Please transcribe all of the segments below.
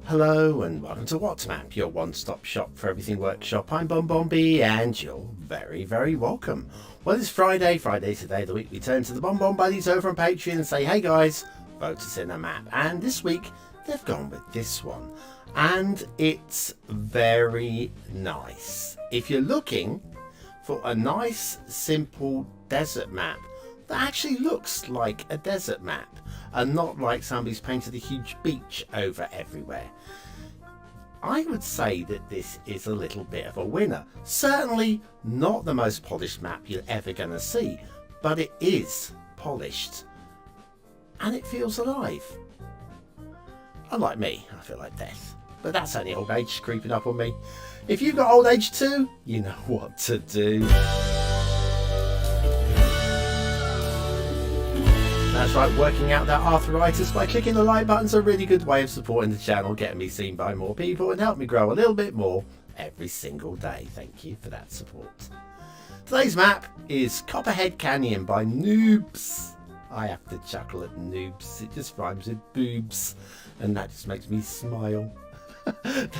Hello and welcome to WhatMap, your one-stop shop for everything workshop. I'm BonBonB and you're very welcome. Well, it's Friday today, the week we turn to the BonBon buddies over on Patreon and say, hey guys, vote us in a map. And this week they've gone with this one. And it's very nice. If you're looking for a nice, simple desert map that actually looks like a desert map and not like somebody's painted a huge beach over everywhere, I would say that this is a little bit of a winner. Certainly not the most polished map you're ever going to see, but it is polished and it feels alive. Unlike me, I feel like death, but that's only old age creeping up on me. If you've got old age too, you know what to do. That's right, working out that arthritis by clicking the like button's a really good way of supporting the channel, getting me seen by more people and help me grow a little bit more every single day. Thank you for that support. Today's map is Copperhead Canyon by Noobs. I have to chuckle at Noobs, it just rhymes with boobs and that just makes me smile.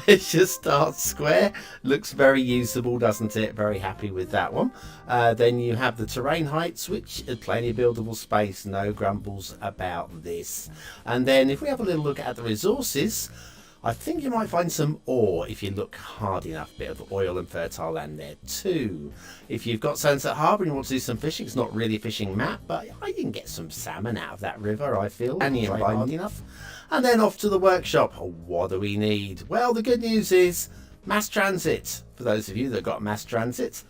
There's your start square. Looks very usable, doesn't it? Very happy with that one. Then you have the terrain heights, which are plenty of buildable space. No grumbles about this. And then if we have a little look at the resources, I think you might find some ore if you look hard enough. Bit of oil and fertile land there too. If you've got Sunset Harbour and you want to do some fishing, it's not really a fishing map, but I can get some salmon out of that river, I feel. And you try hard enough. And then off to the workshop. What do we need? Well, the good news is mass transit. For those of you that got mass transit,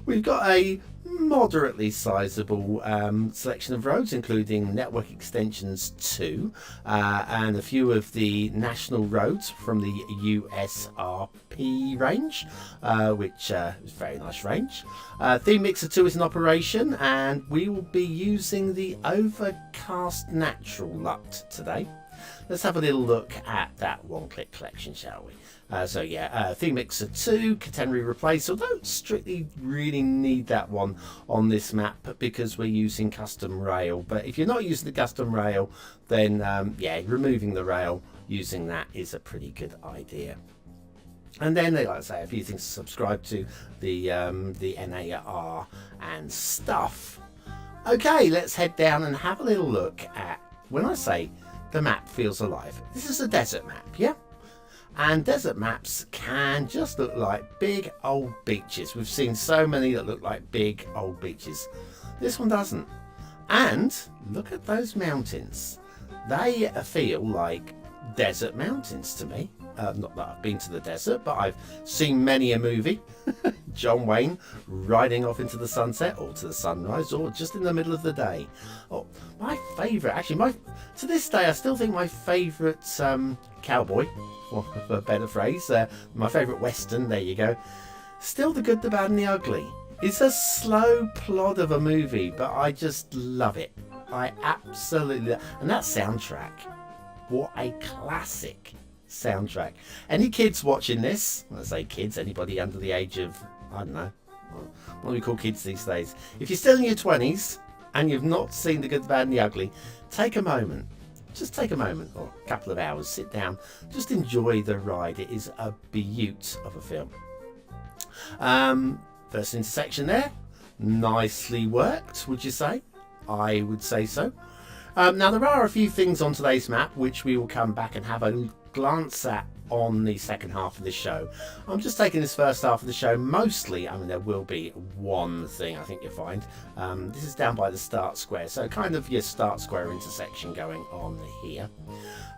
we've got a moderately sizable selection of roads, including network extensions 2 and a few of the national roads from the USRP range, which is a very nice range. Theme Mixer 2 is in operation and we will be using the Overcast Natural LUT today. Let's have a little look at that one-click collection, shall we? Theme Mixer 2, Catenary Replace, although strictly really need that one on this map because we're using custom rail. But if you're not using the custom rail, then removing the rail, using that is a pretty good idea. And then, like I say, a few things to subscribe to, the NAR and stuff. Okay, let's head down and have a little look at, when I say the map feels alive, this is a desert map, yeah? And desert maps can just look like big old beaches. We've seen so many that look like big old beaches. This one doesn't. And look at those mountains. They feel like desert mountains to me. Not that I've been to the desert, but I've seen many a movie. John Wayne riding off into the sunset or to the sunrise or just in the middle of the day. Oh, my favourite, actually, to this day, I still think my favourite cowboy, for a better phrase, my favourite Western, there you go, still The Good, the Bad and the Ugly. It's a slow plod of a movie, but I just love it. I absolutely, and that soundtrack, what a classic soundtrack. Any kids watching this, when I say kids, anybody under the age of, I don't know, what do we call kids these days? If you're still in your 20s and you've not seen The Good, the Bad and the Ugly, take a moment. Just take a moment or a couple of hours, sit down, just enjoy the ride. It is a beaut of a film. First intersection there, nicely worked, would you say? I would say so. Now there are a few things on today's map which we will come back and have a glance at on the second half of the show. I'm just taking this first half of the show mostly, I mean there will be one thing I think you'll find. This is down by the start square, so kind of your start square intersection going on here.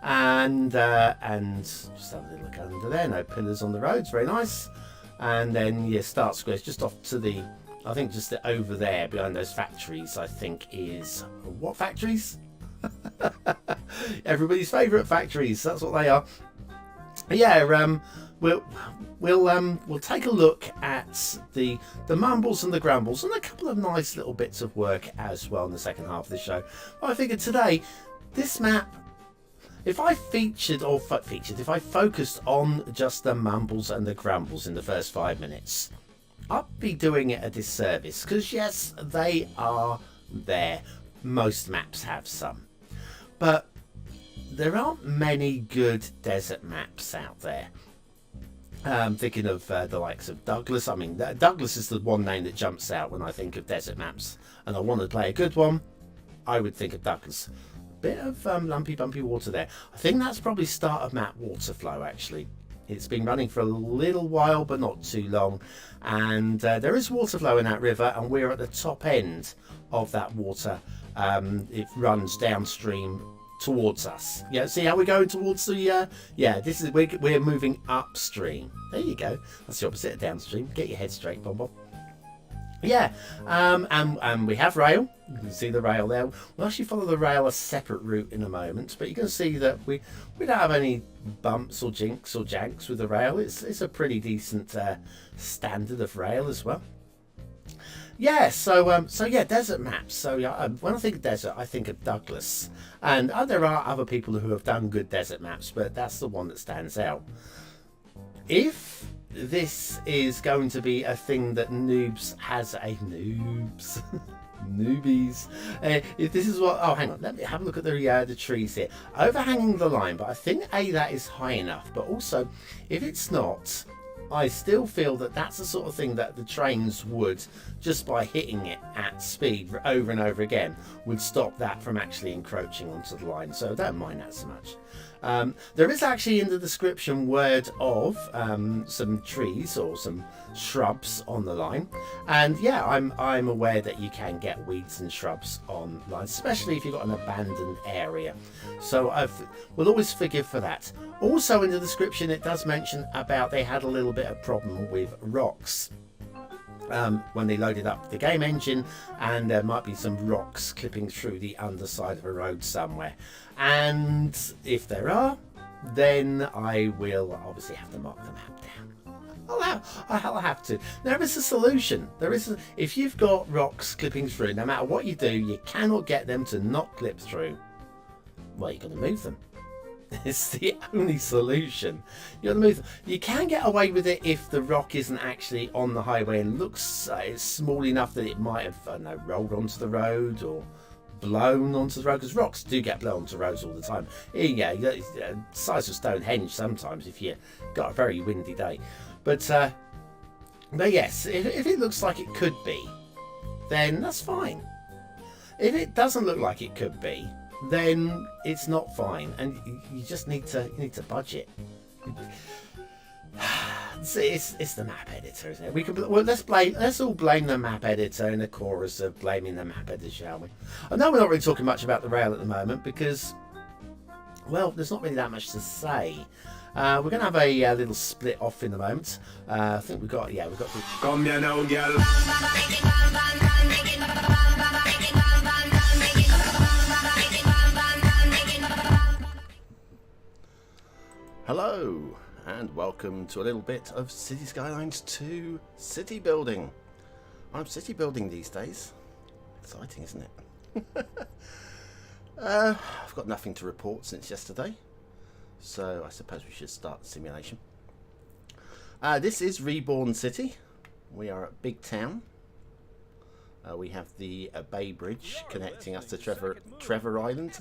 And just have a little look under there, no pillars on the roads, very nice. And then your start square is just off to the, I think just over there behind those factories, I think is, what factories? Everybody's favourite factories, that's what they are. Yeah, we'll take a look at the mumbles and the grumbles and a couple of nice little bits of work as well in the second half of the show. But I figured today, this map, if I if I focused on just the mumbles and the grumbles in the first 5 minutes, I'd be doing it a disservice because yes, they are there. Most maps have some, but there aren't many good desert maps out there. Thinking of the likes of Douglas. I mean, Douglas is the one name that jumps out when I think of desert maps, and I want to play a good one. I would think of Douglas. Bit of lumpy, bumpy water there. I think that's probably start of map water flow. Actually, it's been running for a little while, but not too long, and there is water flow in that river, and we're at the top end of that water. It runs downstream towards us. Yeah, see how we're going towards the yeah, this is we're moving upstream. There you go. That's the opposite of downstream. Get your head straight, BonBonB. Yeah, and we have rail. You can see the rail there. We'll actually follow the rail a separate route in a moment, but you can see that we don't have any bumps or jinks or janks with the rail. It's a pretty decent standard of rail as well. Yeah, so yeah, desert maps. So yeah, when I think of desert, I think of Douglas, and there are other people who have done good desert maps, but that's the one that stands out. If this is going to be a thing that newbies, if this is what, oh hang on, let me have a look at the trees here, overhanging the line. But I think that is high enough, but also if it's not, I still feel that that's the sort of thing that the trains would, just by hitting it at speed over and over again, would stop that from actually encroaching onto the line. So I don't mind that so much. There is actually in the description word of some trees or some shrubs on the line, and yeah, I'm aware that you can get weeds and shrubs on lines, especially if you've got an abandoned area. So we'll always forgive for that. Also in the description it does mention about they had a little bit of problem with rocks when they loaded up the game engine, and there might be some rocks clipping through the underside of a road somewhere, and if there are, then I will obviously have to mark the map down. I'll have to. There is a solution. If you've got rocks clipping through, no matter what you do, you cannot get them to not clip through. Well, you're going to move them. It's the only solution. You're going to move them. You can get away with it if the rock isn't actually on the highway and looks it's small enough that it might have, I don't know, rolled onto the road or blown onto the road, because rocks do get blown onto roads all the time. Yeah, size of Stonehenge sometimes if you've got a very windy day. But yes, if it looks like it could be, then that's fine. If it doesn't look like it could be, then it's not fine, and you just need to budget. It's the map editor, isn't it? Let's all blame the map editor in a chorus of blaming the map editor, shall we? I know we're not really talking much about the rail at the moment because, well, there's not really that much to say. We're going to have a little split off in a moment. I think we've got the... Come here now, girl. Hello, and welcome to a little bit of Cities Skylines II city building. I'm city building these days. Exciting, isn't it? I've got nothing to report since yesterday, so I suppose we should start the simulation. This is Reborn City. We are at Big Town. We have the Bay Bridge connecting us to Trevor Island.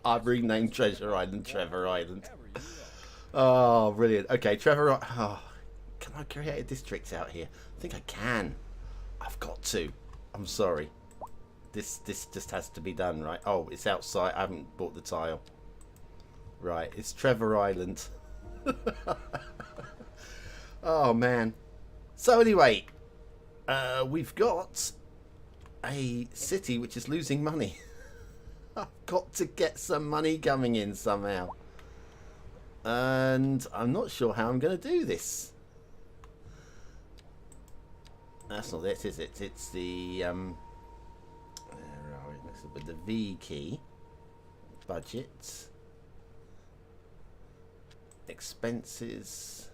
I've renamed Treasure Island Trevor Island. Oh, brilliant. Okay, Trevor. Oh, can I create a district out here? I think I can. I've got to. I'm sorry. This just has to be done, right? Oh, it's outside. I haven't bought the tile. Right, it's Trevor Island. Oh, man. So anyway, we've got a city which is losing money. I've got to get some money coming in somehow. And I'm not sure how I'm going to do this. That's not it, is it? It's the where are we? With the V key. Budget. Expenses.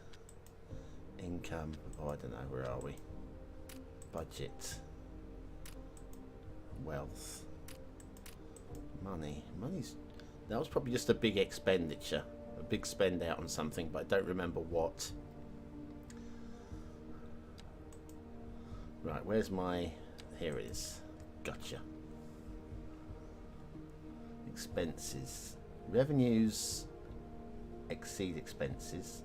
Income. Oh, I don't know. Where are we? Budget. Wealth. Money. That was probably just a big expenditure. A big spend out on something, but I don't remember what. Right, where's my... Here it is. Gotcha. Expenses. Revenues exceed expenses.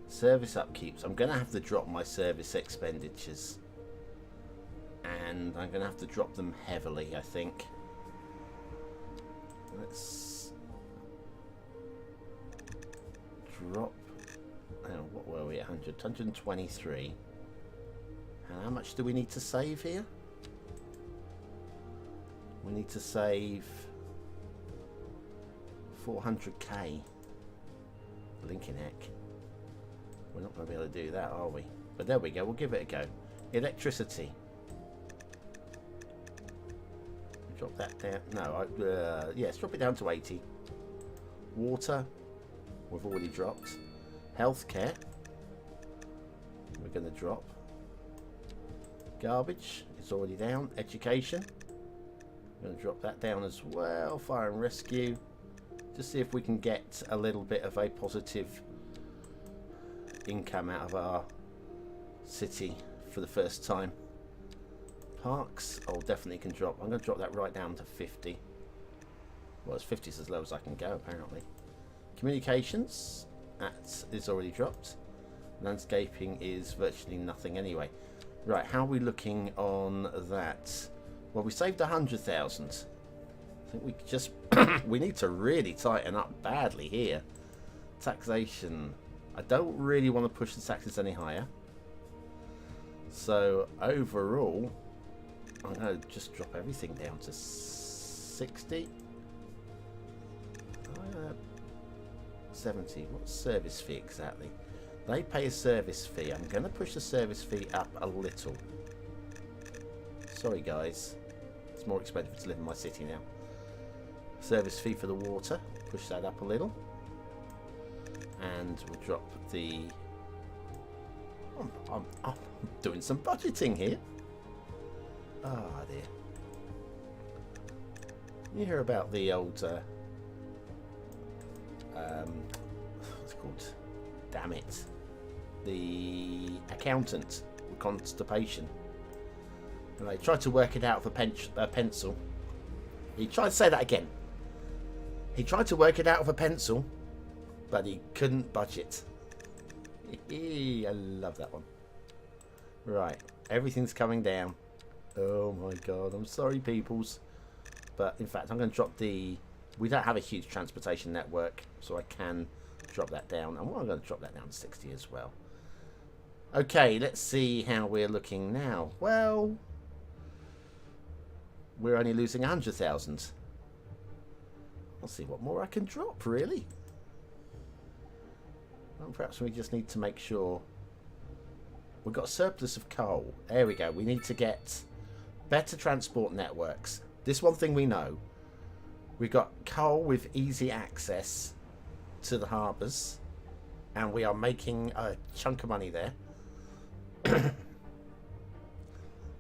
Service upkeeps. I'm going to have to drop my service expenditures. And I'm going to have to drop them heavily, I think. Let's drop. What were we at? 123. And how much do we need to save here? We need to save 400k. Blinking heck. We're not going to be able to do that, are we? But there we go. We'll give it a go. Electricity. Drop that down. No, yes, drop it down to 80. Water, we've already dropped. Healthcare, we're going to drop. Garbage, it's already down. Education, we're going to drop that down as well. Fire and rescue, just see if we can get a little bit of a positive income out of our city for the first time. Parks, oh, definitely can drop. I'm going to drop that right down to 50. Well, it's 50 is as low as I can go, apparently. Communications, that is already dropped. Landscaping is virtually nothing anyway. Right, how are we looking on that? Well, we saved 100,000. I think we just we need to really tighten up badly here. Taxation. I don't really want to push the taxes any higher. So overall, I'm going to just drop everything down to 60. 70. What's service fee exactly? They pay a service fee. I'm going to push the service fee up a little. Sorry guys. It's more expensive to live in my city now. Service fee for the water. Push that up a little. And we'll drop the... I'm doing some budgeting here. Ah, dear. You hear about the old... what's it called? Damn it. The accountant with constipation. And they tried to work it out with a pencil. He tried to say that again. He tried to work it out with a pencil, but he couldn't budget. I love that one. Right, everything's coming down. Oh my god, I'm sorry peoples. But in fact, I'm going to drop the... We don't have a huge transportation network, so I can drop that down. And I'm going to drop that down to 60 as well. Okay, let's see how we're looking now. Well, we're only losing 100,000. I'll see what more I can drop, really. Well, perhaps we just need to make sure we've got a surplus of coal. There we go. We need to get better transport networks. This one thing we know. We've got coal with easy access to the harbours. And we are making a chunk of money there.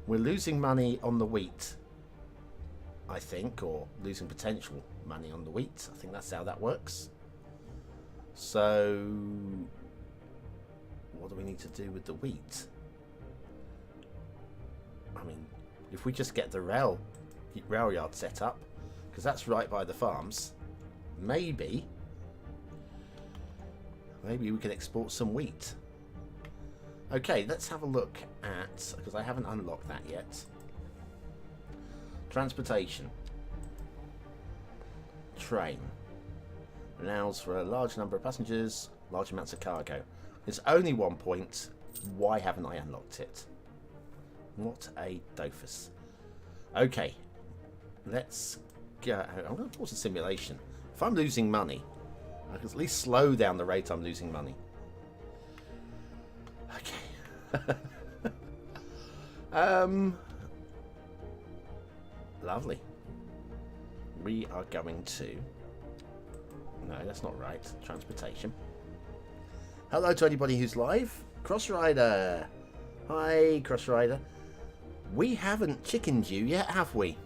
We're losing money on the wheat, I think. Or losing potential money on the wheat. I think that's how that works. So, what do we need to do with the wheat? I mean, if we just get the rail yard set up, because that's right by the farms, maybe we can export some wheat. Okay, let's have a look at, because I haven't unlocked that yet. Transportation. Train. Allows for a large number of passengers, large amounts of cargo. There's only 1 point. Why haven't I unlocked it? What a doofus. Okay, let's go. I'm going to pause the simulation. If I'm losing money, I can at least slow down the rate I'm losing money. Okay. Lovely. We are going to... No, that's not right. Transportation. Hello to anybody who's live. Crossrider. Hi, Crossrider. We haven't chickened you yet, have we?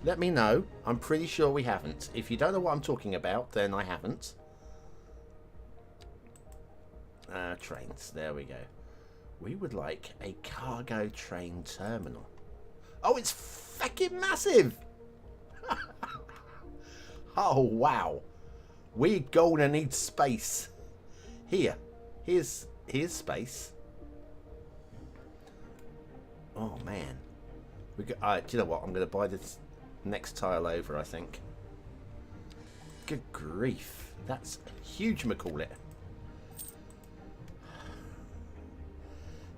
Let me know. I'm pretty sure we haven't. If you don't know what I'm talking about, then I haven't. Trains. There we go. We would like a cargo train terminal. Oh, it's fucking massive! Oh, wow. We're gonna need space. Here's space. Oh, man. Do you know what? I'm going to buy this next tile over, I think. Good grief. That's huge, McCall it.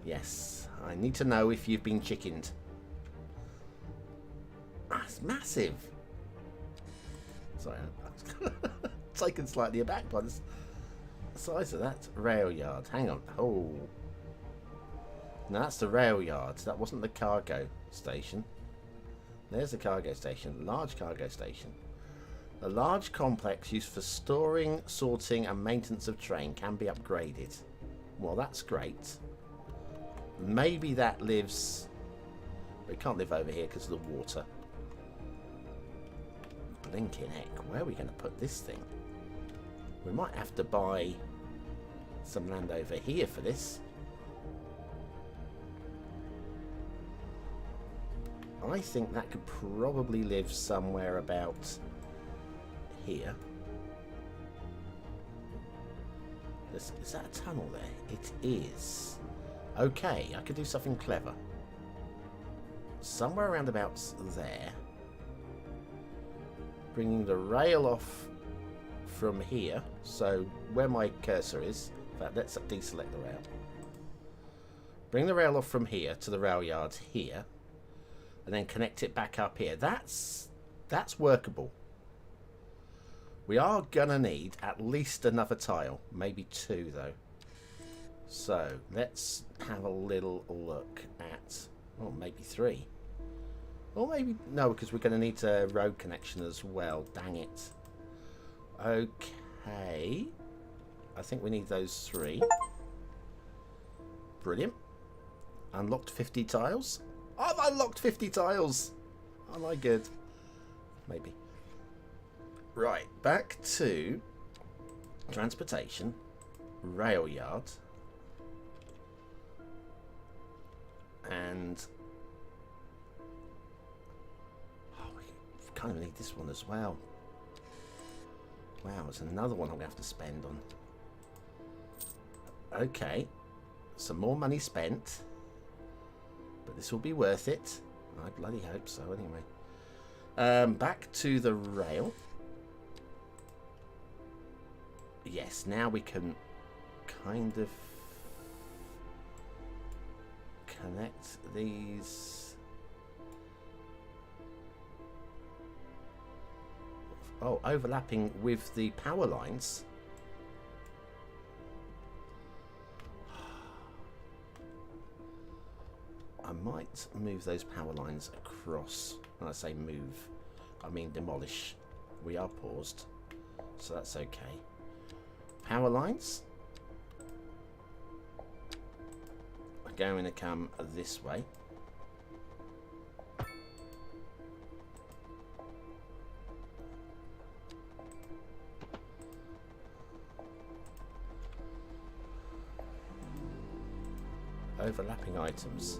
Yes. I need to know if you've been chickened. That's massive. Sorry, I'm taken slightly aback by the size of that rail yard. Hang on. Oh. No, that's the rail yard. That wasn't the cargo station. There's the cargo station. Large cargo station. A large complex used for storing, sorting and maintenance of train can be upgraded. Well, that's great. Maybe that lives... It can't live over here because of the water. Blinking heck. Where are we going to put this thing? We might have to buy some land over here for this. I think that could probably live somewhere about here. Is that a tunnel there? It is. Okay, I could do something clever. Somewhere around about there. Bringing the rail off from here. So where my cursor is. In fact, let's deselect the rail. Bring the rail off from here to the rail yard here. And then connect it back up here. That's workable. We are gonna need at least another tile, maybe two though. So let's have a little look at, oh, maybe three. Or maybe no, because we're gonna need a road connection as well. Dang it. Okay. I think we need those three. Brilliant. Unlocked 50 tiles. I've unlocked 50 tiles. Am I good? Maybe. Right, back to transportation, rail yard, and we kind of need this one as well. Wow, there's another one I'm going to have to spend on. Okay, some more money spent. But this will be worth it. I bloody hope so, anyway. Back to the rail. Yes, now we can kind of connect these. Oh, overlapping with the power lines. I might move those power lines across. When I say move, I mean demolish. We are paused, so that's okay. Power lines are going to come this way. Overlapping items.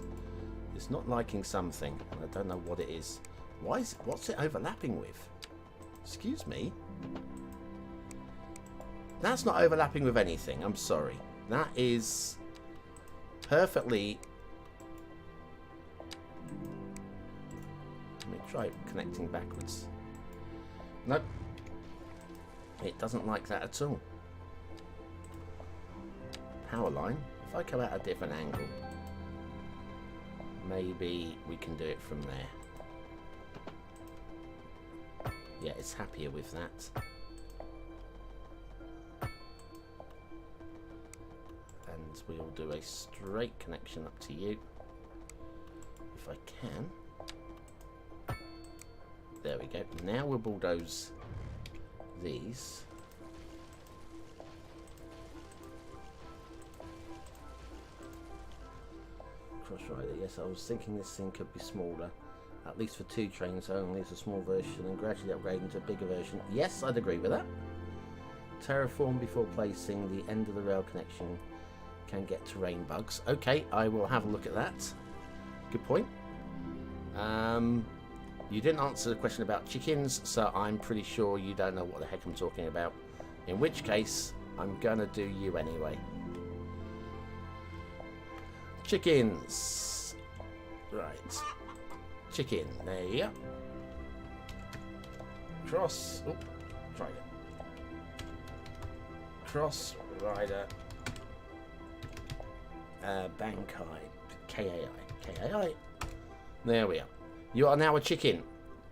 It's not liking something, and I don't know what it is. What's it overlapping with? Excuse me? That's not overlapping with anything, I'm sorry. That is perfectly... Let me try connecting backwards. Nope. It doesn't like that at all. Power line. If I come at a different angle, maybe we can do it from there. Yeah, it's happier with that. And we'll do a straight connection up to you. If I can. There we go. Now we'll bulldoze these. Cross rider, yes, I was thinking this thing could be smaller, at least for 2 trains only. It's a small version and gradually upgrade into a bigger version. Yes, I'd agree with that. Terraform before placing the end of the rail connection can get terrain bugs. Okay, I will have a look at that. Good point. You didn't answer the question about chickens, so I'm pretty sure you don't know what the heck I'm talking about. In which case, I'm gonna do you anyway. Chickens. Right. Chicken. There you go. Cross. Oh, try it. Cross rider. Bankai. K-A-I. K-A-I. There we are. You are now a chicken.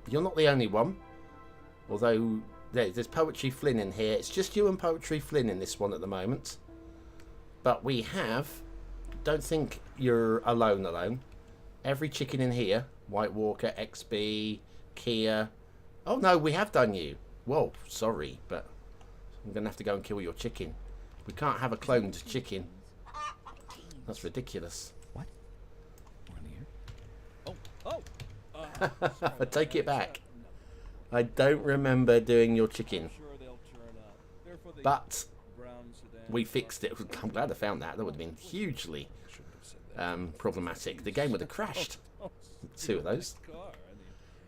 You're not the only one. Although there's Poetry Flynn in here. It's just you and Poetry Flynn in this one at the moment. But we have... Don't think you're alone. Every chicken in here. White Walker, XB, Kia. Oh no, we have done you. Whoa, sorry, but I'm going to have to go and kill your chicken. We can't have a cloned chicken. That's ridiculous. What? I take it back. I don't remember doing your chicken. But we fixed it. I'm glad I found that. That would have been hugely problematic. The game would have crashed. 2 of those.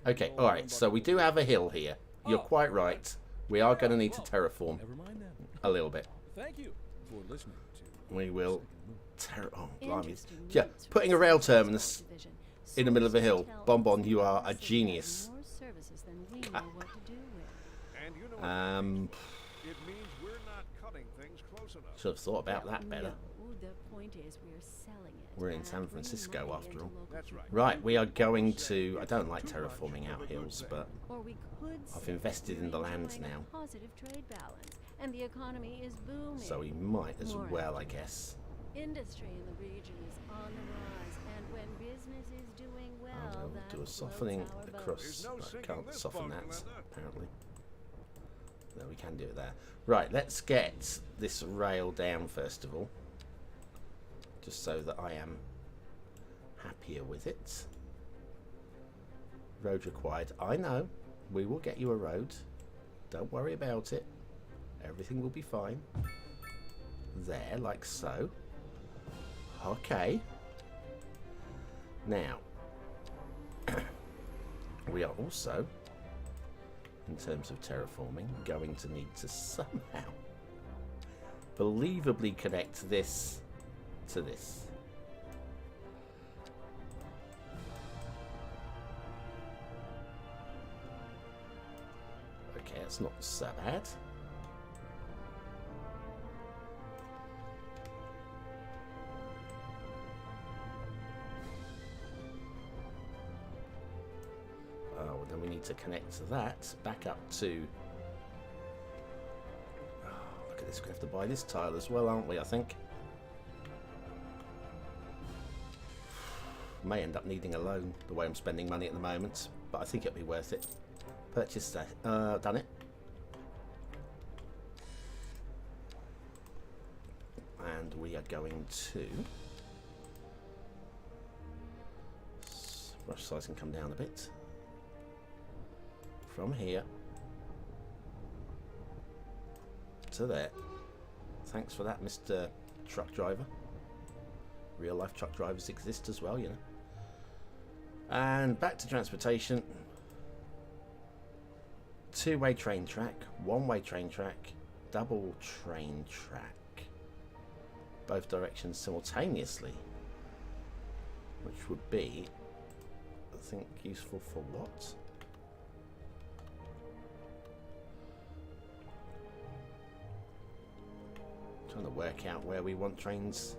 Okay, alright. So we do have a hill here. You're quite right. We are going to need to terraform a little bit. Thank you for listening to. We will oh, blimey. Yeah, putting a rail terminus in the middle of a hill. Bonbon, you are a genius. Should have thought about that better. We're in San Francisco after all. Right, we are going to... I don't like terraforming out hills, but I've invested in the land now. So we might as well, I guess. Industry in the region is on the rise, and when business is doing well, we'll do a softening across. I can't soften that, apparently. No, we can do it there. Right, let's get this rail down first of all. Just so that I am happier with it. Road required. I know. We will get you a road. Don't worry about it. Everything will be fine. There, like so. Okay. Now, we are also, in terms of terraforming, going to need to somehow believably connect this to this. Okay, that's not so bad. Oh, then we need to connect that back up to... Oh, look at this, we're going to have to buy this tile as well, aren't we, I think? May end up needing a loan the way I'm spending money at the moment, but I think it'll be worth it. Purchase that. Done it. And we are going to... Brush size can come down a bit. From here to there. Thanks for that, Mr. Truck Driver. Real life truck drivers exist as well, you know. And back to transportation. 2-way train track, 1-way train track, double train track. Both directions simultaneously. Which would be, I think, useful for what? Trying to work out where we want trains.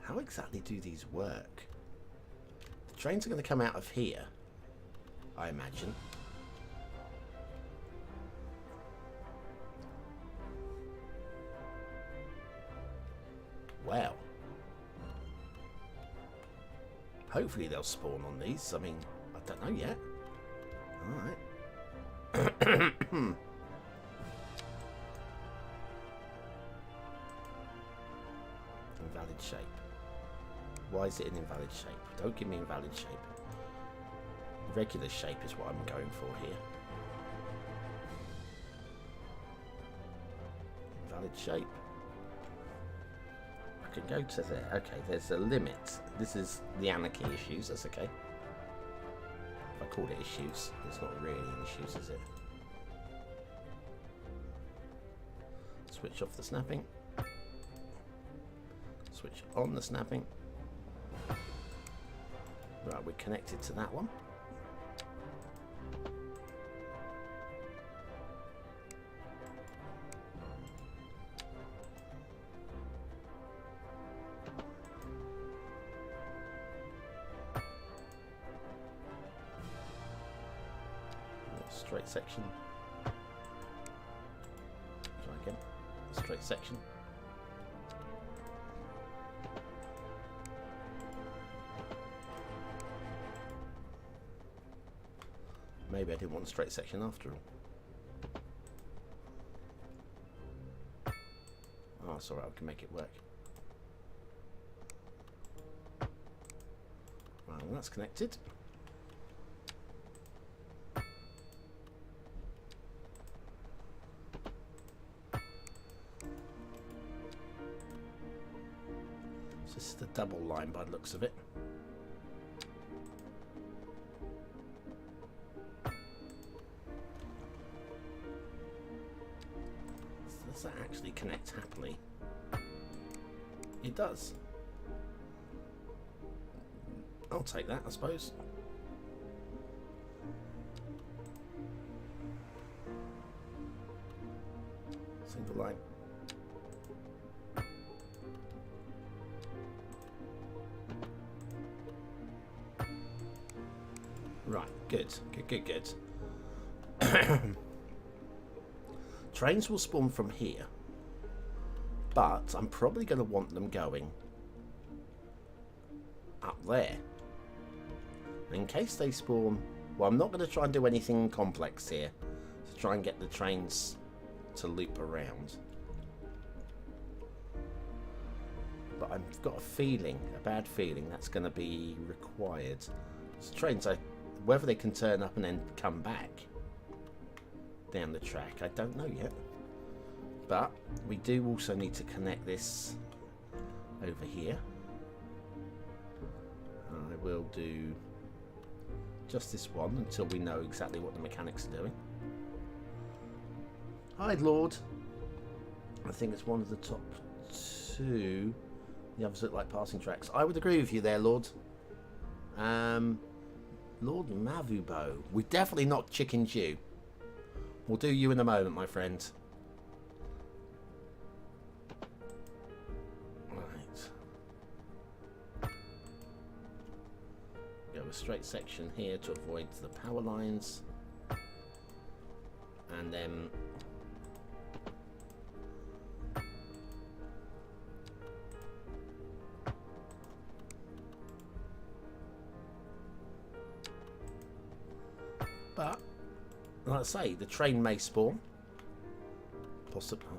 How exactly do these work? The trains are going to come out of here, I imagine. Well. Hopefully they'll spawn on these. I mean, I don't know yet. Alright. Invalid shape. Why is it an invalid shape? Don't give me invalid shape. Regular shape is what I'm going for here. Invalid shape. can go to there. Okay, there's a limit. This is the anarchy issues. That's okay. If I called it issues, it's not really issues, is it? Switch off the snapping. Switch on the snapping. Right, we're connected to that one. Straight section. Try again. Straight section. Maybe I didn't want a straight section after all. Oh, it's alright, I can make it work. Right, well, that's connected. So this is the double line by the looks of it. Does that actually connect happily? It does. I'll take that, I suppose. Single line. Right, good. Good. Trains will spawn from here, but I'm probably going to want them going up there. In case they spawn, well, I'm not going to try and do anything complex here to try and get the trains to loop around. But I've got a feeling, a bad feeling, that's going to be required. So trains, whether they can turn up and then come back down the track, I don't know yet. But we do also need to connect this over here. I will do just this one until we know exactly what the mechanics are doing. Hi, Lord. I think it's one of the top two. The others look like passing tracks. I would agree with you there, Lord. Lord Mavubo. We're definitely not Chicken Jew. We'll do you in a moment, my friend. Right. Go a straight section here to avoid the power lines. And then but like I say, the train may spawn. Possibly. Oh,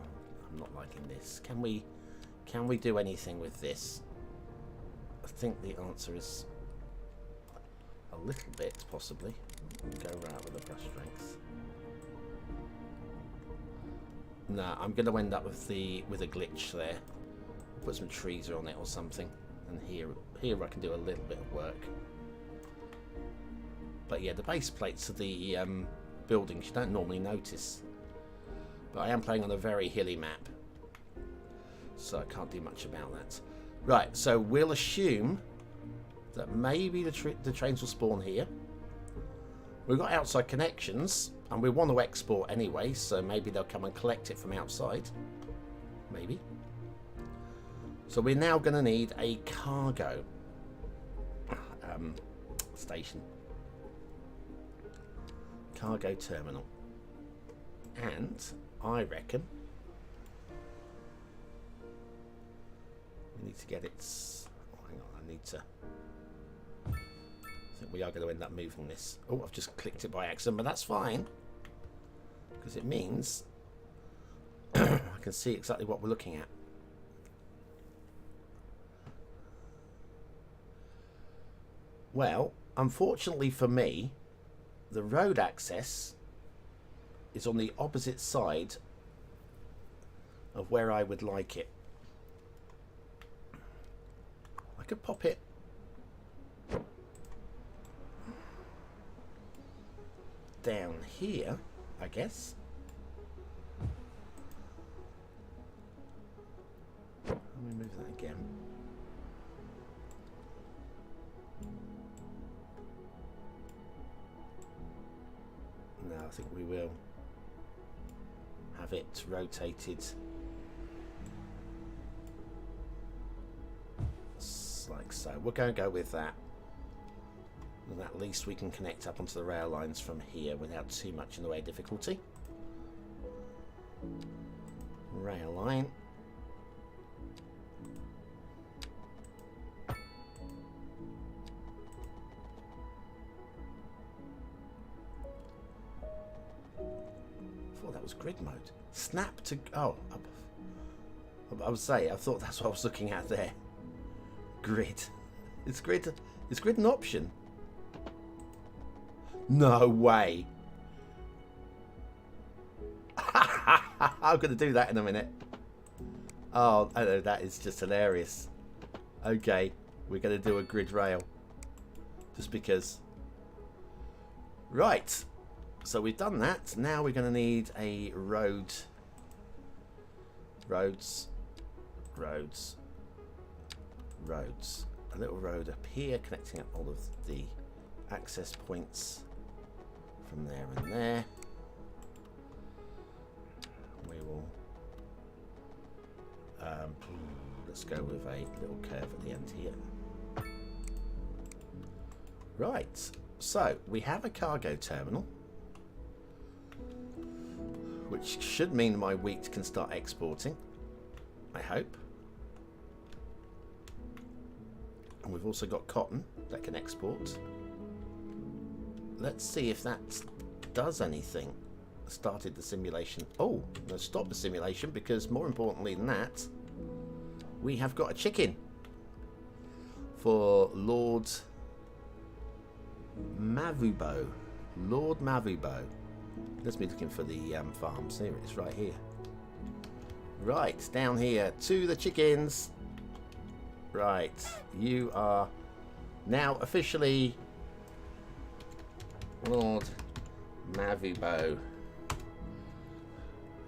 I'm not liking this. Can we do anything with this? I think the answer is a little bit, possibly. Go right with the brush strength. No, I'm going to end up with a glitch there. Put some trees on it or something, and here I can do a little bit of work. But yeah, the base plates of the buildings you don't normally notice. But I am playing on a very hilly map, so I can't do much about that. Right, so we'll assume that maybe the trains will spawn here. We've got outside connections, and we want to export anyway, so maybe they'll come and collect it from outside. Maybe. So we're now going to need a cargo station. Cargo terminal. And I reckon we need to get its... Oh, hang on, I need to... I think we are going to end up moving this. Oh, I've just clicked it by accident, but that's fine. Because it means I can see exactly what we're looking at. Well, unfortunately for me, the road access is on the opposite side of where I would like it. could pop it. Down here, I guess. Let me move that again. No, I think we will have it rotated like so. We're going to go with that. And at least we can connect up onto the rail lines from here without too much in the way of difficulty. Rail line. That was grid mode. Snap to... Oh, I would say, I thought that's what I was looking at there. Grid. Is grid an option? No way. I'm going to do that in a minute. Oh, I know, that is just hilarious. Okay, we're going to do a grid rail. Just because. Right. So we've done that. Now we're going to need a road. Roads. A little road up here connecting up all of the access points from there and there. We will let's go with a little curve at the end here. Right, so we have a cargo terminal, which should mean my wheat can start exporting, I hope. And we've also got cotton that can export. Let's see if that does anything. Started the simulation. Oh, no, stop the simulation, because more importantly than that, we have got a chicken for Lord Mavubo. Lord Mavubo. Let's be looking for the farms. Here it is, right here. Right, down here to the chickens. Right, you are now officially Lord Mavubo.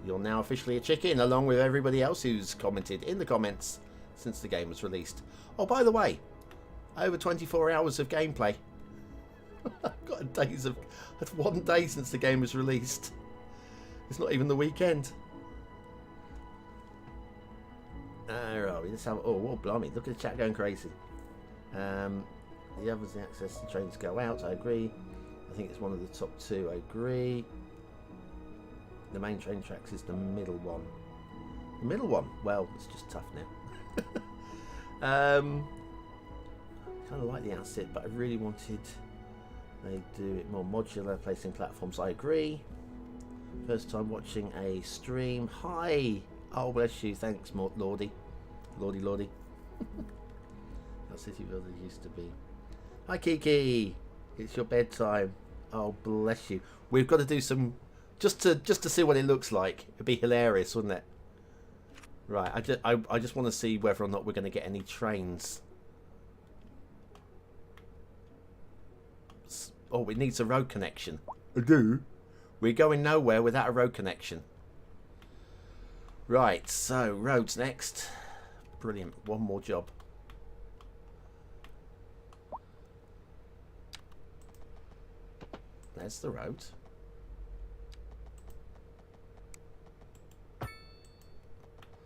You're now officially a chicken, along with everybody else who's commented in the comments since the game was released. Oh, by the way, over 24 hours of gameplay. I've got that's 1 day since the game was released. It's not even the weekend. Right, let's have. Oh, blimey! Look at the chat going crazy. The others, the access to trains go out. I agree. I think it's one of the top 2. I agree. The main train tracks is the middle one. The middle one. Well, it's just tough now. Kind of like the outset, but I really wanted they do it more modular, placing platforms. I agree. First time watching a stream. Hi. Oh, bless you. Thanks, Lordy. Lordy. That city builder used to be. Hi, Kiki. It's your bedtime. Oh, bless you. We've got to do some, just to see what it looks like. It'd be hilarious, wouldn't it? Right. I just want to see whether or not we're going to get any trains. Oh, it needs a road connection. I do. We're going nowhere without a road connection. Right, so roads next. Brilliant. One more job. There's the road.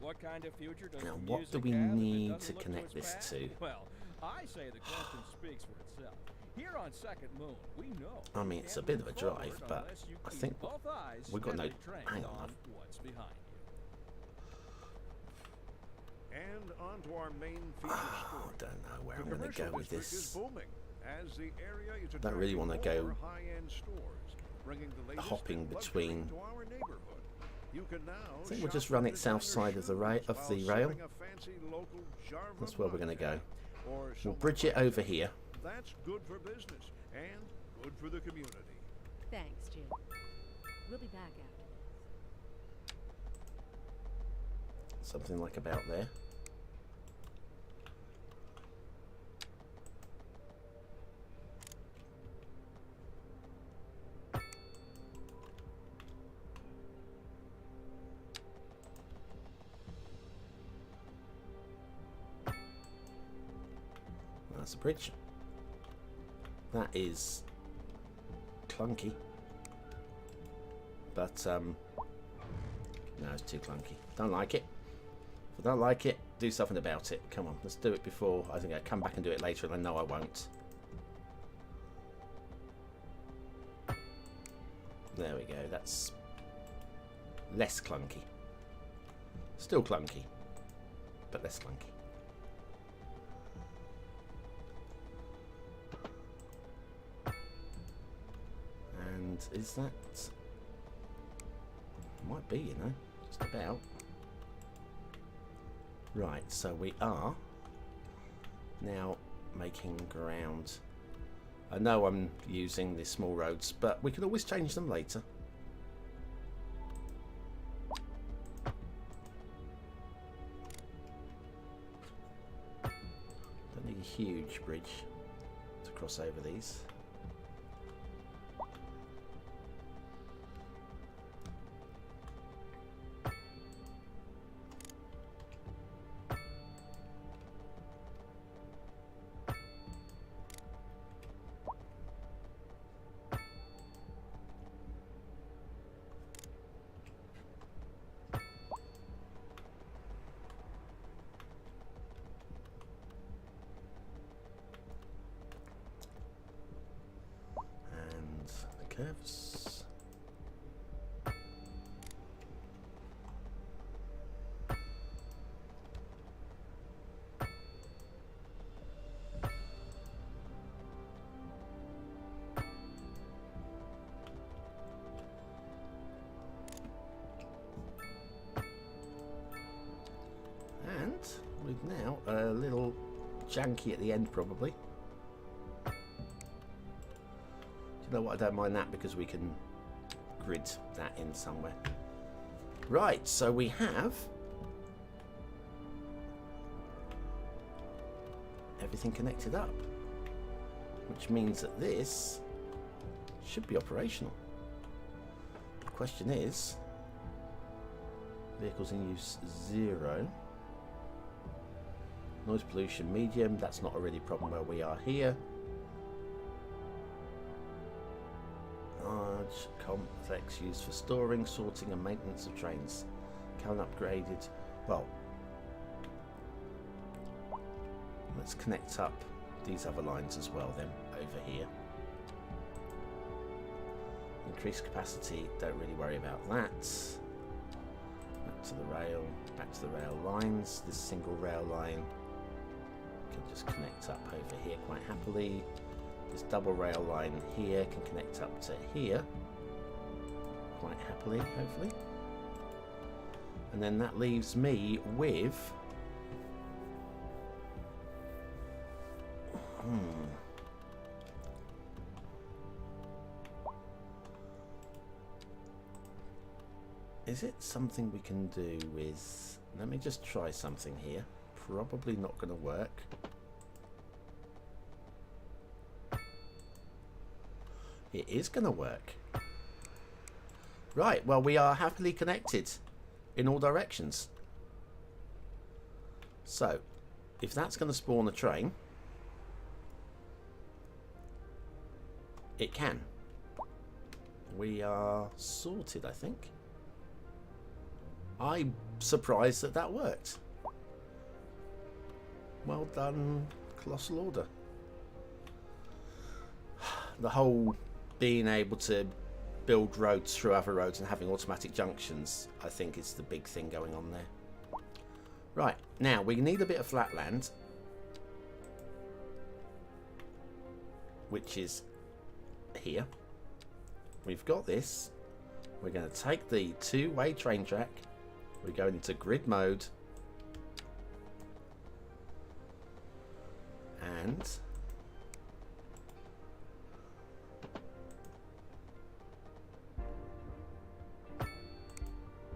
What kind of future does Now, the what do music we have if it need doesn't to look connect its this past? to? Well, I say the question speaks for itself. Here on Second Moon, we know. I mean, it's a bit of a drive, but I think we've got no. Hang on. What's behind you. And on to our main feature I story. don't know where The I'm going to commercial go with district is this. booming, as the area is Don't really attracting want to go more high-end stores, bringing the latest hopping in luxury between. to our neighborhood. You can now I think we'll shop just run for it south designer side of the rail. shoes while rail. sipping a fancy local Jarva That's where we're going to go. mocktail, or We'll someone bridge it like over that. here. That's good for business and good for the community. Thanks, Jim. We'll be back after this. Something like about there. the bridge. That is clunky. But, no, it's too clunky. Don't like it. If I don't like it, do something about it. Come on, let's do it before I think I come back and do it later, and I know I won't. There we go, that's less clunky. Still clunky, but less clunky. And is that... might be, you know, just about. Right, so we are now making ground. I know I'm using the small roads, but we can always change them later. Don't need a huge bridge to cross over these. Curves. And we've now a little janky at the end probably. You know what, I don't mind that because we can grid that in somewhere. Right, so we have everything connected up, which means that this should be operational. The question is, vehicles in use 0, noise pollution medium, that's not already a problem where we are here. Large, complex, used for storing, sorting and maintenance of trains. Can upgraded. Well, let's connect up these other lines as well then, over here. Increase capacity, don't really worry about that. Back to the rail lines. This single rail line can just connect up over here quite happily. This double rail line here can connect up to here quite happily, hopefully. And then that leaves me with is it something we can do with... Let me just try something here. Probably not going to work. It is going to work. Right, well, we are happily connected in all directions. So, if that's going to spawn a train, it can. We are sorted, I think. I'm surprised that that worked. Well done, Colossal Order. The whole being able to build roads through other roads and having automatic junctions, I think, is the big thing going on there. Right, now we need a bit of flat land, which is here. We've got this. We're going to take the two-way train track. We're going into grid mode. And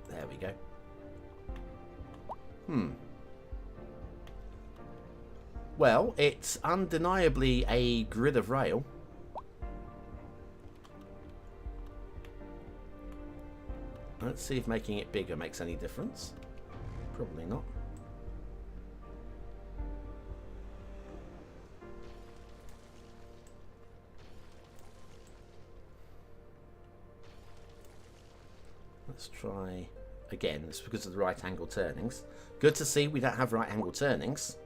there we go. Well, it's undeniably a grid of rail. Let's see if making it bigger makes any difference. Probably not. Let's try again. It's because of the right angle turnings. Good to see we don't have right angle turnings,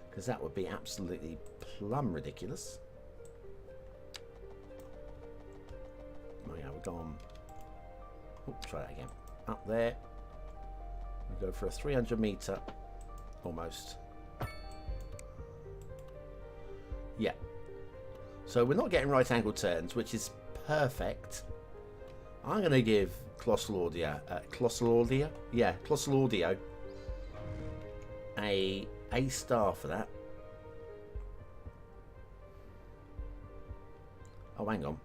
because that would be absolutely plumb ridiculous. Oh yeah, we've gone. Oh, try that again. Up there. We go for a 300 meter, almost. Yeah. So we're not getting right angle turns, which is perfect. I'm going to give Colossal Audio a star for that. Oh, hang on.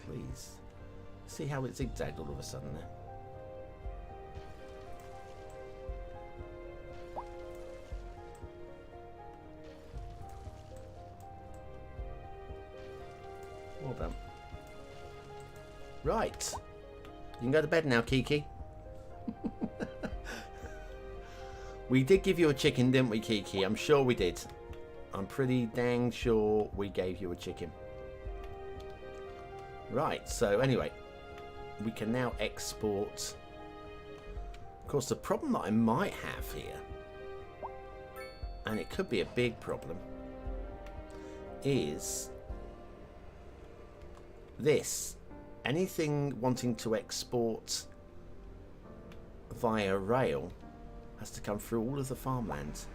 Please. See how it zigzagged all of a sudden there. Well done. Right. You can go to bed now, Kiki. We did give you a chicken, didn't we, Kiki? I'm sure we did. I'm pretty dang sure we gave you a chicken. Right, so anyway, we can now export. Of course, the problem that I might have here, and it could be a big problem, is this. Anything wanting to export via rail has to come through all of the farmland.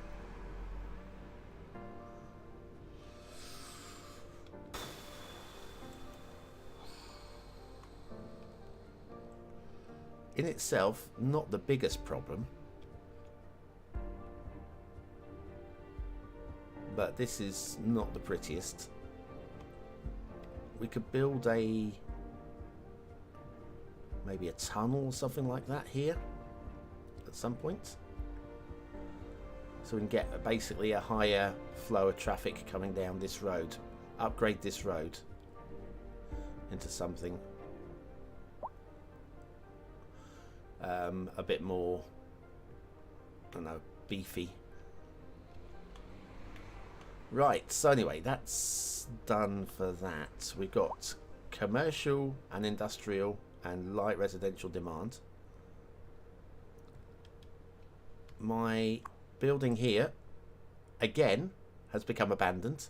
In itself, not the biggest problem, but this is not the prettiest. We could build maybe a tunnel or something like that here at some point, so we can get basically a higher flow of traffic coming down this road, upgrade this road into something a bit more, I don't know, beefy. Right, so anyway, that's done for that. We've got commercial and industrial and light residential demand. My building here again has become abandoned.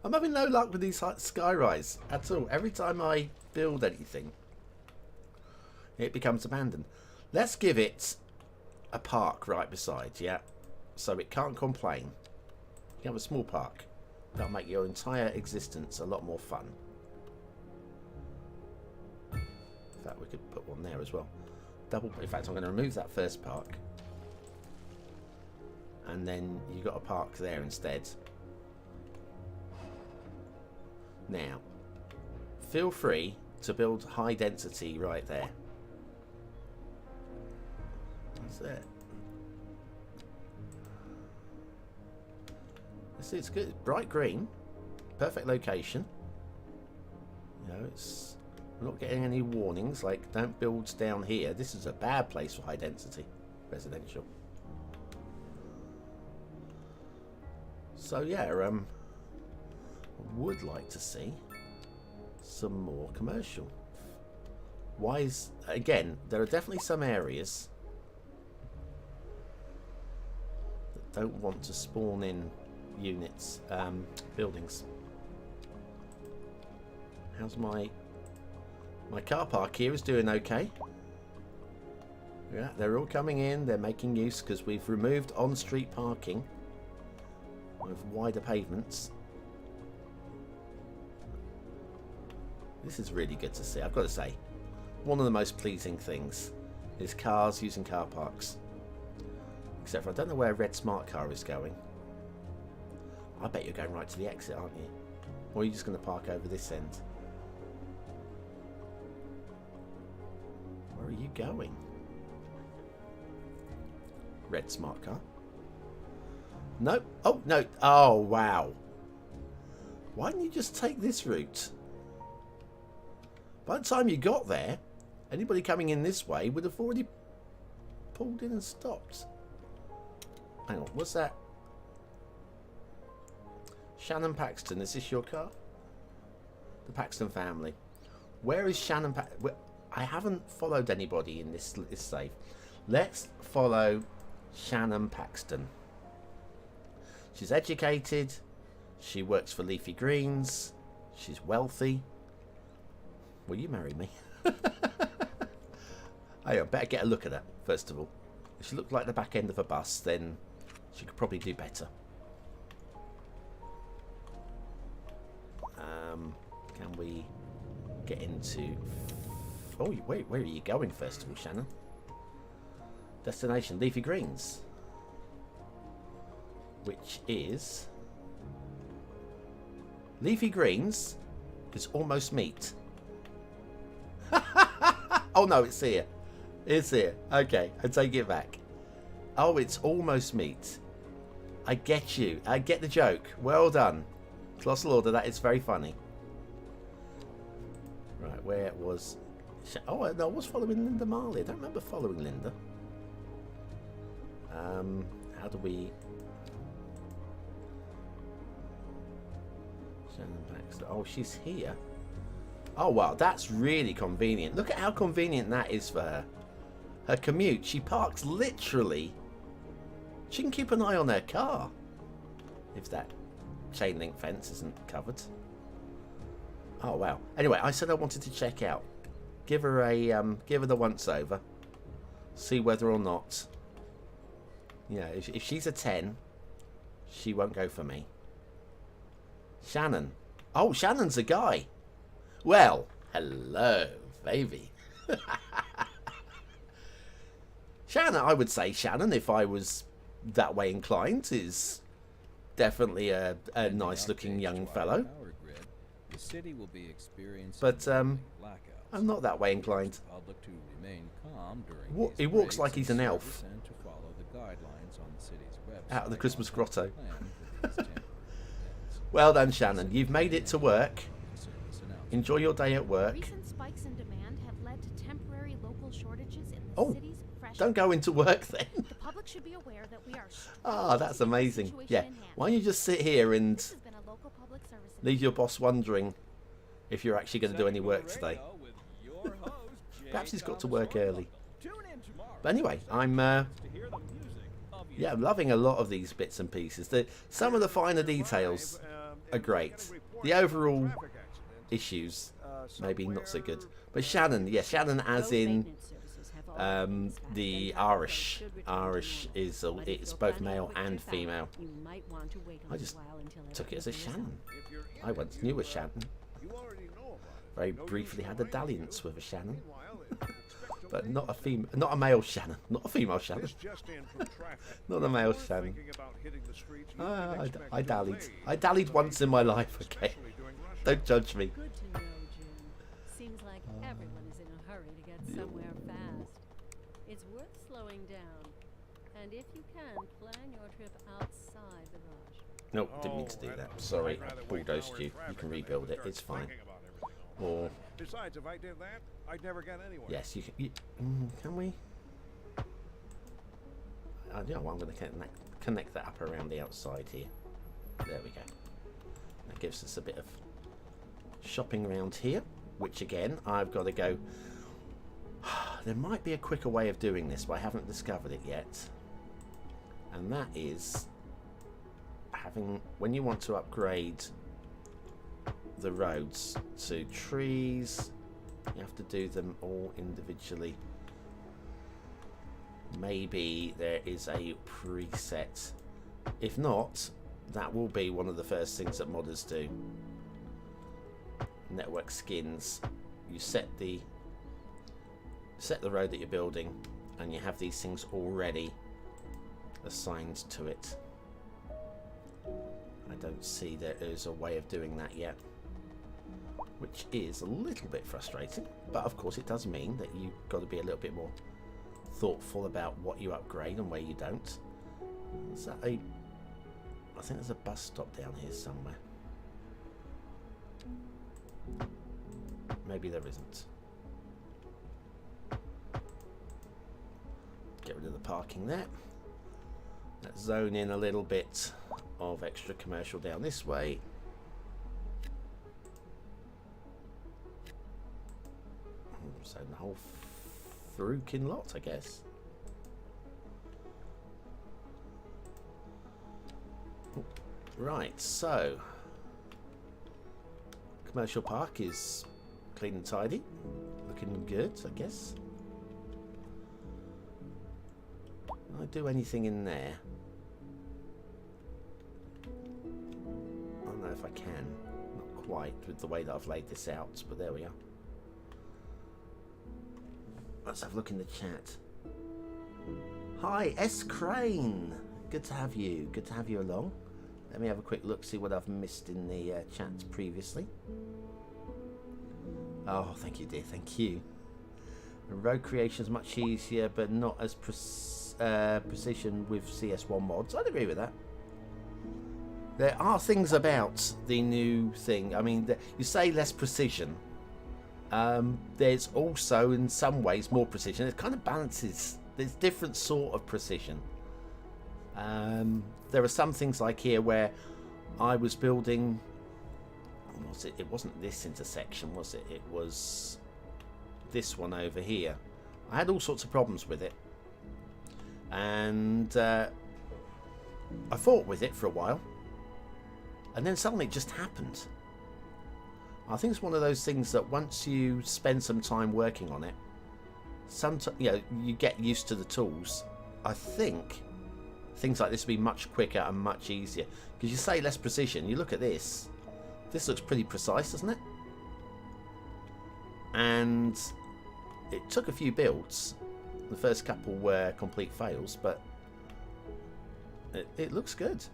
I'm having no luck with these skyrise at all. Every time I build anything, it becomes abandoned. Let's give it a park right beside, yeah, so it can't complain. You can have a small park. That'll make your entire existence a lot more fun. In fact, we could put one there as well. In fact, I'm going to remove that first park, and then you got a park there instead. Now, feel free to build high density right there. That's it. See, it's good. Bright green, perfect location. You know, we're not getting any warnings like don't build down here. This is a bad place for high density residential. So yeah, I would like to see some more commercial. Why is, again, there are definitely some areas that don't want to spawn in units, buildings. How's my car park here is doing okay. Yeah, they're all coming in, they're making use because we've removed on-street parking with wider pavements. This is really good to see, I've got to say. One of the most pleasing things is cars using car parks. Except for I don't know where Red Smart Car is going. I bet you're going right to the exit, aren't you? Or are you just going to park over this end? Where are you going? Red Smart Car. No. Oh, no. Oh, wow. Why didn't you just take this route? By the time you got there, anybody coming in this way would have already pulled in and stopped. Hang on, what's that? Shannon Paxton, is this your car? The Paxton family. Where is Shannon I haven't followed anybody in this save. Let's follow Shannon Paxton. She's educated. She works for Leafy Greens. She's wealthy. Will you marry me? I better get a look at her, first of all. If she looked like the back end of a bus, then she could probably do better. Can we get into... Oh, wait, where are you going, first of all, Shannon? Destination, Leafy Greens. Which is... Leafy Greens is almost meat. Oh, no, it's here. It's here. Okay, I take it back. Oh, it's almost meat. I get you. I get the joke. Well done. Colossal Order, that is very funny. Right, where was... Oh, no, I was following Linda Marley. I don't remember following Linda. How do we... Shannon Baxter. Oh, she's here. Oh, wow, that's really convenient. Look at how convenient that is for her. Her commute. She parks literally... She can keep an eye on her car. If that chain link fence isn't covered. Oh, wow. Anyway, I said I wanted to check out. Give her the once over. See whether or not... You know, if she's a 10, she won't go for me. Shannon. Oh, Shannon's a guy. Well, hello, baby. Shannon, I would say Shannon, if I was that way inclined, is definitely a nice-looking young fellow. The city will be experiencing But I'm blackouts. not that way inclined. Public to remain calm during He walks like he's an elf. and to follow the guidelines on the city's website. Out of the Christmas grotto. Plan for these temporary events. Well done, Shannon. You've made it to work. Service announcement. Enjoy your day at work. Recent spikes in demand have led to temporary local shortages in the Oh, city's fresh. Don't go into work then. The public should be aware that we are. Ah, that's amazing. Situation Yeah. in hand. Why don't you just sit here and This has been a local public service leave your boss wondering if you're actually going to do any work today. Radio with your host, Jay Perhaps he's got to Thomas work Orwell. early. Tune in tomorrow But anyway, I'm to hear the music of your I'm loving a lot of these bits and pieces. Some of the finer details are great. The overall issues, maybe not so good. But Shannon, yeah, Shannon as in the Irish. Irish is it's both male and female. I just took it as a Shannon. I once knew a Shannon. Very briefly had a dalliance with a Shannon. But not a male Shannon. Not a female Shannon. Not a male Shannon. I dallied. I dallied once in my life, okay? Don't judge me. Good to know, June. Seems like everyone is in a hurry to get somewhere fast. It's worth slowing down. And if you can, plan your trip outside the rush. Nope, didn't mean to do that. Sorry, I bulldozed you. You can rebuild it. It's fine. Or Besides, if I did that, I'd never get anywhere. yes, you can. Can we? I don't know. I'm going to connect that up around the outside here. There we go. That gives us a bit of shopping around here, which again I've got to go. There might be a quicker way of doing this, but I haven't discovered it yet. And that is having when you want to upgrade the roads to trees, you have to do them all individually. Maybe there is a preset. If not, that will be one of the first things that modders do. Network skins. You set the road that you're building, and you have these things already assigned to it. I don't see there is a way of doing that yet, which is a little bit frustrating, but of course it does mean that you've got to be a little bit more thoughtful about what you upgrade and where you don't. Is that I think there's a bus stop down here somewhere. Maybe there isn't. Get rid of the parking there. Let's zone in a little bit of extra commercial down this way. So the whole fruikin lot, I guess. Right, so commercial park is clean and tidy, looking good, I guess. Can I do anything in there? I don't know if I can. Not quite with the way that I've laid this out, but there we are. Let's have a look in the chat. Hi, S. Crane. Good to have you. Good to have you along. Let me have a quick look, see what I've missed in the chat previously. Oh, thank you, dear. Thank you. The road creation is much easier, but not as precision with CS1 mods. I'd agree with that. There are things about the new thing. I mean, you say less precision. There's also, in some ways, more precision. It kind of balances. There's different sort of precision. There are some things like here where I was building. What was it? It wasn't this intersection, was it? It was this one over here. I had all sorts of problems with it, and I fought with it for a while, and then suddenly it just happened. I think it's one of those things that once you spend some time working on it, sometimes you get used to the tools. I think things like this will be much quicker and much easier, because you say less precision. You look at this. This looks pretty precise, doesn't it? And it took a few builds. The first couple were complete fails, but it looks good.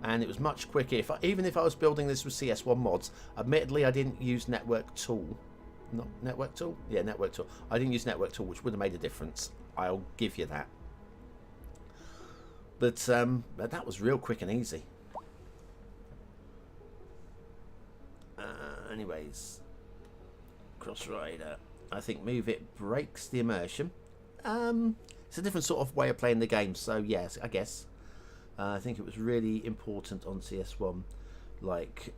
And it was much quicker. Even if I was building this with CS1 mods, admittedly I didn't use Network Tool. Not Network Tool? Yeah, Network Tool. I didn't use Network Tool, which would have made a difference. I'll give you that. But that was real quick and easy. Anyways, Cross Rider. I think move it breaks the immersion. It's a different sort of way of playing the game, so yes, I guess. I think it was really important on CS1, like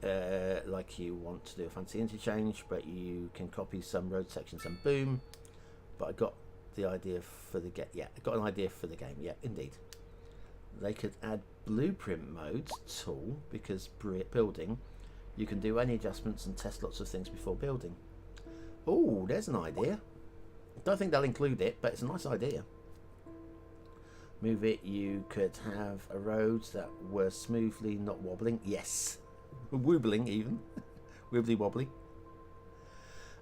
you want to do a fancy interchange, but you can copy some road sections and boom. But I got the idea for the game. Yeah, I got an idea for the game. Yeah, indeed. They could add blueprint modes tool, because building, you can do any adjustments and test lots of things before building. Oh, there's an idea. Don't think they'll include it, but it's a nice idea. Move it, you could have roads that were smoothly not wobbling. Yes. Wobbling even. Wibbly wobbly.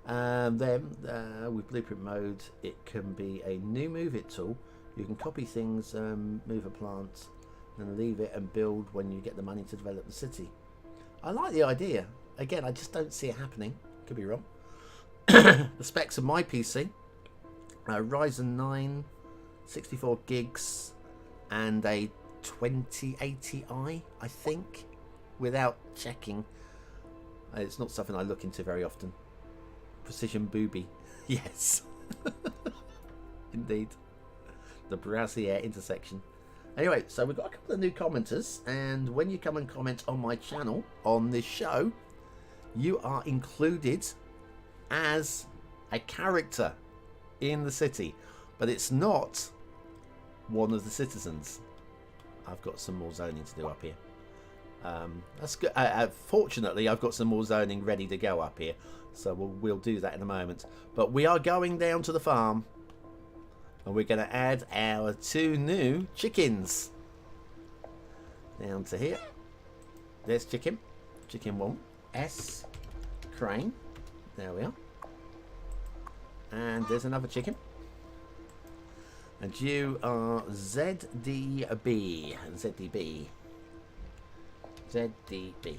Then with blueprint mode, it can be a new move it tool. You can copy things, move a plant, and leave it and build when you get the money to develop the city. I like the idea. Again, I just don't see it happening. Could be wrong. The specs of my PC. Ryzen 9, 64 gigs, and a 2080i, I think, without checking. It's not something I look into very often. Precision booby. Yes. Indeed. The Brassiere intersection. Anyway, so we've got a couple of new commenters, and when you come and comment on my channel, on this show, you are included as a character in the city, but it's not one of the citizens. I've got some more zoning to do up here. That's good. Fortunately, I've got some more zoning ready to go up here, so we'll do that in a moment. But we are going down to the farm, and we're going to add our 2 new chickens. Down to here. There's chicken. Chicken 1. S. Crane. There we are. And there's another chicken. And you are ZDB. ZDB. ZDB.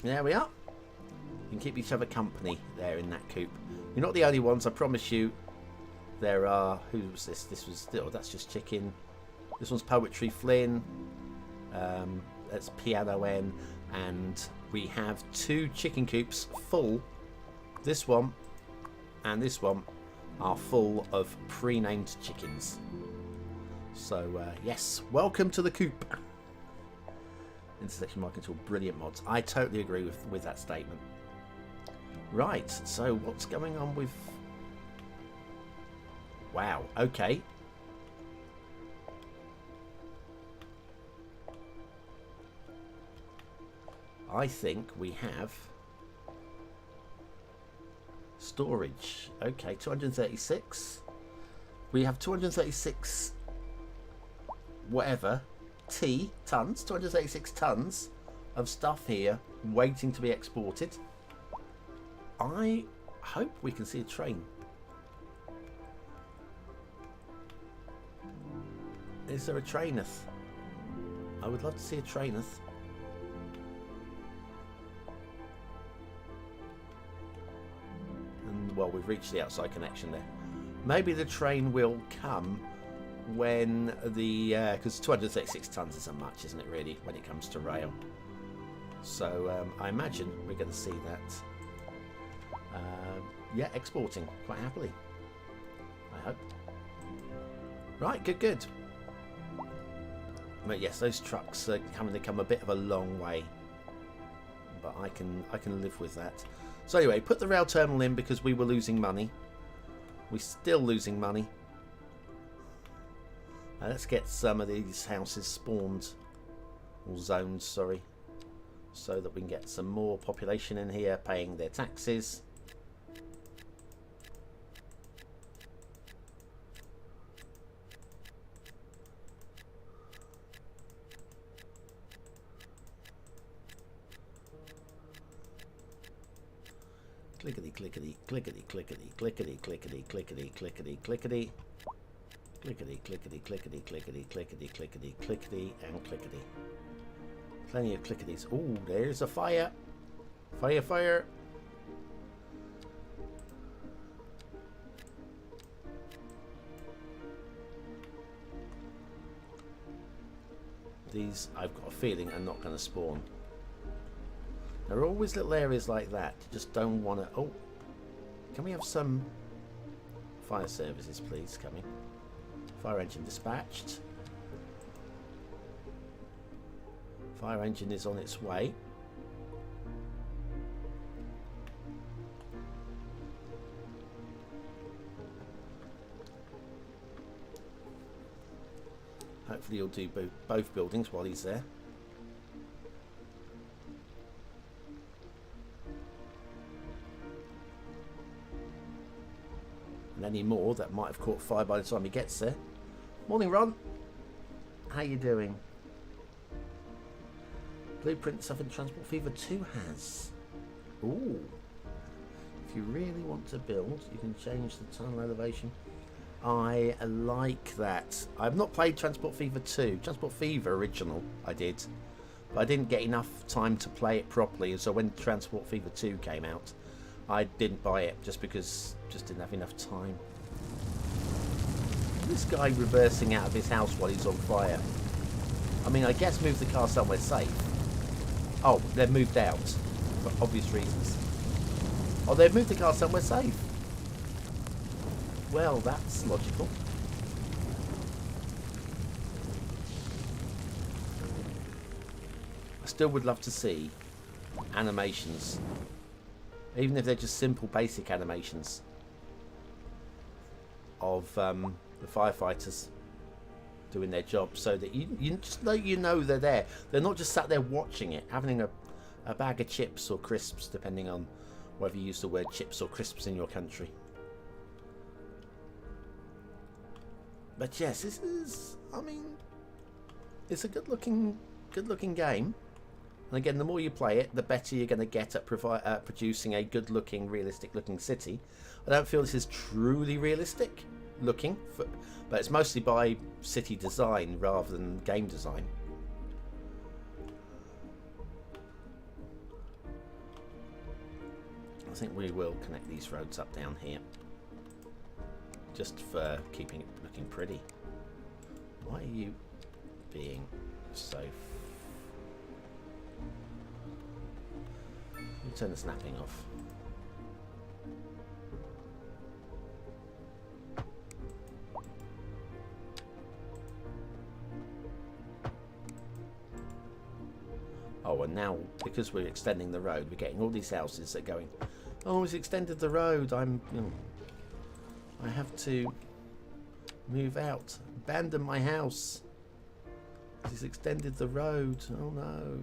There we are. You can keep each other company there in that coop. You're not the only ones, I promise you. There are... Who was this? This was... Oh, that's just chicken. This one's Poetry Flynn. That's Piano N. And we have 2 chicken coops full. This one and this one are full of pre-named chickens. So, yes. Welcome to the coop. Intersection marking tool. Brilliant mods. I totally agree with that statement. Right, so what's going on with... Wow, okay. I think we have storage. Okay, 236. We have 236 whatever tons, 236 tons of stuff here waiting to be exported. I hope we can see a train. Is there a traineth? I would love to see a traineth. And well, we've reached the outside connection there. Maybe the train will come when the because 236 tons isn't much, isn't it, really, when it comes to rail? So I imagine we're going to see that. Yeah, exporting quite happily, I hope. Right, good. But yes, those trucks are having to come a bit of a long way, but I can live with that. So anyway, put the rail terminal in because we were losing money. We're still losing money. Let's get some of these houses spawned, or zoned, sorry, so that we can get some more population in here paying their taxes. Clickety, clickety, clickety, clickety, clickety, clickety, clickety, clickety, clickety. Clickety, clickety, clickety, clickety, clickety, clickety, clickety, and clickety. Plenty of clicketies. Oh, there's a fire. Fire, fire. These, I've got a feeling, are not going to spawn. There are always little areas like that. You just don't want to... Oh, can we have some fire services, please, coming? Fire engine dispatched. Fire engine is on its way. Hopefully he'll do both buildings while he's there. And any more that might have caught fire by the time he gets there. Morning, Ron. How you doing? Blueprint Southern Transport Fever 2 has. Ooh. If you really want to build, you can change the tunnel elevation. I like that. I've not played Transport Fever 2. Transport Fever original, I did. But I didn't get enough time to play it properly. So when Transport Fever 2 came out, I didn't buy it just because just didn't have enough time. This guy reversing out of his house while he's on fire. I mean, I guess move the car somewhere safe. Oh, they've moved out for obvious reasons. Oh, they've moved the car somewhere safe. Well, that's logical. I still would love to see animations, even if they're just simple basic animations of the firefighters doing their job, so that you just know they're there. They're not just sat there watching it, having a bag of chips or crisps, depending on whether you use the word chips or crisps in your country. But yes, this is, I mean, it's a good looking game. And again, the more you play it, the better you're going to get at producing a good looking, realistic looking city. I don't feel this is truly realistic looking, but it's mostly by city design rather than game design. I think we will connect these roads up down here, just for keeping it looking pretty. Why are you being so... Let me turn the snapping off. Oh, and now, because we're extending the road, we're getting all these houses that are going Oh, it's extended the road. I have to move out. Abandon my house. It's extended the road. Oh no.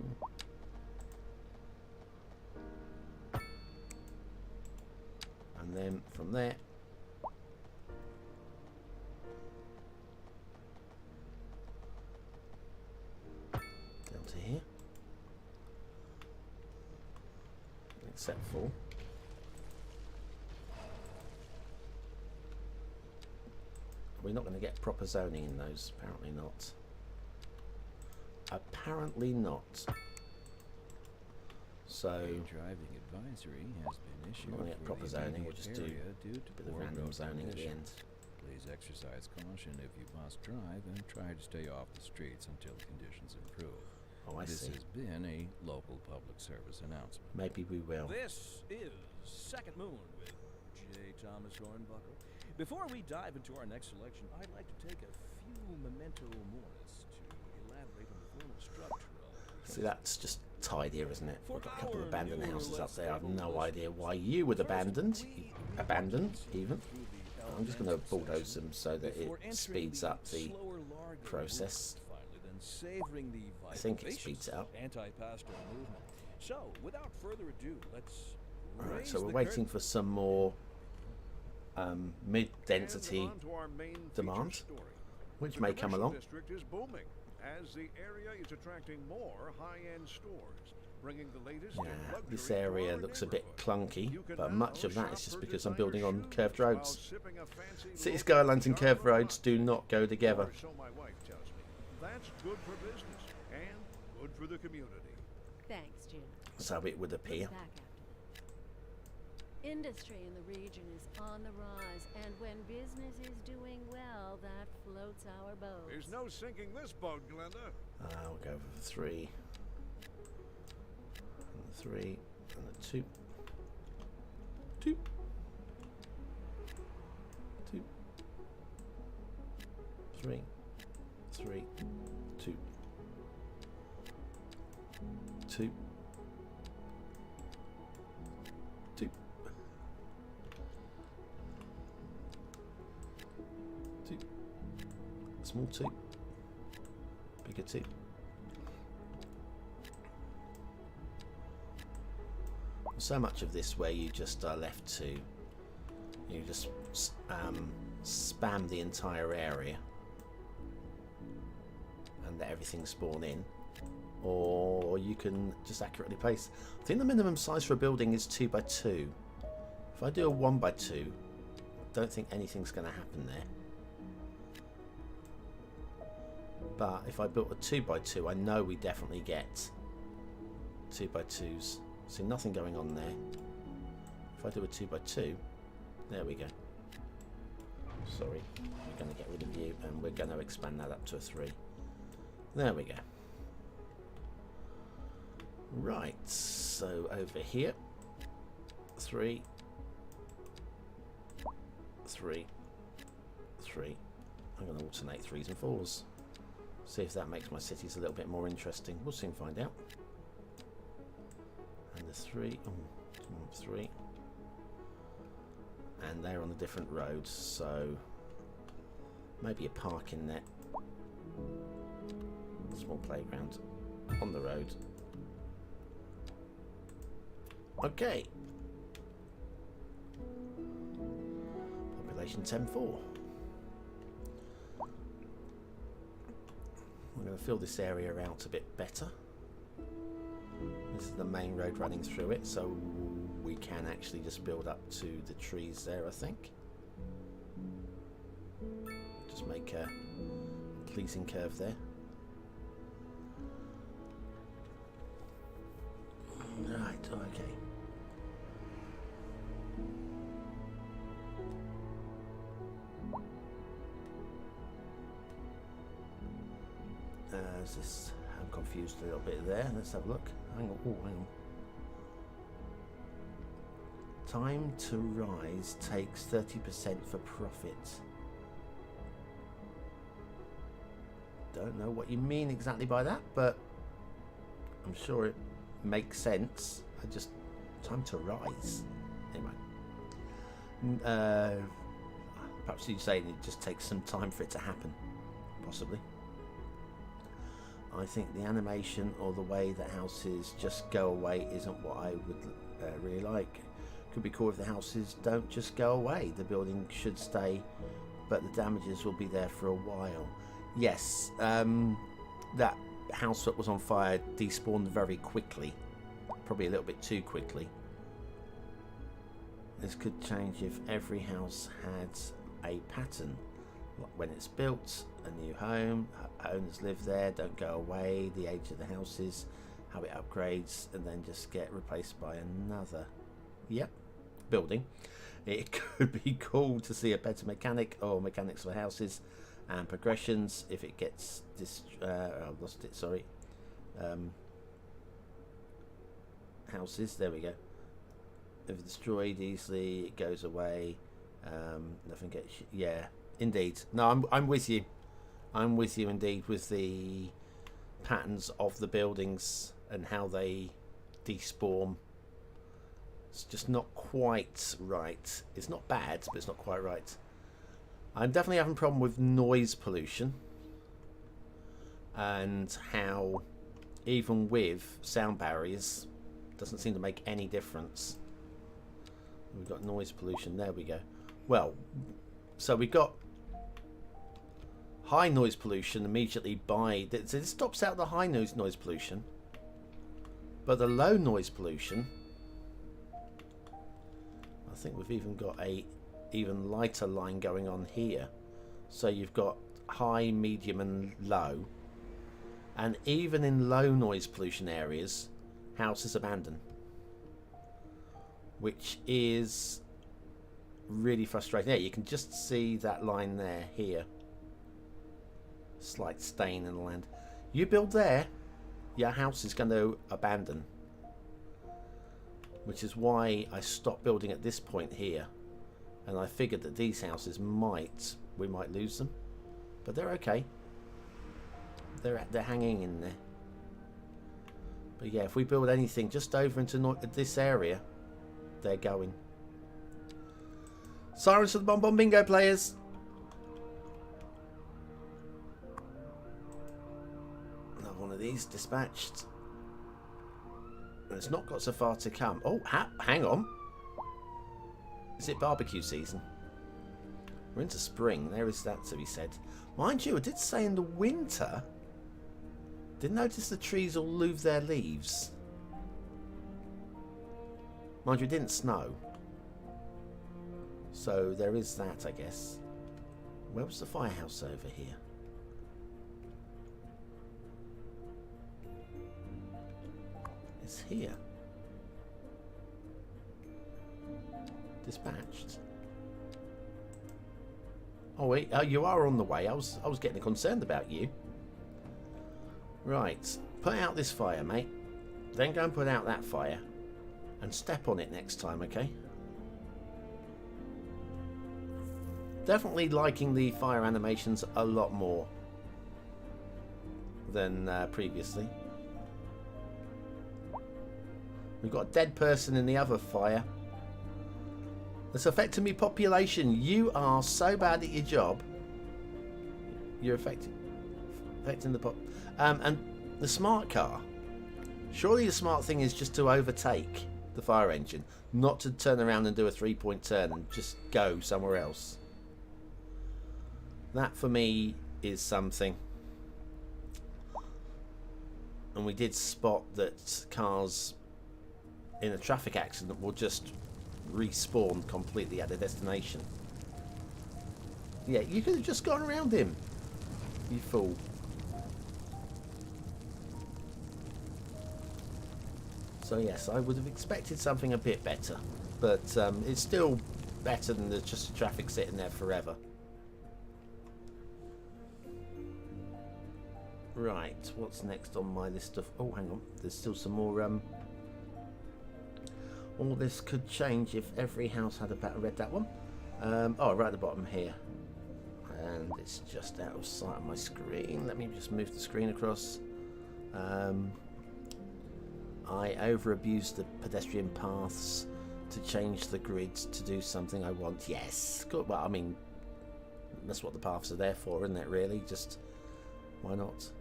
And then from there. Down to here. Except for we're not going to get proper zoning in those. Apparently not. Apparently not. So driving advisory has been issued we're going to get proper zoning. We'll just do due to a bit of random zoning at the end. Please exercise caution if you must drive and try to stay off the streets until conditions improve. Oh, I This see. has been a local public service announcement. Maybe we will. This is Second Moon with J. Thomas Hornbuckle. Before we dive into our next selection, I'd like to take a few memento moris to elaborate on the formal structural. See, that's just tidier, isn't it? We've got a couple of our abandoned new houses up there. I've let's no stable idea why you would abandoned. Abandoned, even. I'm just going to bulldoze them so that it speeds up the process. I think it speeds it up. Anti-pastoral movement. So, without further ado, let's Alright, so we're waiting for some more mid-density And on to our main demand, feature story. which The may come commercial along. district is booming as the area is attracting more high-end stores, bringing the latest in Yeah, luxury this to area our looks a bit neighborhood. clunky, You can but now much of that shop is just for because I'm designer building on shoes curved while roads. sipping a fancy City local Skylines and curved Starbucks. roads do not go together. Or so my wife tells me. That's good for business and good for the community. Thanks, Jim. So it would appear. Back after this. Industry in the region is on the rise, and when business is doing well, that floats our boat. There's no sinking this boat, Glenda. We'll go for the 3. And the 3. And the 2. 2. 2. 3. 3. 2. 2. 2. 2. Small 2. Bigger 2. So much of this where you just are left to, you just spam the entire area and let everything spawn in, or you can just accurately place. I think the minimum size for a building is 2 by 2. If I do a 1 by 2, I don't think anything's going to happen there. But if I built a 2 by 2, I know we definitely get 2 by 2s. See, nothing going on there. If I do a 2 by 2, there we go. Sorry, we're going to get rid of you, and we're going to expand that up to a 3. There we go. Right, so over here, 3, 3, 3. I'm going to alternate 3s and 4s. See if that makes my cities a little bit more interesting. We'll soon find out. And the 3, 3. And they're on the different roads, so maybe a park in there. Small playground on the road. Okay. Population 10.4. We're going to fill this area out a bit better. This is the main road running through it, so we can actually just build up to the trees there, I think. Just make a pleasing curve there. Right, okay. Is this? I'm confused a little bit there. Let's have a look. Hang on. Oh, hang on. Time to rise takes 30% for profit. Don't know what you mean exactly by that, but I'm sure it makes sense. Time to rise. Anyway. Perhaps you're saying it just takes some time for it to happen. Possibly. I think the animation or the way that houses just go away isn't what I would really like. Could be cool if the houses don't just go away. The building should stay, but the damages will be there for a while. Yes, that house that was on fire despawned very quickly. Probably a little bit too quickly. This could change if every house had a pattern. When it's built, a new home, owners live there, don't go away, the age of the houses, how it upgrades, and then just get replaced by another building. It could be cool to see a better mechanic or mechanics for houses and progressions if it gets I've lost it, sorry. Houses, there we go. If it's destroyed easily, it goes away. Nothing gets indeed. No, I'm with you. I'm with you indeed with the patterns of the buildings and how they despawn. It's just not quite right. It's not bad, but it's not quite right. I'm definitely having a problem with noise pollution and how even with sound barriers doesn't seem to make any difference. We've got noise pollution. There we go. Well, so we got high noise pollution immediately by... So it stops out the high noise pollution. But the low noise pollution... I think we've even got a even lighter line going on here. So you've got high, medium and low. And even in low noise pollution areas, houses abandoned. Which is really frustrating. Yeah, you can just see that line there, here. Slight stain in the land. You build there, your house is going to abandon. Which is why I stopped building at this point here. And I figured that these houses we might lose them. But they're okay. They're hanging in there. But yeah, if we build anything just over into this area, they're going. Sirens for the BonBonB Bingo players. Another one of these dispatched. And it's not got so far to come. Oh, hang on. Is it barbecue season? We're into spring. There is that to be said. Mind you, I did say in the winter. Did notice the trees all lose their leaves. Mind you, it didn't snow. So there is that, I guess. Where was the firehouse over here? It's here. Dispatched. Oh wait, you are on the way. I was getting concerned about you. Right, put out this fire, mate. Then go and put out that fire. And step on it next time, okay? Definitely liking the fire animations a lot more than previously. We've got a dead person in the other fire. It's affecting me population. You are so bad at your job. You're affecting the pop. And the smart car. Surely the smart thing is just to overtake the fire engine, not to turn around and do a 3-point turn and just go somewhere else. That for me is something. And we did spot that cars in a traffic accident will just respawn completely at their destination. Yeah, you could have just gone around him, you fool. So yes, I would have expected something a bit better, but it's still better than just the traffic sitting there forever. Right, what's next on my list of... Oh, hang on, there's still some more... All this could change if every house had a pattern. I read that one. Oh, right at the bottom here. And it's just out of sight on my screen. Let me just move the screen across. I over-abused the pedestrian paths to change the grid to do something I want. Yes. Good. Well, I mean, that's what the paths are there for, isn't it, really? Just, why not?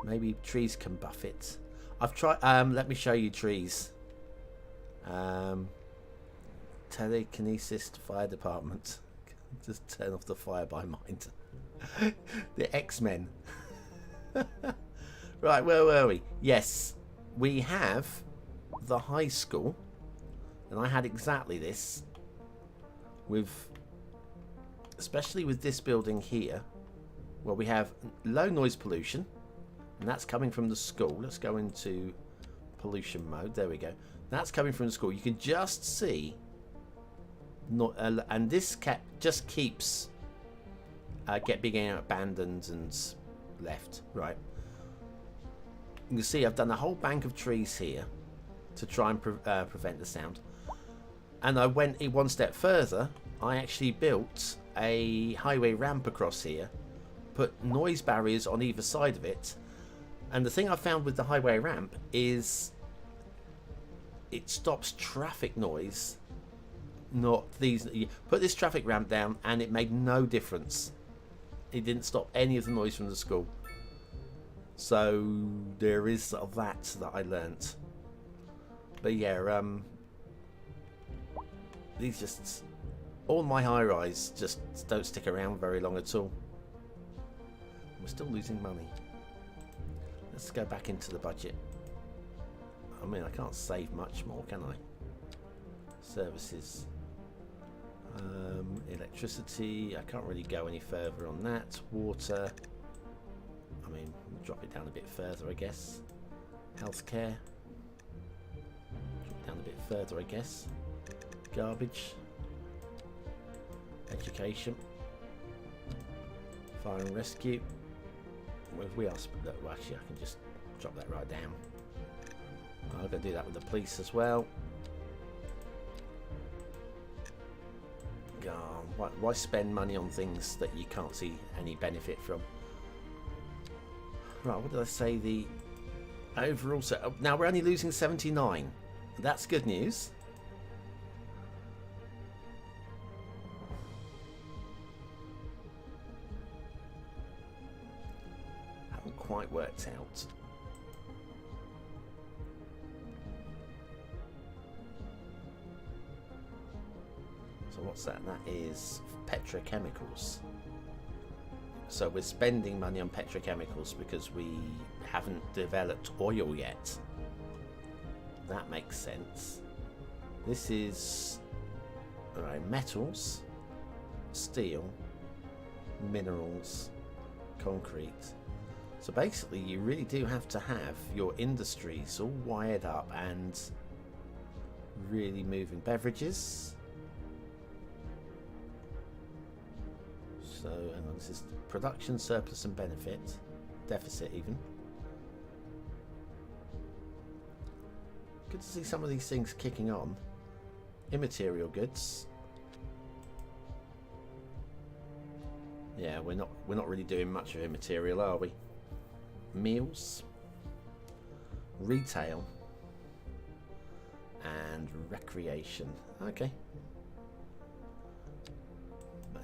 Maybe trees can buff it. I've tried, let me show you trees. Telekinesis fire department. Just turn off the fire by mind. The X-Men. Right, where were we? Yes, we have the high school. And I had exactly this. Especially with this building here. Where we have low noise pollution. And that's coming from the school. Let's go into pollution mode. There we go. That's coming from the school. You can just see, and this just keeps being abandoned and left. Right. You can see I've done a whole bank of trees here to try and prevent the sound. And I went one step further. I actually built a highway ramp across here, put noise barriers on either side of it. And the thing I found with the highway ramp is it stops traffic noise. Not these. You put this traffic ramp down and it made no difference. It didn't stop any of the noise from the school. So there is sort of that I learnt. But yeah, these just, all my high-rise just don't stick around very long at all. We're still losing money. Let's go back into the budget. I mean, I can't save much more, can I? Services. Electricity. I can't really go any further on that. Water. I mean, we'll drop it down a bit further, I guess. Healthcare. Drop it down a bit further, I guess. Garbage. Education. Fire and rescue. Well, if we are, well, actually, I can just drop that right down. I'm going to do that with the police as well. Why spend money on things that you can't see any benefit from? Right, what did I say? The overall set. Now we're only losing 79. That's good news. Haven't quite worked out. So what's that? That is petrochemicals. So we're spending money on petrochemicals because we haven't developed oil yet. That makes sense. This is metals, steel, minerals, concrete. So basically you really do have to have your industries all wired up and really moving. Beverages. So, hang on, this is production, surplus and benefit. Deficit even. Good to see some of these things kicking on. Immaterial goods. Yeah, we're not really doing much of immaterial, are we? Meals. Retail. And recreation. Okay.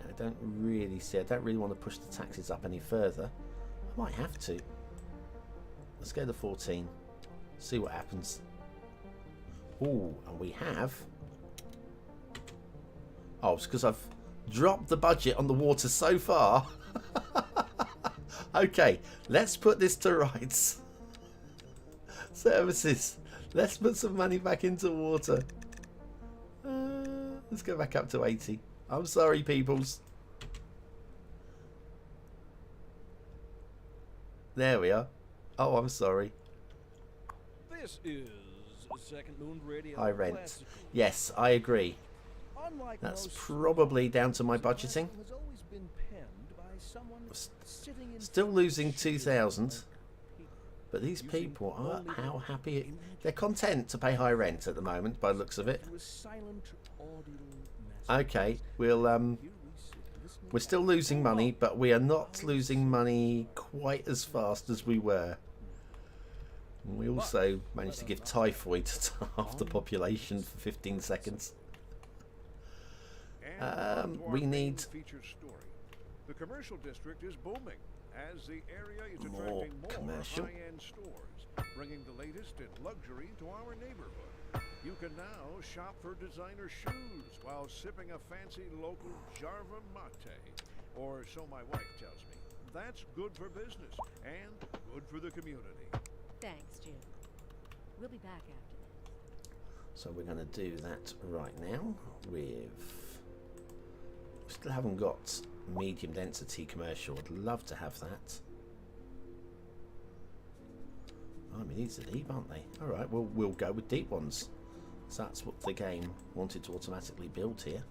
I don't really want to push the taxes up any further. I might have to. Let's go to 14. See what happens. Ooh, and we have. Oh, it's because I've dropped the budget on the water so far. Okay, let's put this to rights. Services. Let's put some money back into water. Let's go back up to 80. I'm sorry, peoples. There we are. Oh, I'm sorry. This is Second Moon Radio. High rent. Classical. Yes, I agree. Unlike That's most probably down to my stories, budgeting. has always been penned by someone sitting in Still losing front of 2,000. But these people are how happy. They're content to pay high rent at the moment, by the looks of it. to a silent audio Okay, we're still losing money, but we are not losing money quite as fast as we were. We also managed to give typhoid to half the population for 15 seconds. And we need feature story. The commercial district is booming as the area is more attracting more commercial. high-end stores, bringing the latest in luxury to our neighborhood. You can now shop for designer shoes while sipping a fancy local Jarva mate, or so my wife tells me. That's good for business and good for the community. Thanks, Jim. We'll be back after this. So we're going to do that right now with... Still haven't got medium density commercial. I'd love to have that. I mean, these are deep, aren't they? Alright, well, we'll go with deep ones. So that's what the game wanted to automatically build here.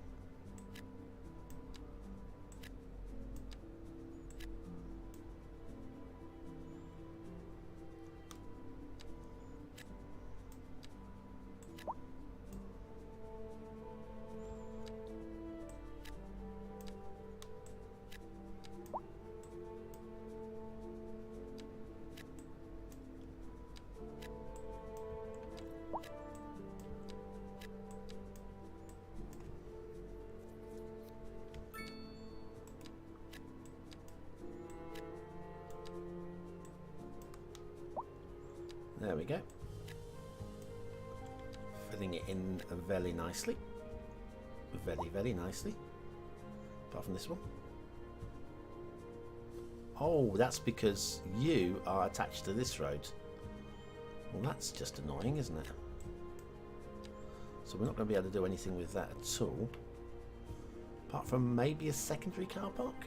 There we go. Filling it in very nicely. Very, very nicely. Apart from this one. Oh, that's because you are attached to this road. Well, that's just annoying, isn't it? So we're not going to be able to do anything with that at all. Apart from maybe a secondary car park?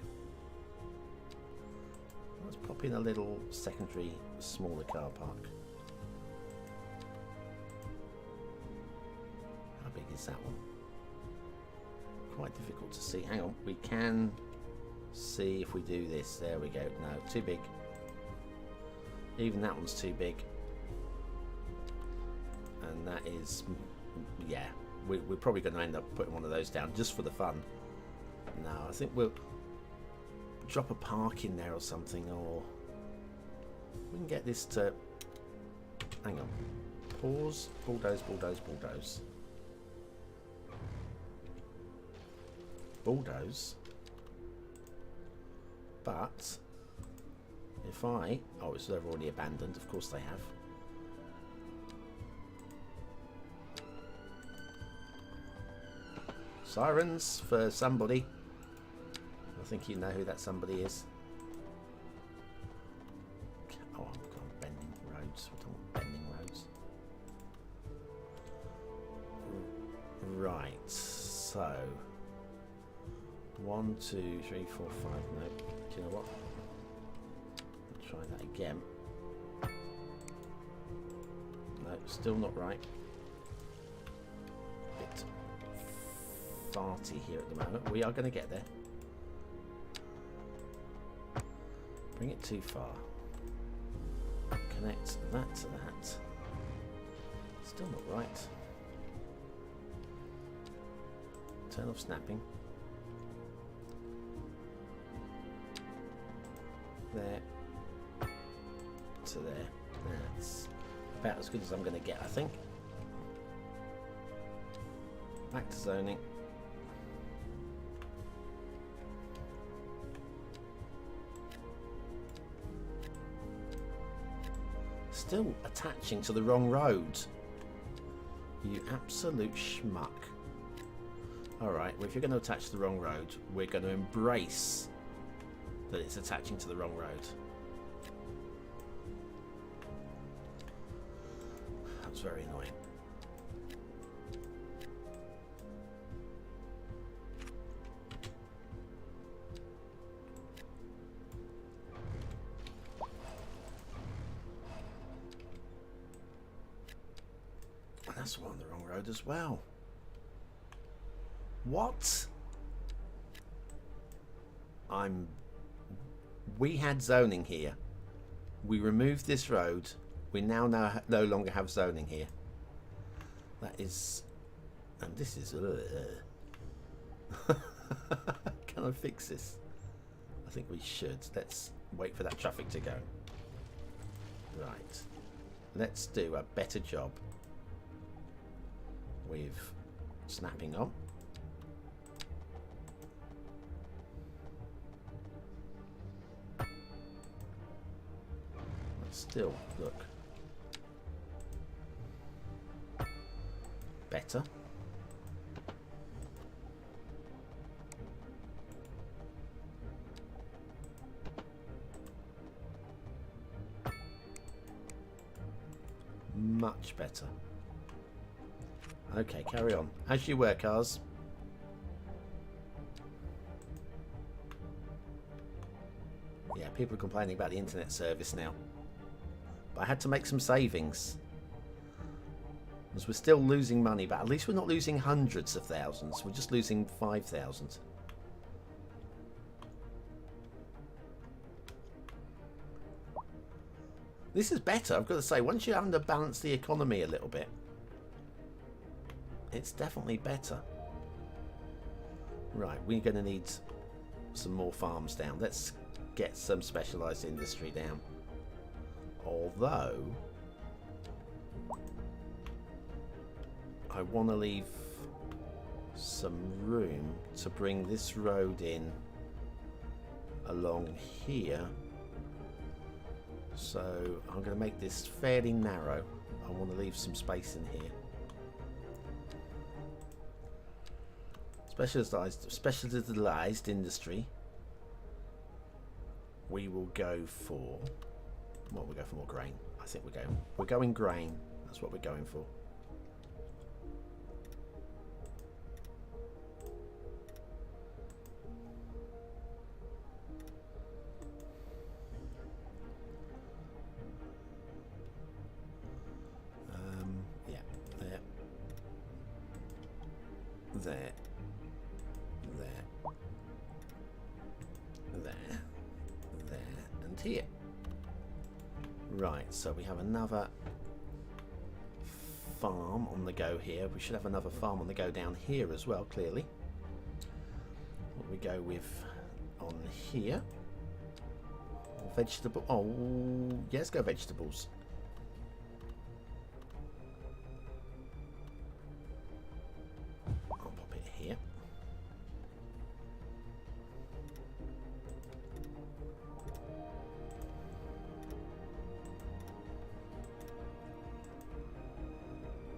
Let's pop in a little secondary, smaller car park. How big is that one? Quite difficult to see. Hang on, we can see if we do this. There we go. No, too big. Even that one's too big. And that is, yeah, we're probably going to end up putting one of those down just for the fun. No, I think we'll drop a park in there or something, or we can get this to, hang on, pause, bulldoze, bulldoze, bulldoze. Bulldoze. But if I, oh, it's they're already abandoned, of course they have. Sirens for somebody. I think you know who that somebody is. Oh, I'm going bending roads. We don't want bending roads. Right, so 1, 2, 3, 4, 5. No, do you know what? I'll try that again. No, still not right. Bit farty here at the moment. We are going to get there. Bring it too far. Connect that to that. Still not right. Turn off snapping. There. To there. That's about as good as I'm going to get, I think. Back to zoning. Still attaching to the wrong road. You absolute schmuck. Alright, well if you're going to attach to the wrong road, we're going to embrace that it's attaching to the wrong road. That's very annoying. That's one on the wrong road as well. What? We had zoning here. We removed this road. We now no longer have zoning here. That is, and this is. Can I fix this? I think we should. Let's wait for that traffic to go. Right. Let's do a better job with snapping on. still look better. Much better. Okay, carry on. As you were, cars. Yeah, people are complaining about the internet service now. But I had to make some savings. Because we're still losing money, but at least we're not losing hundreds of thousands. We're just losing 5,000. This is better, I've got to say. Once you have to balance the economy a little bit, it's definitely better. Right, we're going to need some more farms down. Let's get some specialised industry down. Although, I want to leave some room to bring this road in along here. So I'm going to make this fairly narrow. I want to leave some space in here. Specialized industry. We will go for. Well, we'll go for more grain. I think we're going grain. That's what we're going for. There, and here. Right, so we have another farm on the go here. We should have another farm on the go down here as well, clearly. What we go with on here? Vegetable. Oh, yeah, let's go vegetables. I'll pop it here.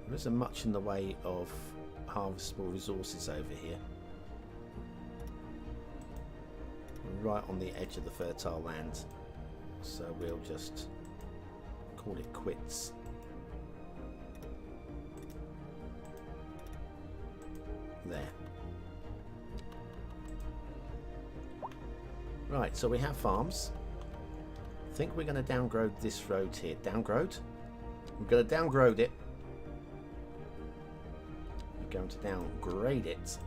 There isn't much in the way of harvestable resources over here. We're right on the edge of the fertile land, so we'll just call it quits. There. Right, so we have farms. I think we're going to downgrade this road here. Downgrade? We're going to downgrade it. We're going to downgrade it.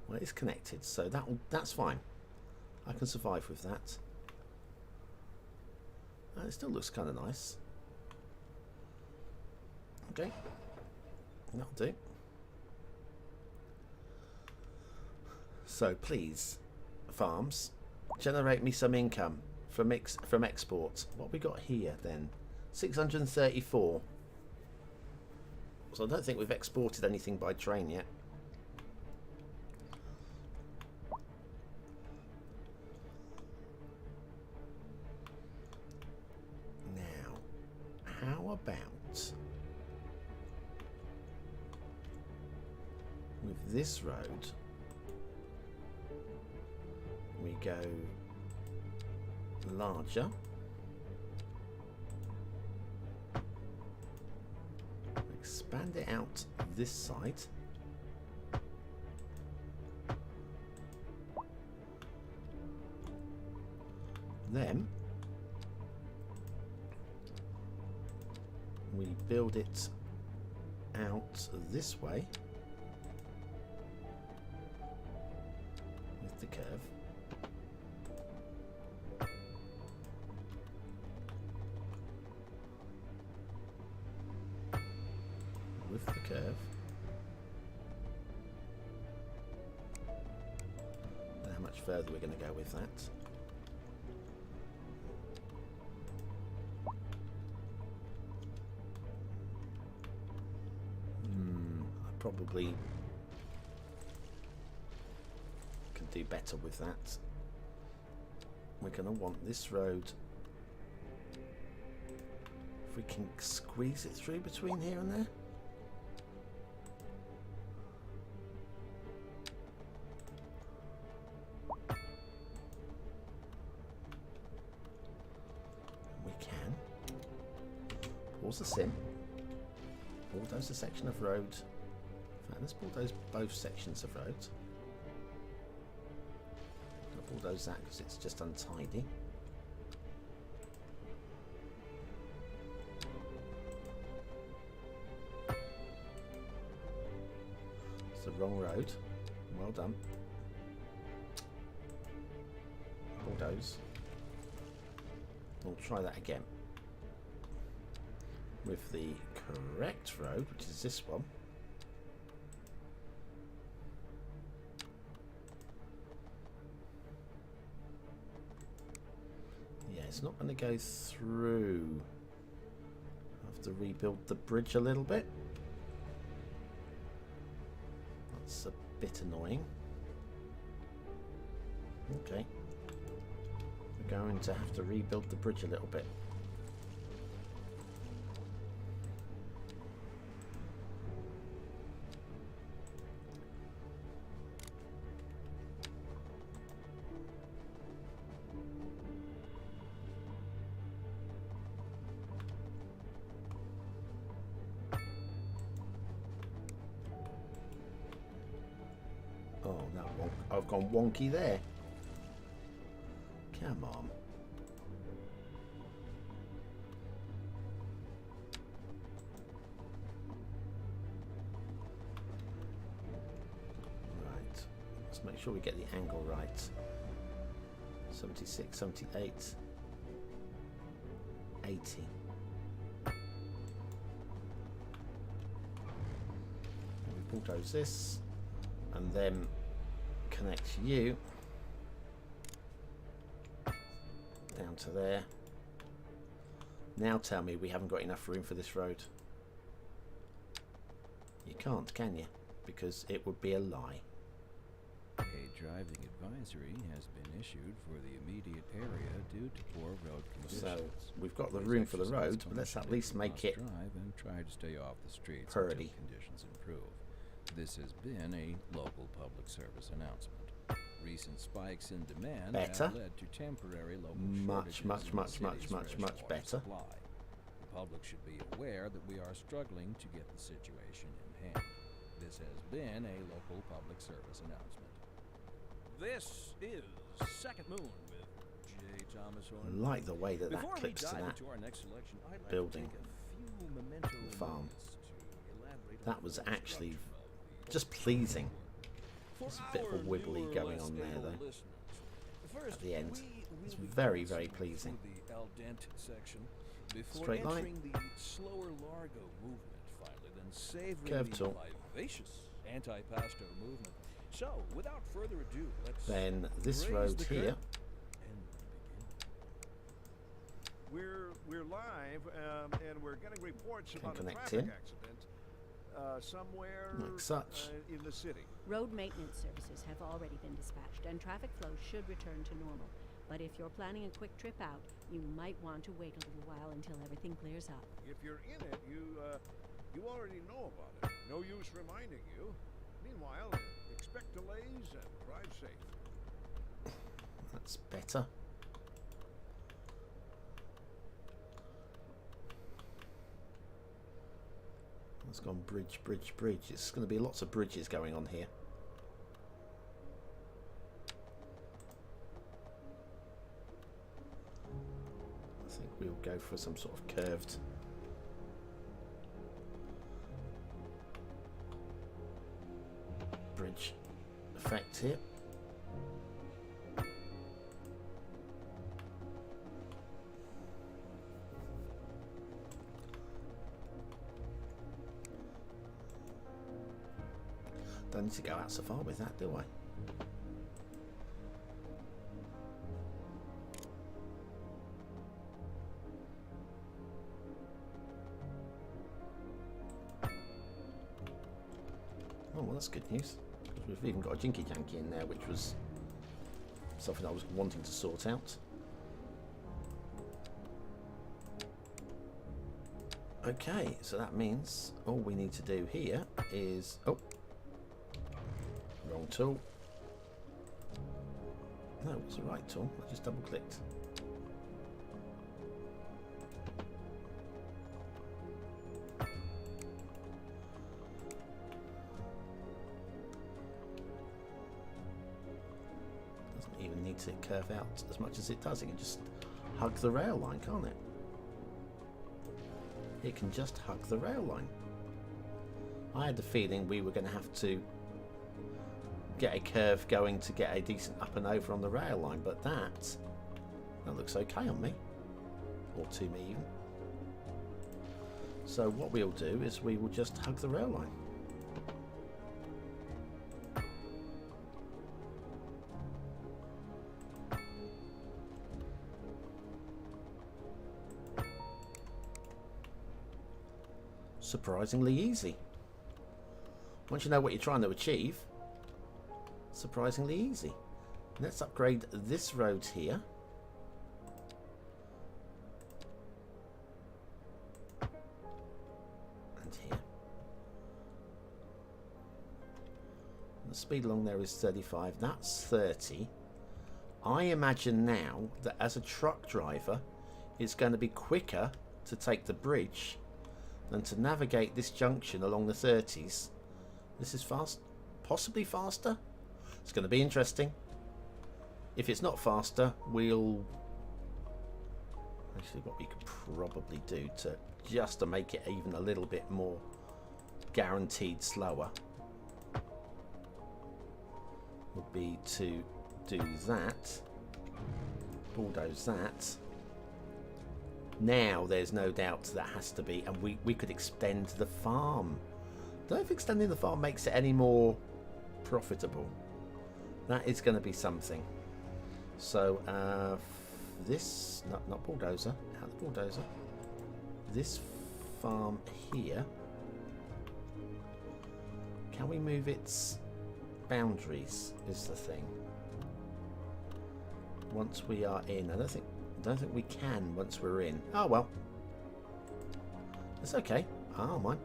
Well, it's connected, so that's fine. I can survive with that. It still looks kind of nice. Okay, that'll do. So please, farms, generate me some income from export. What we got here then? 634. So I don't think we've exported anything by train yet. How about with this road we go larger, expand it out this side, then we build it out this way with the curve. With the curve. And how much further we're going to go with that. probably can do better with that. We're going to want this road, if we can squeeze it through between here and there. We can. Pause the sim. Bulldoze a section of road. In fact, let's bulldoze both sections of road. I'll bulldoze that because it's just untidy. It's the wrong road. Well done. Bulldoze. We'll try that again. With the correct road, which is this one. Yeah, it's not going to go through. I have to rebuild the bridge a little bit. That's a bit annoying. Okay. We're going to have to rebuild the bridge a little bit. Oh, no, I've gone wonky there. Come on. Right. Let's make sure we get the angle right. 76, 78, 80. We bulldoze this and then connect you down to there. Now tell me we haven't got enough room for this road. You can't, can you? Because it would be a lie. A driving advisory has been issued for the immediate area due to poor road conditions. So we've got the room for the road, but let's at least make it drive and try to stay off the streets pretty. until conditions improve. This has been a local public service announcement. Recent spikes in demand Better. have led to temporary local Much shortages in the city's much freshwater better. supply. The public should be aware that we are struggling to get the situation in hand. This has been a local public service announcement. This is Second Moon with J. Thomas I Horn. like the way that Before that clips we to dive that into our next selection, I'd like building. to take a few memento farm. moments to elaborate on That the was full actually structure of the just pleasing. For There's a bit of a our wibbly newer, going less on there, able though. listeners, first, At the end. we'll It's be very, crossing very pleasing. through the al dente section before Straight line. entering the slower largo movement finally, then savoring Curve the tool. vivacious anti-pasto movement. So, without further ado, let's Then this raise road the here. curtain and begin. We're live, and we're getting reports Can about a connect traffic in. accident somewhere Like such. in the city. Road maintenance services have already been dispatched, and traffic flow should return to normal. But if you're planning a quick trip out, you might want to wait a little while until everything clears up. If you're in it, you already know about it. No use reminding you. Meanwhile, expect delays and drive safe. That's better. It's gone bridge, bridge, bridge. It's going to be lots of bridges going on here. I think we'll go for some sort of curved bridge effect here. Don't need to go out so far with that, do I? that's good news. We've even got a jinky janky in there, which was something I was wanting to sort out. Okay, so that means all we need to do here is... Oh, wrong tool. No, it was the right tool. I just double clicked. Doesn't even need to curve out as much as it does. It can just hug the rail line, can't it? It can just hug the rail line. I had the feeling we were going to have to get a curve going to get a decent up and over on the rail line, but that looks okay on me, or to me even. So what we'll do is we will just hug the rail line. Surprisingly easy. Once you know what you're trying to achieve, surprisingly easy. Let's upgrade this road here. And here. And the speed along there is 35. That's 30. I imagine now that as a truck driver, it's going to be quicker to take the bridge than to navigate this junction along the 30s. This is fast, possibly faster. It's going to be interesting. If it's not faster, we'll... Actually, what we could probably do to just to make it even a little bit more guaranteed slower would be to do that. Bulldoze that. Now there's no doubt that has to be, and we could extend the farm. Don't know if extending the farm makes it any more profitable. That is going to be something. So this, not bulldozer, out the bulldozer. This farm here, can we move its boundaries is the thing. Once we are in, I don't think we can once we're in. Oh well, it's okay. Oh mine.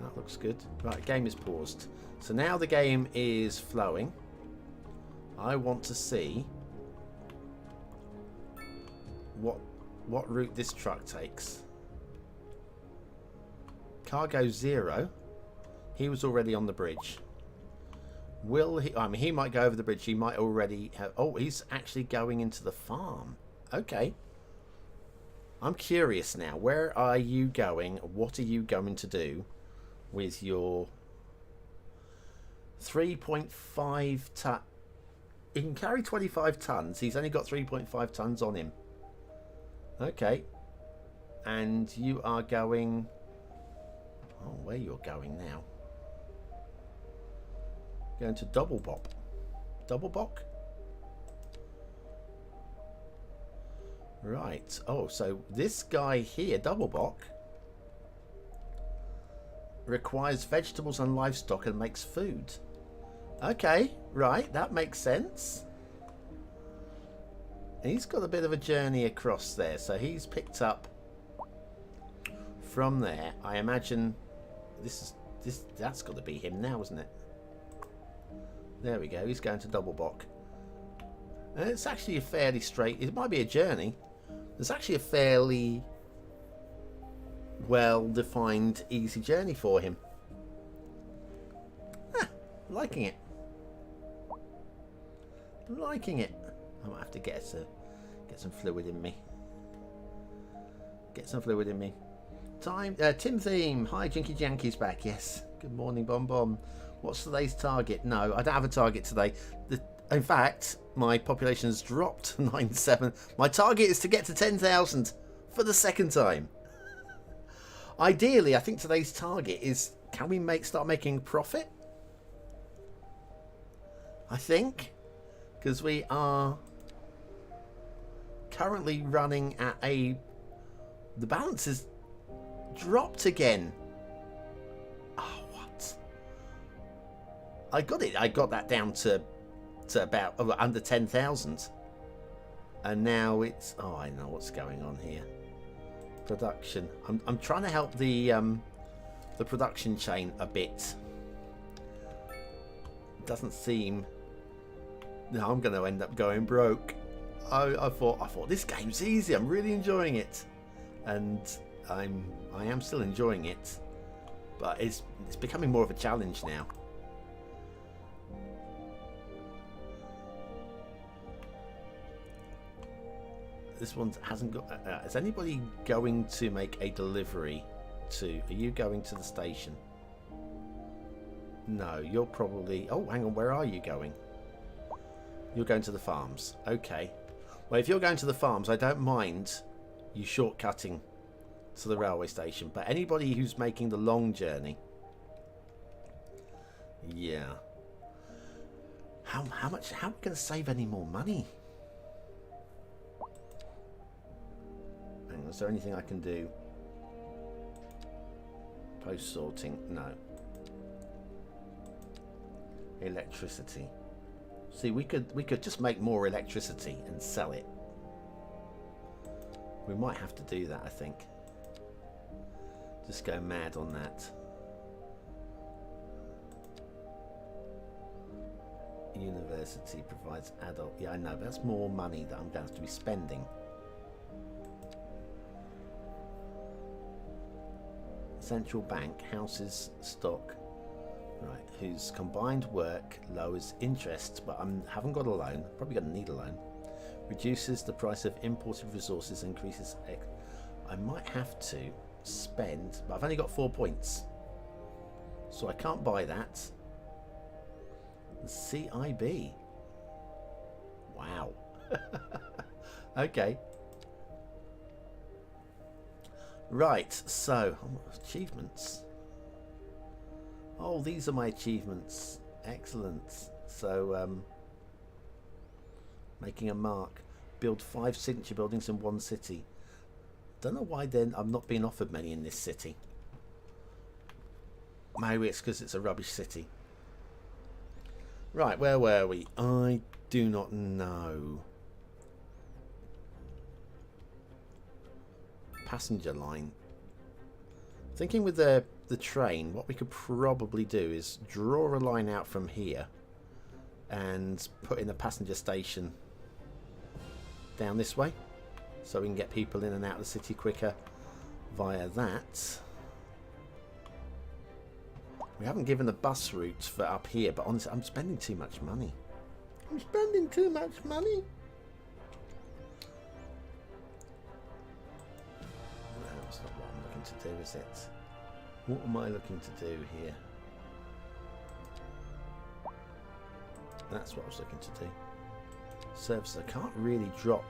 That looks good. Right, game is paused. So now the game is flowing. I want to see what route this truck takes. Cargo 0. He was already on the bridge. Will he? I mean, he might go over the bridge. He might already have... Oh, he's actually going into the farm. Okay. I'm curious now. Where are you going? What are you going to do with your 3.5 ton? He can carry 25 tons. He's only got 3.5 tons on him. Okay. And you are going... Oh, where you're going now? Going to BonBonB. BonBonB? Right. Oh, so this guy here, BonBonB, requires vegetables and livestock and makes food. Okay, right, that makes sense. He's got a bit of a journey across there, so he's picked up from there. I imagine that's got to be him now, isn't it? There we go. He's going to BonBonB. And it's actually a fairly straight... It might be a journey. It's actually a fairly well-defined, easy journey for him. Liking it. Liking it. I might have to get some fluid in me. Get some fluid in me. Time. Tim Theme. Hi, Jinky Janky's back. Yes. Good morning, BonBonB. What's today's target? No, I don't have a target today. In fact, my population has dropped 9.7. My target is to get to 10,000 for the second time. Ideally, I think today's target is, can we start making profit? I think, because we are currently running at the balance has dropped again. Oh, what? I got it. I got that down to about under 10,000, and now it's. Oh, I know what's going on here. Production. I'm trying to help the production chain a bit. Doesn't seem. No, I'm going to end up going broke. I thought this game's easy. I'm really enjoying it, and I am still enjoying it, but it's becoming more of a challenge now. This one hasn't got. Is anybody going to make a delivery to? Are you going to the station? No, you're probably. Oh, hang on. Where are you going? You're going to the farms. Okay. Well, if you're going to the farms, I don't mind you shortcutting to the railway station. But anybody who's making the long journey, yeah. How much? How are we going to save any more money? Hang on, is there anything I can do? Post sorting? No. Electricity. See, we could just make more electricity and sell it. We might have to do that, I think. Just go mad on that. University provides adult. Yeah, I know. That's more money that I'm going to have to be spending. Central bank houses stock. Right, whose combined work lowers interest, but I haven't got a loan. Probably going to need a loan. Reduces the price of imported resources, increases. I might have to spend, but I've only got 4 points, so I can't buy that. CIB. Wow. Okay. Right. So achievements. Oh, these are my achievements. Excellent. So, making a mark. Build 5 signature buildings in 1 city. Don't know why then I'm not being offered many in this city. Maybe it's because it's a rubbish city. Right, where were we? I do not know. Passenger line. Thinking with the train, what we could probably do is draw a line out from here and put in a passenger station down this way, so we can get people in and out of the city quicker via that. We haven't given the bus routes for up here, but honestly, I'm spending too much money. I'm spending too much money. No, that's not what I'm looking to do, is it? What am I looking to do here? That's what I was looking to do. Services. I can't really drop.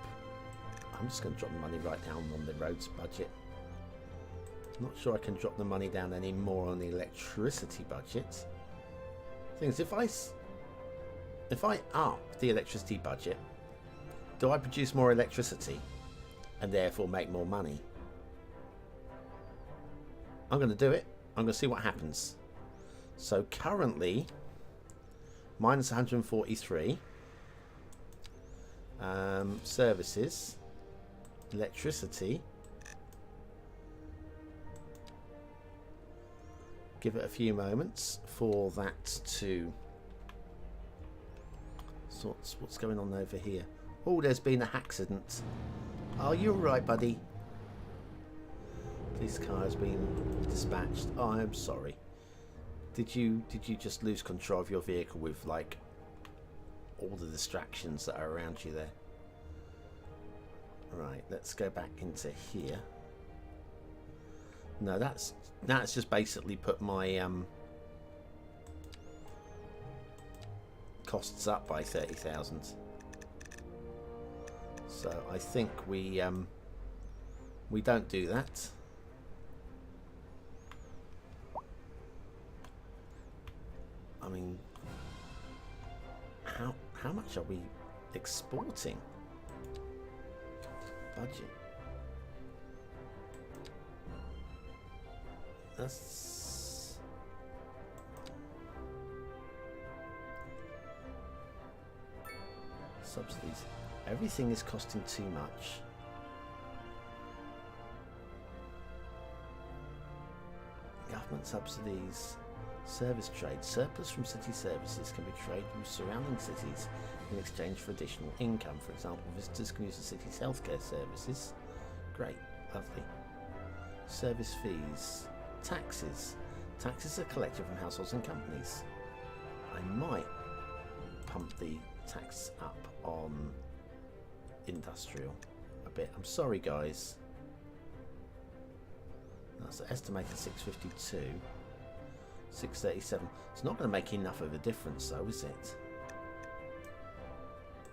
I'm just going to drop the money right down on the roads budget. Not sure I can drop the money down any more on the electricity budget. Thing is, if I up the electricity budget, do I produce more electricity and therefore make more money? I'm going to do it. I'm going to see what happens. So currently, minus 143. Services, electricity. Give it a few moments for that to sort. What's going on over here? Oh, there's been an accident. Are you alright, buddy? Police car has been dispatched. Oh, I'm sorry. Did you just lose control of your vehicle with like all the distractions that are around you there? Right, let's go back into here. No, that's just basically put my costs up by 30,000. So I think we don't do that. I mean, how much are we exporting? Budget. That's Subsidies. Everything is costing too much. Government subsidies. Service trade. Surplus from city services can be traded with surrounding cities in exchange for additional income. For example, visitors can use the city's healthcare services. Great. Lovely. Service fees. Taxes. Taxes are collected from households and companies. I might pump the tax up on industrial a bit. I'm sorry, guys. That's estimated 652. 637. It's not going to make enough of a difference, though, is it?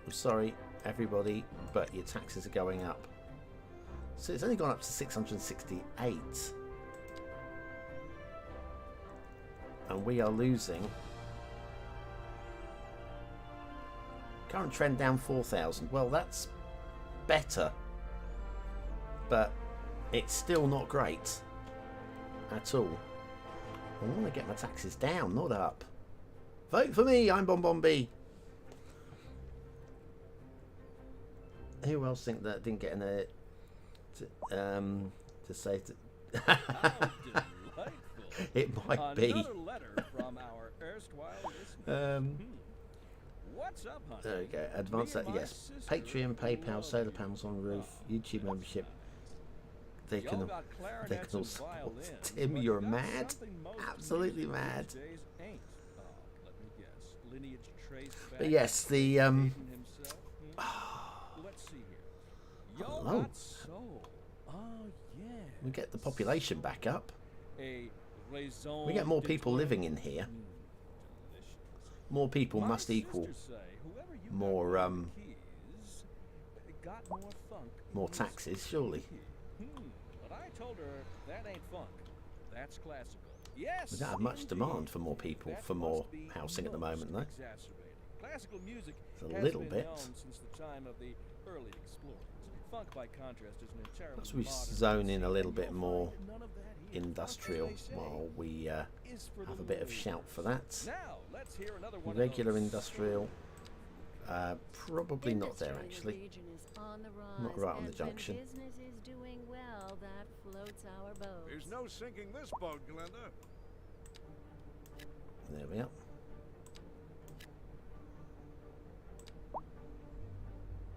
I'm sorry, everybody, but your taxes are going up. So it's only gone up to 668. And we are losing. Current trend down 4,000. Well, that's better. But it's still not great at all. I want to get my taxes down, not up. Vote for me, I'm BonBonB. Who else think that didn't get in a to say it might be. Another letter from our erstwhile listener. What's up, honey? There we go. Advance that, yes. Patreon, PayPal, solar panels on roof, YouTube membership. They can all support. Tim, you're mad. Absolutely mad. But yes, the Let's see here. hello. Oh yeah. We get the population back up. We We get more people living in here. More people must equal more more taxes, surely. But I told her that ain't funk. That's classical. Yes. We don't have much demand for more people, for more housing at the moment, though. Classical music It's a has little been bit. known since the time of the early explorers. Funk, by contrast, is an entirely Perhaps we modern zone in a music, little and bit you'll more find none of that here. industrial Funk, as they say, while we is for have the a bit of lowly. shout for that. Now, let's hear another one of Regular those industrial, probably not there Industry in the actually. region is on the Not rise, right on the and junction. when business is doing well, that floats our boat. There's no sinking this boat, Glenda. There we are.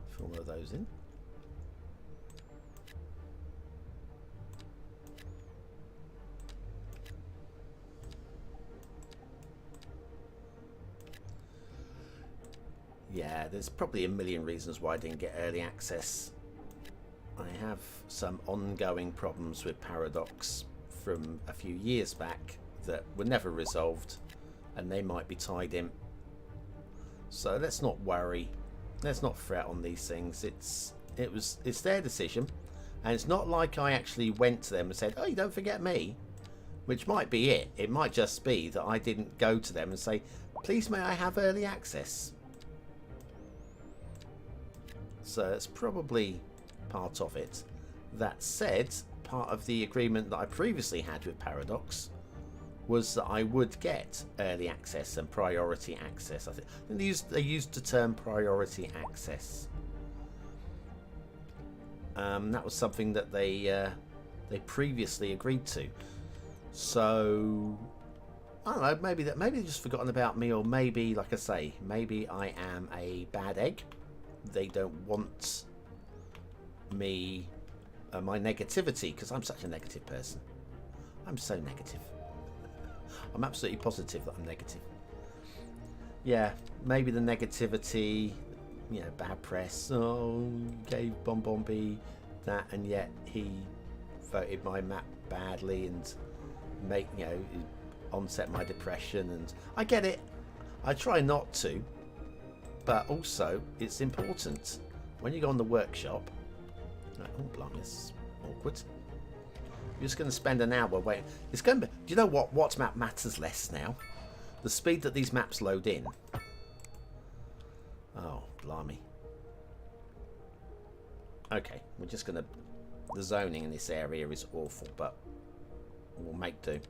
Fill all of those in. Yeah, there's probably a million reasons why I didn't get early access. I have some ongoing problems with Paradox from a few years back that were never resolved, and they might be tied in. So let's not worry. Let's not fret on these things. It's their decision, and it's not like I actually went to them and said, "Oh, you don't forget me," which might be it. It might just be that I didn't go to them and say, "Please, may I have early access?" So it's probably part of it. That said, part of the agreement that I previously had with Paradox was that I would get early access and priority access. I think they used the term priority access. That was something that they previously agreed to. So I don't know. Maybe they've just forgotten about me, or maybe, like I say, maybe I am a bad egg. They don't want me, my negativity, because I'm such a negative person. I'm so negative. I'm absolutely positive that I'm negative. Yeah, maybe the negativity, you know, bad press. Oh, gave BonBonB that, and yet he voted my map badly and onset my depression. And I get it. I try not to. But also, it's important when you go on the workshop. Right, oh, blimey, it's awkward. You're just going to spend an hour waiting. It's going to be. Do you know what? What map matters less now? The speed that these maps load in. Oh, blimey. Okay, we're just going to. The zoning in this area is awful, but we'll make do.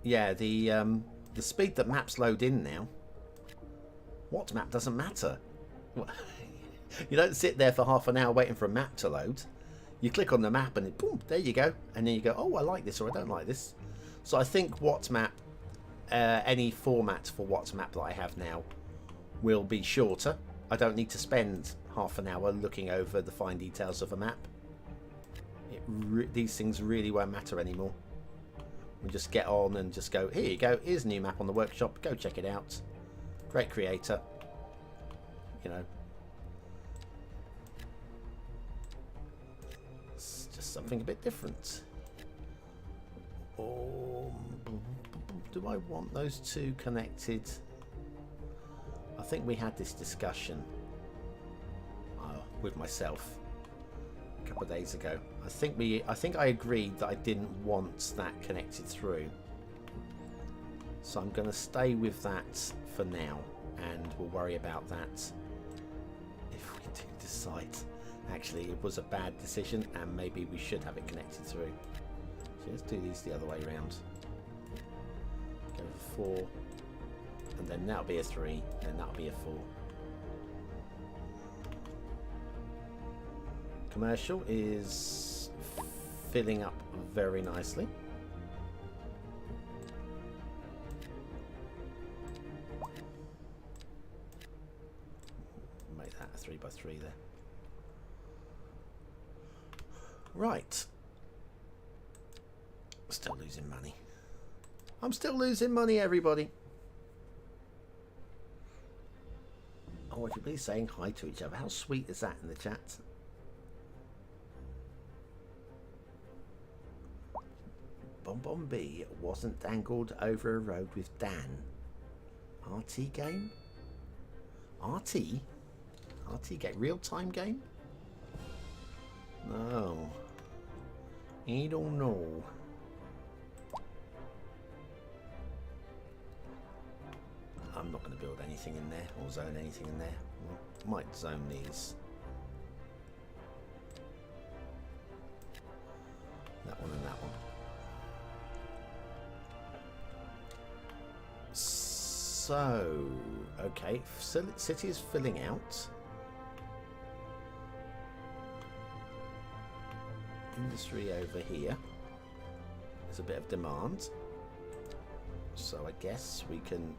Yeah, the speed that maps load in now What map doesn't matter? You don't sit there for half an hour waiting for a map to load. You click on the map and boom, there you go. And then you go, oh, I like this or I don't like this. So I think what map, any format for what map that I have now will be shorter. I don't need to spend half an hour looking over the fine details of a map. These things really won't matter anymore. We just get on and just go, here you go, here's a new map on the workshop, go check it out. Great creator. You know. It's just something a bit different. Do I want those two connected? I think we had this discussion with myself a couple of days ago. I think I agreed that I didn't want that connected through. So I'm going to stay with that for now, and we'll worry about that if we do decide actually it was a bad decision and maybe we should have it connected through. So let's do these the other way around. Go for 4, and then that'll be a 3, and that'll be a 4. Commercial is filling up very nicely. Make that a 3x3 there. Right. Still losing money. I'm still losing money, everybody. Oh, would you please saying hi to each other? How sweet is that in the chat? BonBonB wasn't dangled over a road with Dan. RT game? RT? RT game? Real-time game? No. I don't know. I'm not going to build anything in there or zone anything in there. Well, might zone these. That one and that one. So, okay, city is filling out. Industry over here. There's a bit of demand. So I guess we can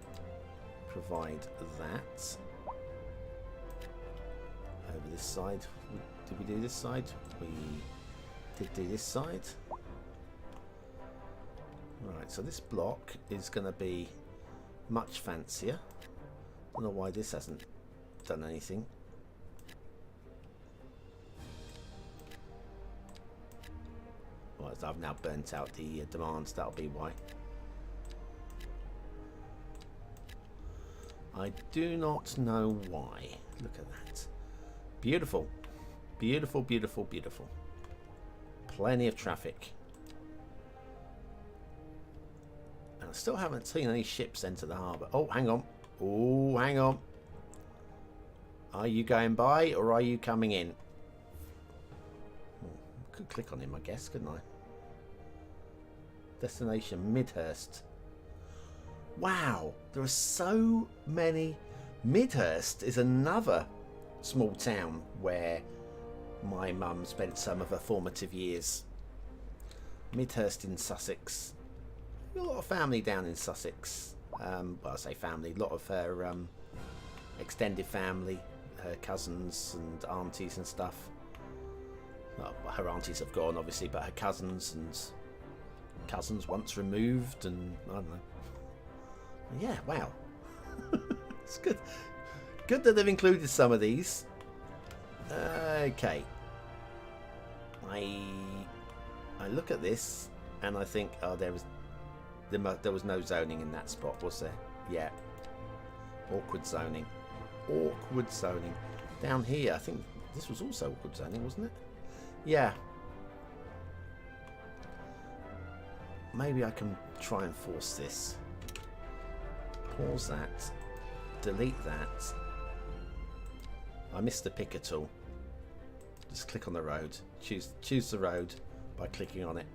provide that. Over this side. Did we do this side? We did do this side. Right, so this block is going to be much fancier. Don't know why this hasn't done anything. Well, I've now burnt out the demands, that'll be why. I do not know why. Look at that. Beautiful. Beautiful, beautiful, beautiful. Plenty of traffic. And I still haven't seen any ships enter the harbour. Oh, hang on. Oh, hang on. Are you going by or are you coming in? Could click on him, I guess, couldn't I? Destination Midhurst. Wow, there are so many. Midhurst is another small town where my mum spent some of her formative years. Midhurst in Sussex. A lot of family down in Sussex. Well, I say family, a lot of her extended family, her cousins and aunties and stuff. Well, her aunties have gone, obviously, but her cousins and cousins once removed, and I don't know. Yeah, wow. It's good. Good that they've included some of these. Okay. I look at this and I think, oh, there was no zoning in that spot, was there? Yeah. Awkward zoning. Awkward zoning. Down here, I think this was also awkward zoning, wasn't it? Yeah. Maybe I can try and force this. Pause that. Delete that. I missed the picker tool. Just click on the road. Choose the road by clicking on it.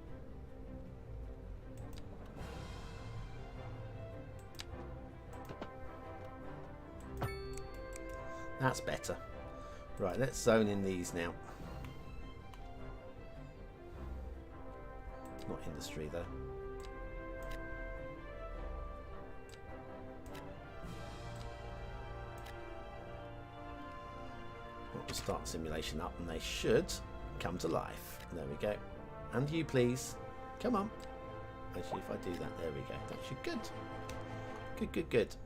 That's better. Right, let's zone in these now. Not industry though. We'll start simulation up and they should come to life. There we go. And you please. Come on. Actually, if I do that, there we go. That should good. Good, good, good.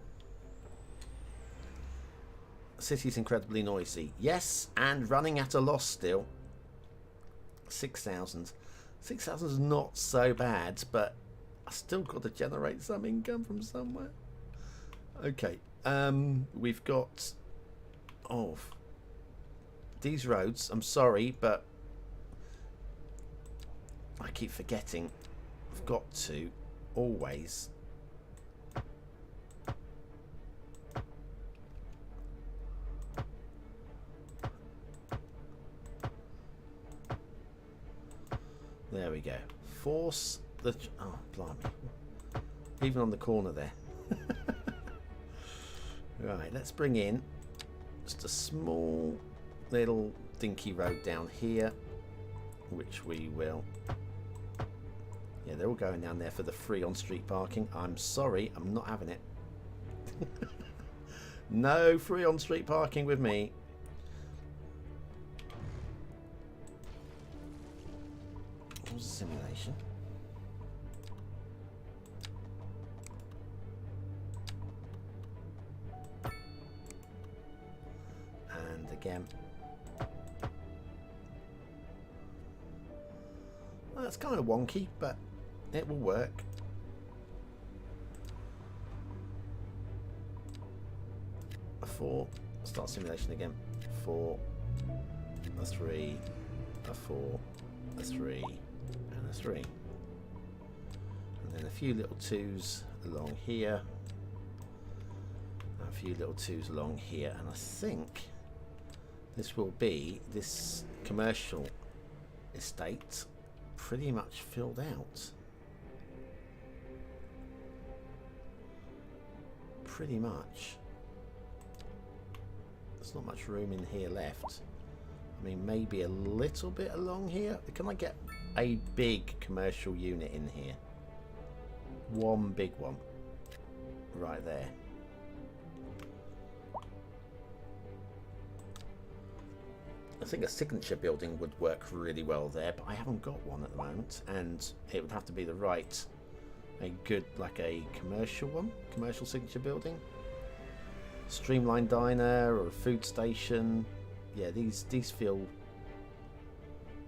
City's incredibly noisy. Yes, and running at a loss still. 6,000. 6,000 is not so bad, but I still got to generate some income from somewhere. Okay. We've got... Oh... These roads, I'm sorry, but I keep forgetting. I've got to always there we go. Force the oh blimey. Even on the corner there. Right, let's bring in just a small little dinky road down here, which we will... Yeah, they're all going down there for the free on-street parking. I'm sorry, I'm not having it. No free on-street parking with me. Simulation. And again. Well, that's kind of wonky, but it will work. A 4. Start simulation again. 4. A 3. A 4. A 3. And a 3. And then a few little 2s along here. And a few little 2s along here. And I think this will be this commercial estate pretty much filled out. Pretty much. There's not much room in here left. I mean, maybe a little bit along here. Can I get a big commercial unit in here? One big one. Right there. I think a signature building would work really well there, but I haven't got one at the moment, and it would have to be the right, a good, like a commercial one, commercial signature building. Streamlined diner or a food station. Yeah, these feel...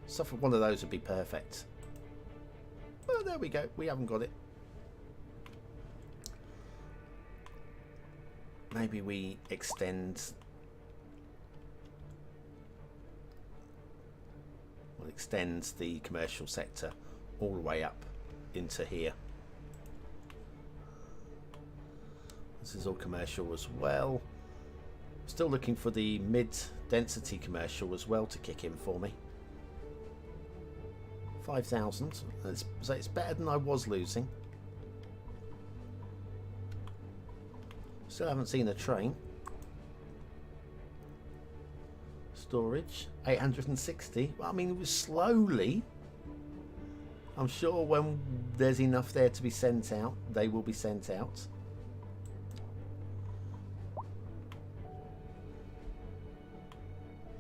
Stuff for one of those would be perfect. Oh, there we go. We haven't got it. Maybe we extend... Well, extends the commercial sector all the way up into here. This is all commercial as well. Still looking for the mid-density commercial as well to kick in for me. 5,000. So it's better than I was losing. Still haven't seen a train. Storage 860. Well, I mean, it was slowly. I'm sure when there's enough there to be sent out, they will be sent out.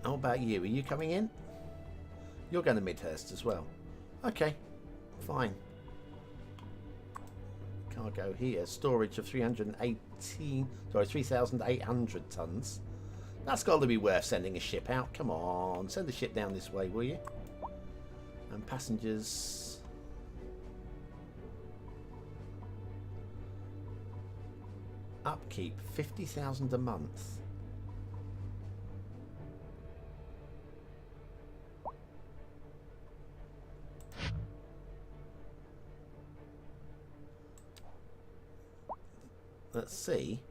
How about you? Are you coming in? You're going to Midhurst as well. Okay, fine. Cargo here. Storage of 3,800 tons. That's got to be worth sending a ship out. Come on, send a ship down this way, will you? And passengers. Upkeep 50,000 a month. Let's see.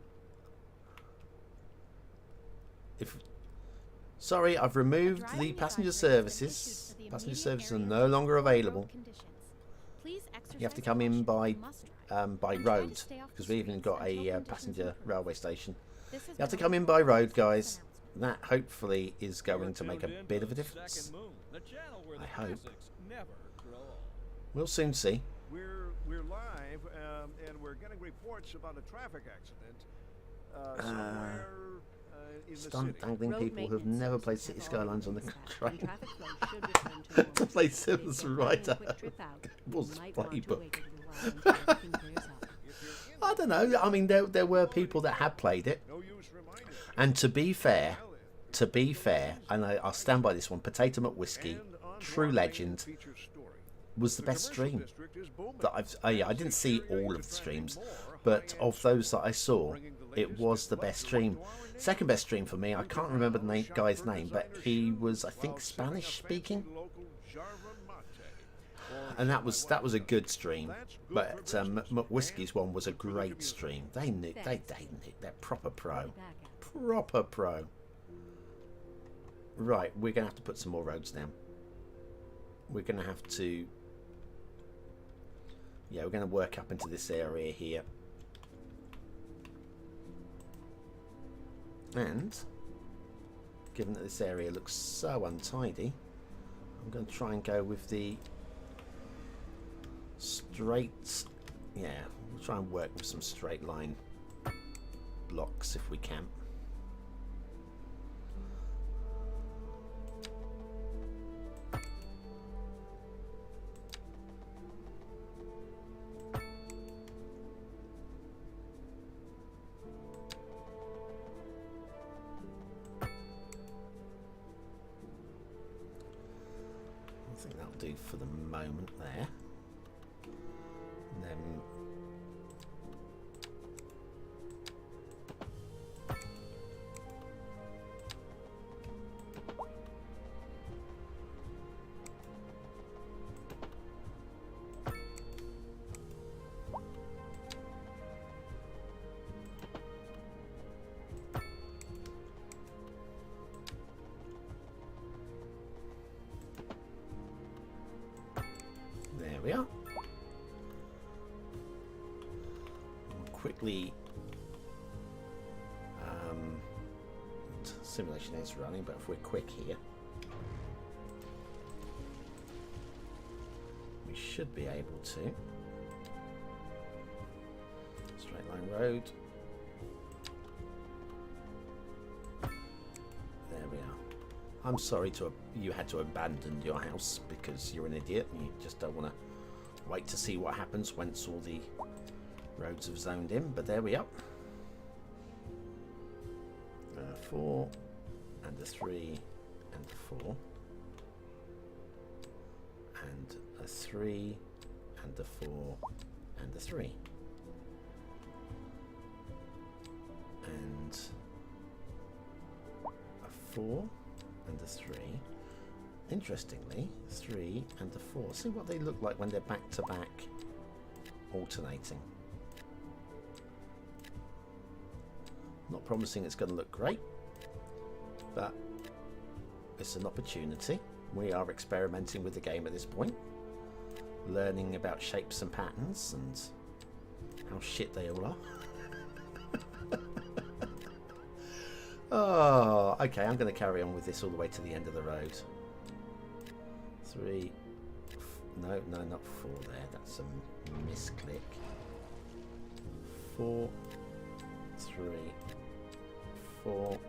If sorry, I've removed the passenger services. Passenger services are no longer available. You have to come in by road because we even got a passenger railway station. You have to come in by road, guys. that hopefully is going to make a Tuned in bit to of a the difference. Second Moon, the channel where the I hope. classics never grow old. We'll soon see. We're live, and we're getting reports about a traffic accident somewhere in the Stunt city. dangling Road people who've maintenance never services played have City already Skylines on the been dispatched, train. and traffic flow should return to To play normal. Sims If you're right planning a quick trip out, was you might want to playbook. wait a little while until everything clears up. I don't know. I mean, there were people that had played it, No use reminding me. and to be fair, and I'll stand by this one. Potato McWhiskey, And on true our main legend, feature story, was the best commercial stream district is booming. that I've. Yeah, I didn't see all of the streams, but of those that I saw, it was the best stream. Second best stream for me. I can't remember the guy's name, but he was, I think, Spanish speaking, and that was a good stream. But McWhiskey's one was a great stream. They knew they're proper pro. Proper pro. Right, we're going to have to put some more roads down. We're going to have to... Yeah, we're going to work up into this area here. And, given that this area looks so untidy, I'm going to try and go with the straight... Yeah, we'll try and work with some straight line blocks if we can. I think that'll do for the moment there. And then there we are. We'll quickly simulation is running, but if we're quick here, we should be able to. Straight line road. There we are. I'm sorry you had to abandon your house because you're an idiot and you just don't want to wait to see what happens once all the roads have zoned in, but there we are. 4 and a 3 and a 4 and a 3 and a 4 and a 3 and a 4 and a 3. Interestingly, 3 and a 4. See what they look like when they're back to back, alternating. Not promising it's going to look great, but it's an opportunity. We are experimenting with the game at this point, learning about shapes and patterns and how shit they all are. Oh, okay, I'm going to carry on with this all the way to the end of the road. 3, no, not 4 there, that's a misclick. 4, 3, 4,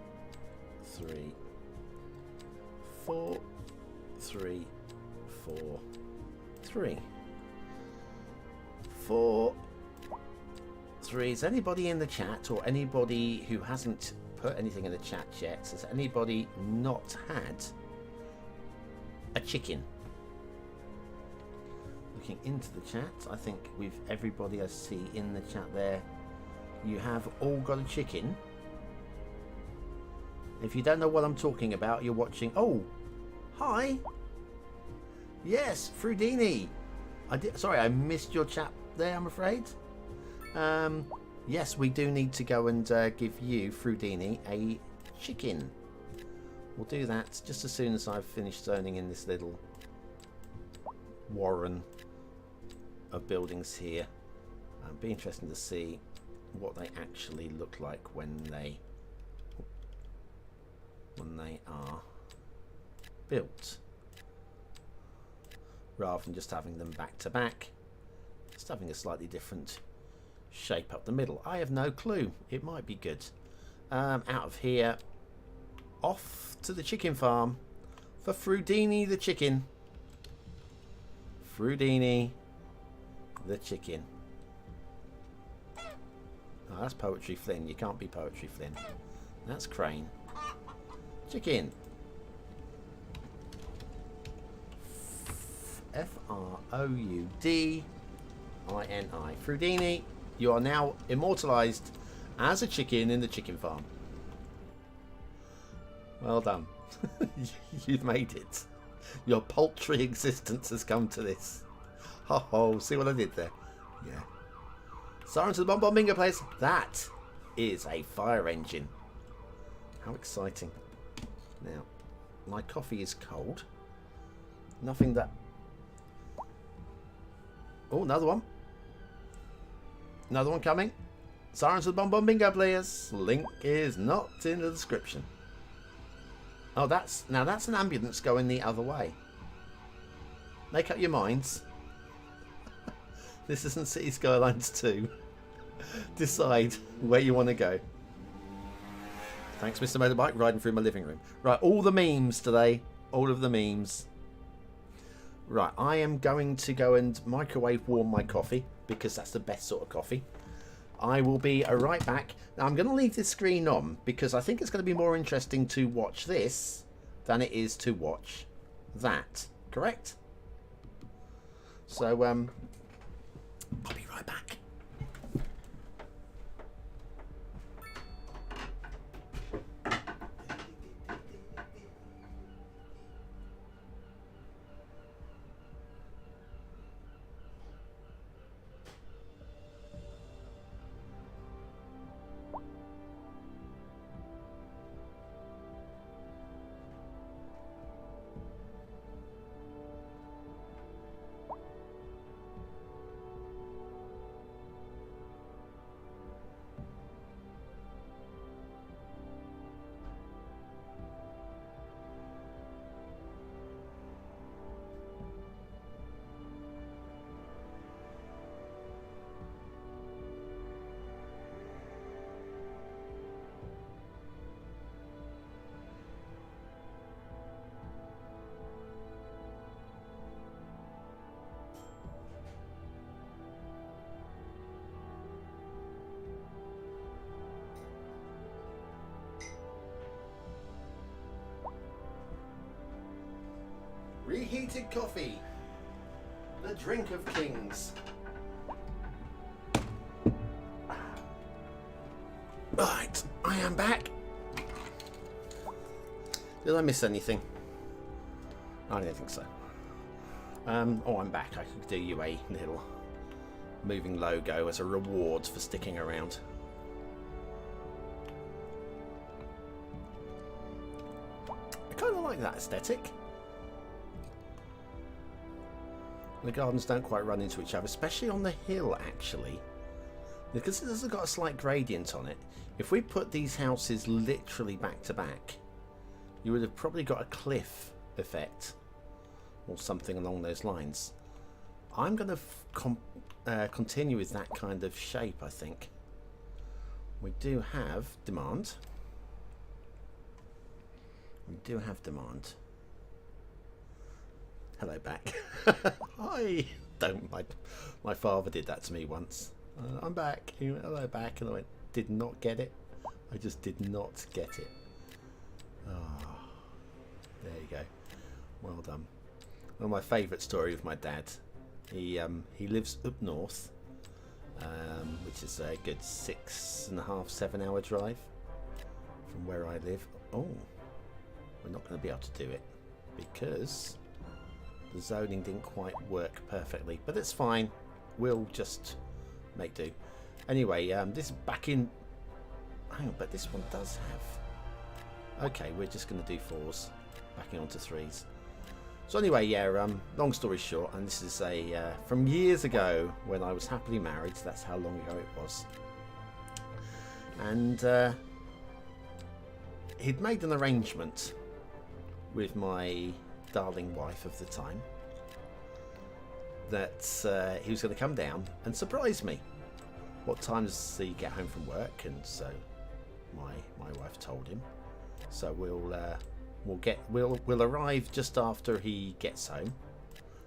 3, 4, 3, 4, 3, 4, 3. Is anybody in the chat, or anybody who hasn't put anything in the chat yet, has anybody not had a chicken? Looking into the chat, I think everybody I see in the chat there, you have all got a chicken. If you don't know what I'm talking about, you're watching. Oh, hi. Yes, Frudini. Sorry, I missed your chat there, I'm afraid. Yes, we do need to go and give you, Frudini, a chicken. We'll do that just as soon as I've finished zoning in this little warren of buildings here. It'll be interesting to see what they actually look like when they when they are built, rather than just having them back to back, just having a slightly different shape up the middle. I have no clue. It might be good. Out of here, off to the chicken farm for Frudini the chicken. Frudini the chicken. Oh, that's Poetry Flynn. You can't be Poetry Flynn. That's Crane. Chicken. F-R-O-U-D-I-N-I. Frudini, you are now immortalised as a chicken in the chicken farm. Well done. You've made it. Your poultry existence has come to this. Ho ho, see what I did there? Yeah. Siren to the BonBonB Bingo players. That is a fire engine. How exciting. Now, my coffee is cold. Nothing that... Oh, another one. Another one coming. Sirens of the BonBonB Bingo players. Link is not in the description. Oh, that's an ambulance going the other way. Make up your minds. This isn't Cities Skylines 2. Decide where you want to go. Thanks, Mr. Motorbike, riding through my living room. Right, all the memes today. All of the memes. Right, I am going to go and microwave warm my coffee because that's the best sort of coffee. I will be right back. Now, I'm going to leave this screen on because I think it's going to be more interesting to watch this than it is to watch that. Correct? So, I'll be right back. Reheated coffee, the drink of kings. Right, I am back. Did I miss anything? I don't think so. Oh, I'm back. I could do you a little moving logo as a reward for sticking around. I kind of like that aesthetic. The gardens don't quite run into each other, especially on the hill, actually. Because it has got a slight gradient on it. If we put these houses literally back to back, you would have probably got a cliff effect. Or something along those lines. I'm going to continue with that kind of shape, I think. We do have demand. We do have demand. Hello back. Hi. Don't. My father did that to me once. I'm back. He went, hello back. And I went, did not get it. I just did not get it. Oh, there you go. Well done. One of my favourite stories with my dad. He lives up north, which is a good 6.5, 7 hour drive from where I live. Oh, we're not going to be able to do it because the zoning didn't quite work perfectly, but it's fine. We'll just make do. Anyway, this is back in. Hang on, but this one does have. Okay, we're just going to do 4s, backing onto 3s. So anyway, yeah. Long story short, and this is a from years ago when I was happily married. So that's how long ago it was. And he'd made an arrangement with my darling wife of the time that he was going to come down and surprise me. What time does he get home from work? And so my wife told him. So we'll arrive just after he gets home.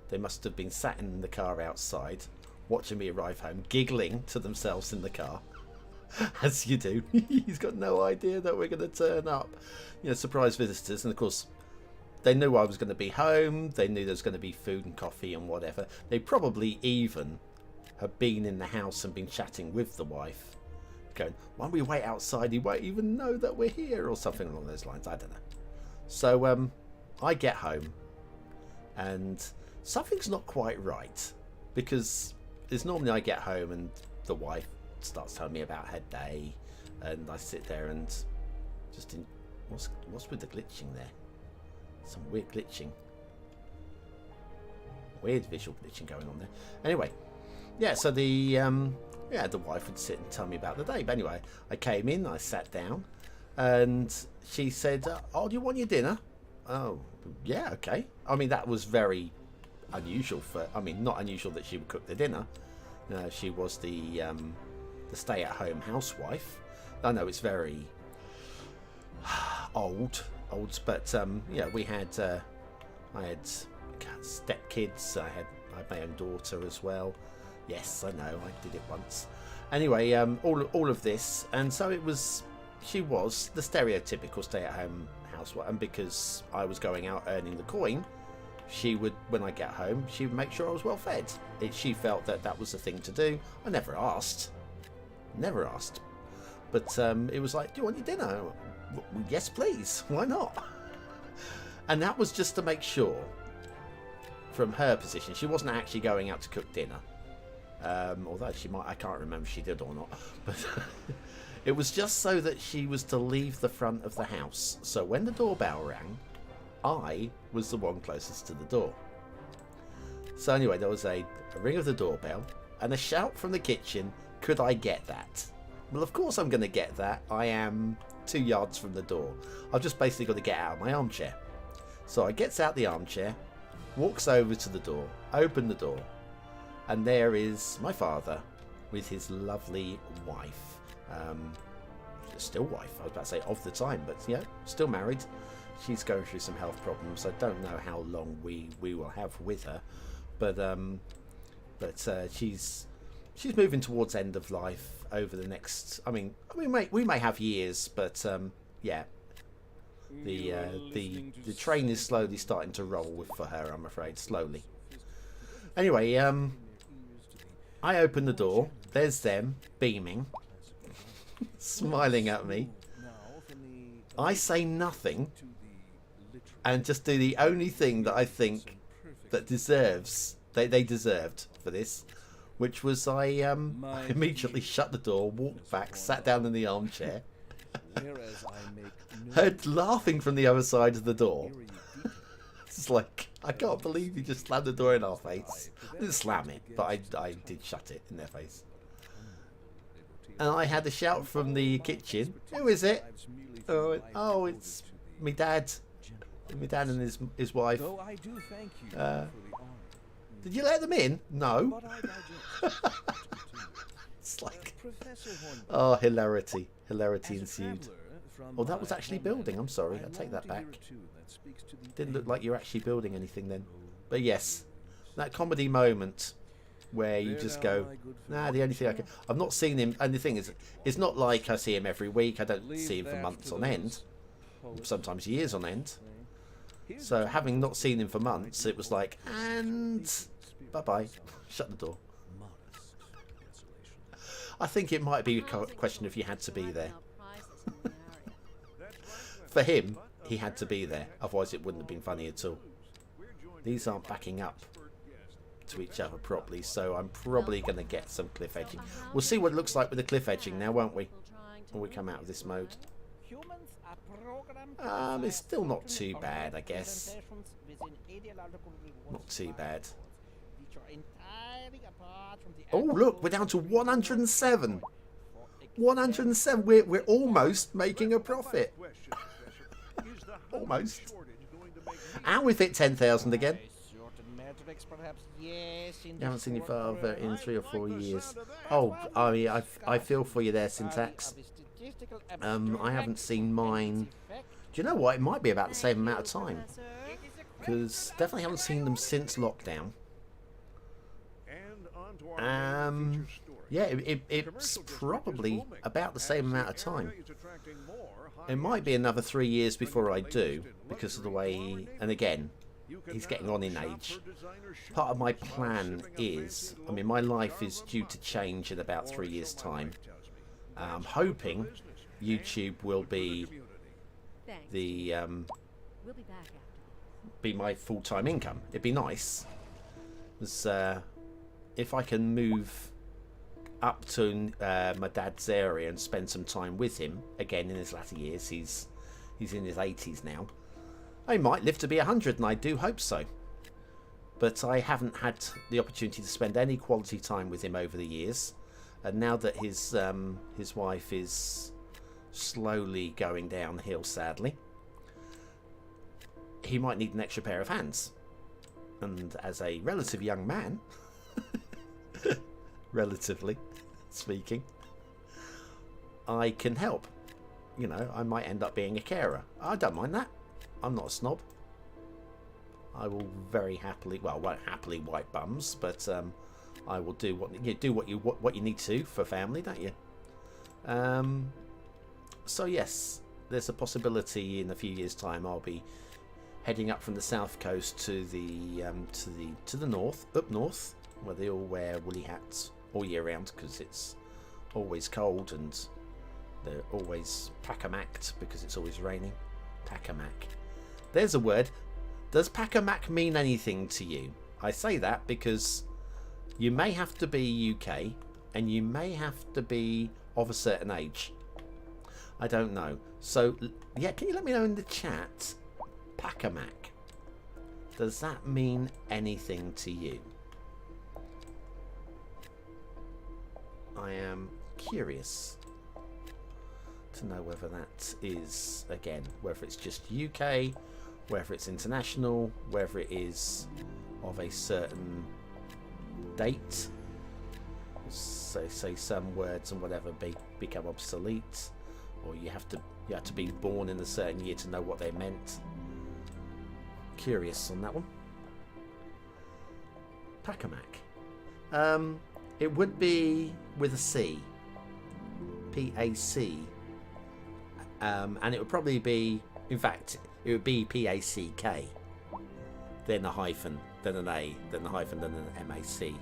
They must have been sat in the car outside, watching me arrive home, giggling to themselves in the car, as you do. He's got no idea that we're going to turn up, surprise visitors. And of course, they knew I was going to be home. They knew there was going to be food and coffee and whatever. They probably even have been in the house and been chatting with the wife, going, "Why don't we wait outside? He won't even know that we're here," or something along those lines. I don't know. So I get home, and something's not quite right, because it's normally I get home and the wife starts telling me about her day, and I sit there and just what's with the glitching there? Some weird glitching, weird visual glitching going on there. Anyway, yeah. So the wife would sit and tell me about the day. But anyway, I came in, I sat down, and she said, "Oh, do you want your dinner?" Oh, yeah, okay. I mean, that was very unusual not unusual that she would cook the dinner. She was the stay-at-home housewife. I know it's very old, but we had I had stepkids. I had my own daughter as well. Yes, I know, I did it once. Anyway, all of this, and so she was the stereotypical stay-at-home housewife, and because I was going out earning the coin, she would, when I get home, she would make sure I was well fed. She felt that was the thing to do. I never asked, but it was like, "Do you want your dinner?" "Yes, please. Why not?" And that was just to make sure, from her position, she wasn't actually going out to cook dinner. Although she might, I can't remember if she did or not, but it was just so that she was to leave the front of the house. So when the doorbell rang, I was the one closest to the door. So anyway, there was a ring of the doorbell and a shout from the kitchen, "Could I get that?" Well, of course I'm going to get that. I am 2 yards from the door. I've just basically got to get out of my armchair. So I gets out the armchair, walks over to the door, open the door, and there is my father with his lovely wife. Still wife, I was about to say of the time, but still married. She's going through some health problems. I don't know how long we will have with her, but she's moving towards end of life over the next. I mean, we may have years, but the train is slowly starting to roll for her. I'm afraid, slowly. Anyway, I open the door. There's them beaming, smiling at me. I say nothing, and just do the only thing that I think that they deserved for this, which was I immediately shut the door, walked back, sat down in the armchair, heard laughing from the other side of the door. It's like, I can't believe you just slammed the door in our face. I didn't slam it, but I did shut it in their face. And I had a shout from the kitchen. "Who is it?" Oh, it's my dad. My dad and his wife. "Did you let them in?" "No." It's like, oh, hilarity ensued. Oh, that was actually building. I'm sorry, I take that back. Didn't look like you were actually building anything then. But yes, that comedy moment where you just go, "Nah, the only thing I've not seen him," and the thing is, it's not like I see him every week. I don't see him for months on end, sometimes years on end. So having not seen him for months, it was like, and bye-bye, shut the door. I think it might be a question if you had to be there. For him, he had to be there, otherwise it wouldn't have been funny at all. These aren't backing up to each other properly, so I'm probably going to get some cliff edging. We'll see what it looks like with the cliff edging now, won't we? When we come out of this mode. It's still not too bad, I guess. Not too bad. Oh, look, we're down to 107. 107. We're almost making a profit. Almost. shortage going to make me And we've hit 10,000 again. Certain metrics, perhaps, yes, in You the haven't seen your short father run. in 3 or 4 like the years. sound of that. Oh, I mean, Well, I feel for you there, study Syntax. of the statistical I haven't abstract seen and mine. its effect. Do you know what? It might be about the Thank same amount of you, time. Professor. Because definitely haven't seen them since lockdown. And on to our main feature story. Yeah, it's Commercial district is probably booming, about the as same amount of the time. area is attracting more It might be high-end another 3 years before I do, latest in because of the luxury for our way, and again, You can he's getting now on in shop age. for designer Part of my shoes while plan sipping a is, fancy I mean, my local life is Java due to mug. change in about 3 Or years' so my time. wife tells me. I'm That's good for hoping business YouTube and will good for the be community. Thanks. the We'll be back after this. be my full-time income. It'd be nice. 'Cause, if I can move up to my dad's area and spend some time with him again in his latter years, he's in his 80s now. I might live to be 100, and I do hope so. But I haven't had the opportunity to spend any quality time with him over the years, and now that his wife is slowly going downhill, sadly, he might need an extra pair of hands. And as a relative young man, relatively speaking, I can help. You know, I might end up being a carer. I don't mind that. I'm not a snob. I will very happily, well, I won't happily wipe bums, but I will do what you need to for family, don't you? So yes, there's a possibility in a few years' time I'll be heading up from the south coast to the north, up north, where they all wear woolly hats all year round because it's always cold, and they're always pack-a-macked because it's always raining. Pack-a-mack. There's a word. Does pack-a-mack mean anything to you? I say that because you may have to be UK and you may have to be of a certain age. I don't know. So, yeah, can you let me know in the chat? Pack-a-mack. Does that mean anything to you? I am curious to know whether that is, again, whether it's just UK, whether it's international, whether it is of a certain date. So say some words and whatever become obsolete, or you have to be born in a certain year to know what they meant. Curious on that one. Pack-a-mack. It would be with a C. P-A-C. And it would probably be, in fact, it would be P-A-C-K. Then a hyphen, then an A, then a hyphen, then an M-A-C.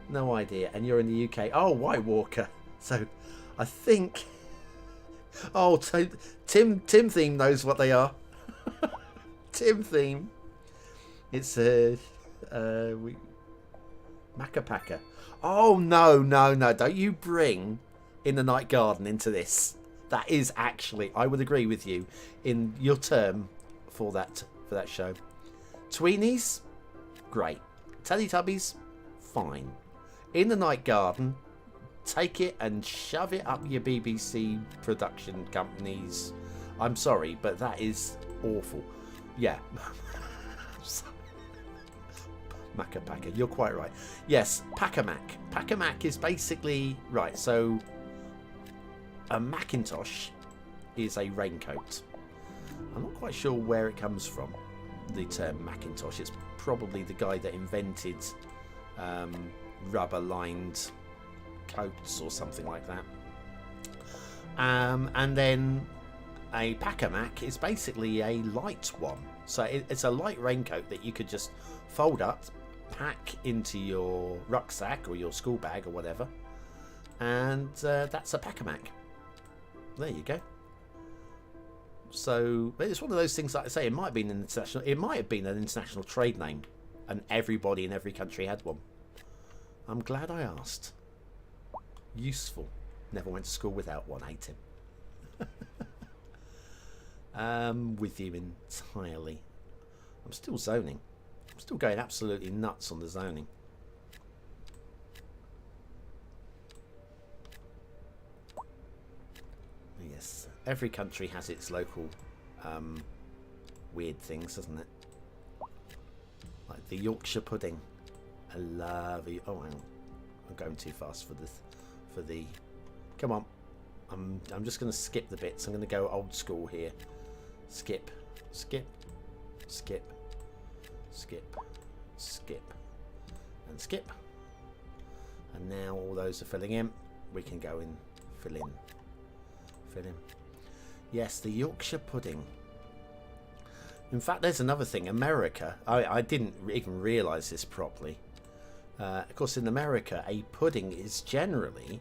No idea. And you're in the UK. Oh, White Walker. So, I think... Oh, Tim Theme knows what they are. Tim Theme. It's Macca-Pacca. Oh, no. Don't you bring In the Night Garden into this. That is actually, I would agree with you in your term for that show. Tweenies, great. Teletubbies, fine. In the Night Garden, take it and shove it up your BBC production companies. I'm sorry, but that is awful. Yeah. Macca-Pacca, you're quite right. Yes, Pack-a-Mack. Pack-a-Mack is basically, right, so a Macintosh is a raincoat. I'm not quite sure where it comes from, the term Macintosh. It's probably the guy that invented rubber-lined coats or something like that. And then a Pack-a-Mack is basically a light one. So it's a light raincoat that you could just fold up, pack into your rucksack or your school bag or whatever, and that's a Pack-a-Mack. There you go. So it's one of those things, like I say, it might have been an international trade name, and everybody in every country had one. I'm glad I asked. Useful. Never went to school without one. Ate him. With you entirely. I'm still zoning. I'm still going absolutely nuts on the zoning. Yes, every country has its local weird things, doesn't it? Like the Yorkshire pudding. I love it. Oh, hang on. I'm going too fast for this. For the. Come on. I'm just going to skip the bits. I'm going to go old school here. Skip, skip, skip, skip, skip, and skip. And now all those are filling in. We can go in, fill in, fill in. Yes, the Yorkshire pudding. In fact, there's another thing. America, I didn't even realise this properly. Of course, in America, a pudding is generally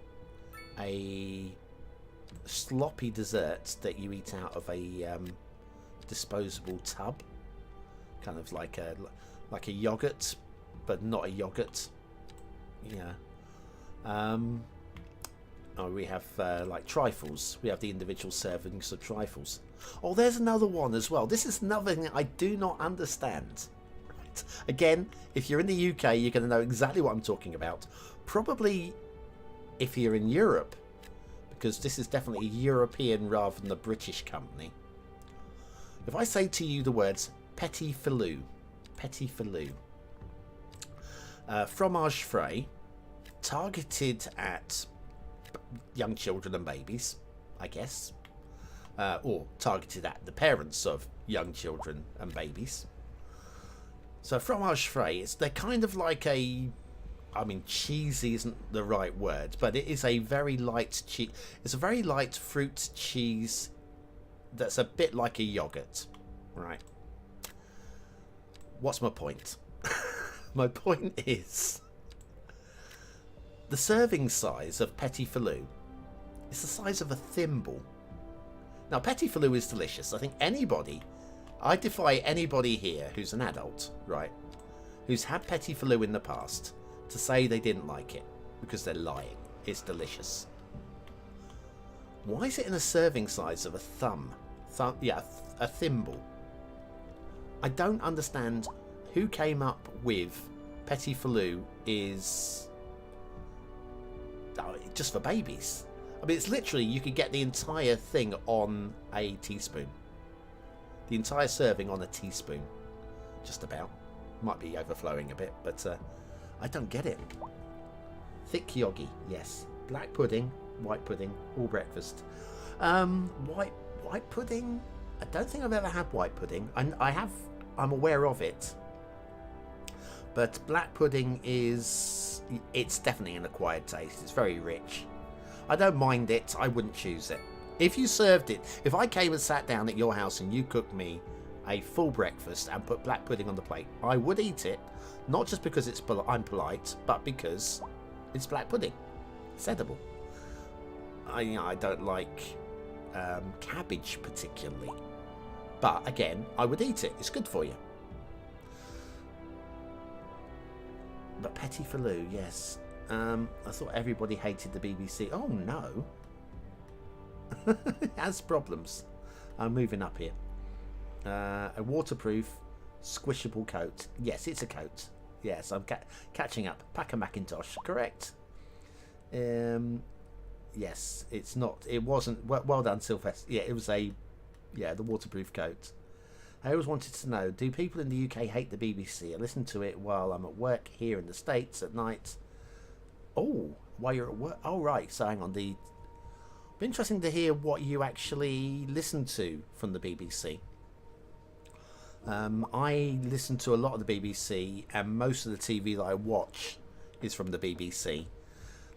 a sloppy dessert that you eat out of a disposable tub, kind of like a yogurt, but not a yogurt. Yeah. Oh, we have like trifles. We have the individual servings of trifles. Oh, there's another one as well. This is another thing I do not understand. Right. Again, if you're in the UK, you're going to know exactly what I'm talking about. Probably if you're in Europe, because this is definitely European rather than a British company. If I say to you the words petit filou, fromage frais, targeted at young children and babies, I guess, or targeted at the parents of young children and babies. So fromage frais, they're kind of like a, I mean, cheesy isn't the right word, but it is a very light cheese. It's a very light fruit cheese that's a bit like a yogurt, right? What's my point? My point is the serving size of petit filou is the size of a thimble. Now, petit filou is delicious. I think I defy anybody here who's an adult, right, who's had petit filou in the past to say they didn't like it, because they're lying. It's delicious. Why is it in a serving size of a a thimble? I don't understand who came up with petit filou is just for babies. I mean, it's literally, you could get the entire thing on a teaspoon. The entire serving on a teaspoon. Just about. Might be overflowing a bit, but I don't get it. Thick yogi, yes. Black pudding, white pudding, all breakfast. White pudding? I don't think I've ever had white pudding. I'm aware of it. But black pudding it's definitely an acquired taste. It's very rich. I don't mind it. I wouldn't choose it. If you served it, if I came and sat down at your house and you cooked me a full breakfast and put black pudding on the plate, I would eat it. Not just because I'm polite, but because it's black pudding. It's edible. I don't like cabbage particularly. But again, I would eat it. It's good for you. But petit filou, yes. I thought everybody hated the BBC. Oh no. It has problems. I'm moving up here. A waterproof, squishable coat. Yes, it's a coat. Yes, I'm catching up. Packer Macintosh, correct. Yes, it's not. It wasn't. Well done, Sylvester. Yeah, it was the waterproof coat. I always wanted to know, do people in the UK hate the BBC? I listen to it while I'm at work here in the States at night. Oh, while you're at work? Oh, right. So hang on. It'd be interesting to hear what you actually listen to from the BBC. I listen to a lot of the BBC, and most of the TV that I watch is from the BBC.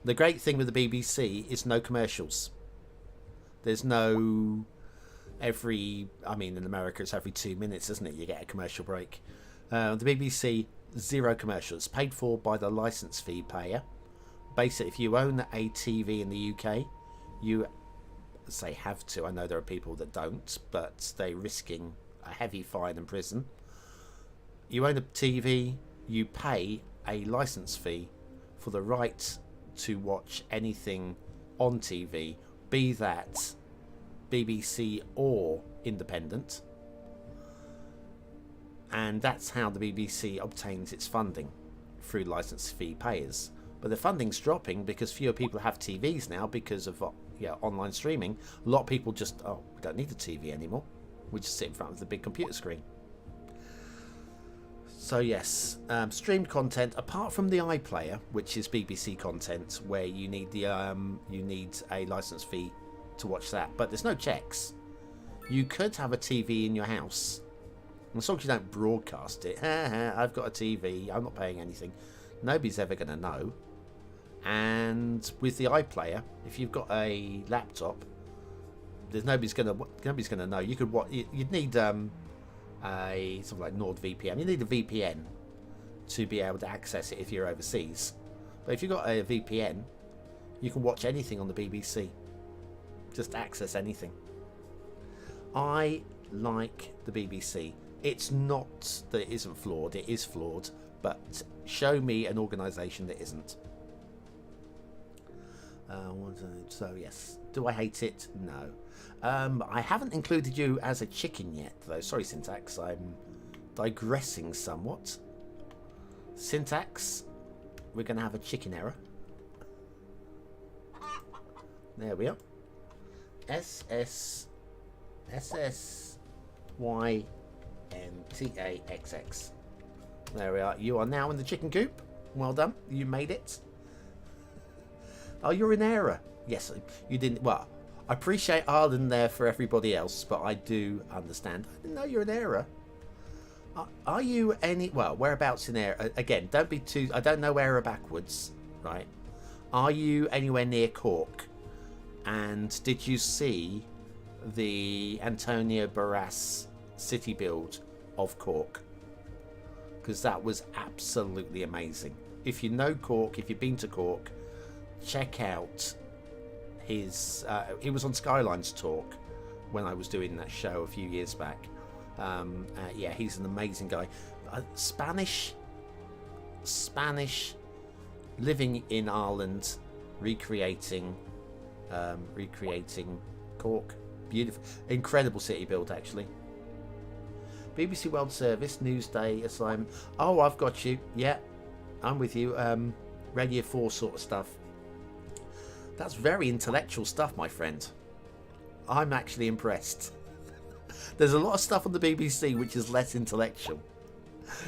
The great thing with the BBC is no commercials. There's no... in America it's every 2 minutes, isn't it? You get a commercial break. The BBC, zero commercials, paid for by the license fee payer. Basically, if you own a TV in the UK, you have to. I know there are people that don't, but they're risking a heavy fine and prison. You own a TV, you pay a license fee for the right to watch anything on TV, be that BBC or independent, and that's how the BBC obtains its funding, through license fee payers. But the funding's dropping because fewer people have TVs now because of online streaming. A lot of people just, we don't need a TV anymore. We just sit in front of the big computer screen. So yes, streamed content apart from the iPlayer, which is BBC content, where you need a license fee to watch that. But there's no checks. You could have a TV in your house, as long as you don't broadcast it. I've got a TV. I'm not paying anything. Nobody's ever going to know. And with the iPlayer, if you've got a laptop, there's nobody's going to know. You could you'd need something like NordVPN. You need a VPN to be able to access it if you're overseas. But if you've got a VPN, you can watch anything on the BBC. Just access anything. I like the BBC. It's not that it isn't flawed. It is flawed. But show me an organisation that isn't. So yes. Do I hate it? No. I haven't included you as a chicken yet, though. Sorry, Syntax. I'm digressing somewhat. Syntax, we're going to have a chicken error. There we are. SSYNTAXX. There we are. You are now in the chicken coop. Well done. You made it. Oh, you're in error. Yes, you didn't. Well, I appreciate Arden there for everybody else, but I do understand. I didn't know you're in error. Are you any... Well, whereabouts in error? Again, don't be too... I don't know error backwards, right? Are you anywhere near Cork? And did you see the Antonio Barras city build of Cork? Because that was absolutely amazing. If you know Cork, if you've been to Cork, check out his... he was on Skylines Talk when I was doing that show a few years back. Yeah, he's an amazing guy. Spanish, living in Ireland, recreating Cork. Beautiful, incredible city build actually. BBC World Service, Newsday assignment. Oh, I've got you. Yeah, I'm with you. Radio 4 sort of stuff. That's very intellectual stuff, my friend. I'm actually impressed. There's a lot of stuff on the BBC which is less intellectual.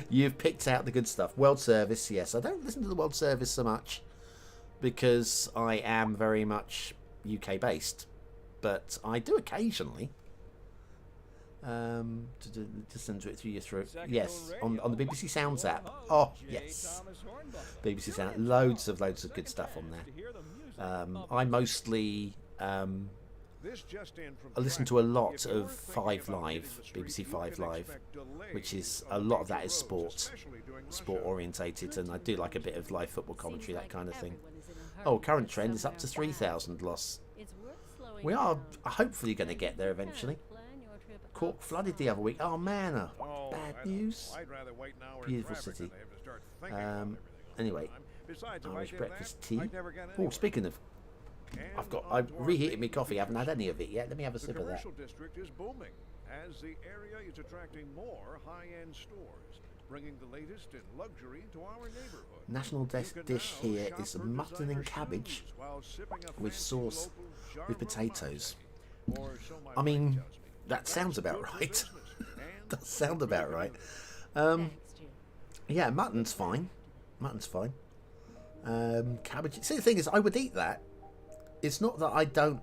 You've picked out the good stuff. World Service, yes. I don't listen to the World Service so much because I am very much UK based, but I do occasionally listen to it through your throat. Yes, on the BBC Sounds app. Oh yes, BBC Sound. Loads of good stuff on there. I mostly I listen to a lot of 5 Live, BBC 5 Live, which is a lot of that is sport orientated, and I do like a bit of live football commentary, that kind of thing. Oh, current trend is up to 3,000 loss. We are hopefully going to get there eventually. Cork flooded the other week. Oh man, bad news. Beautiful city. Anyway, Irish breakfast tea. Oh, speaking of, I've reheated my coffee. I haven't had any of it yet. Let me have a sip of that. The commercial district is booming as the area is attracting more high-end stores, bringing the latest in luxury to our neighborhood. National dish here is mutton and cabbage with sauce with potatoes. I mean, that sounds about right. That sounds about right. Yeah, mutton's fine. Cabbage. See, the thing is, I would eat that. It's not that I don't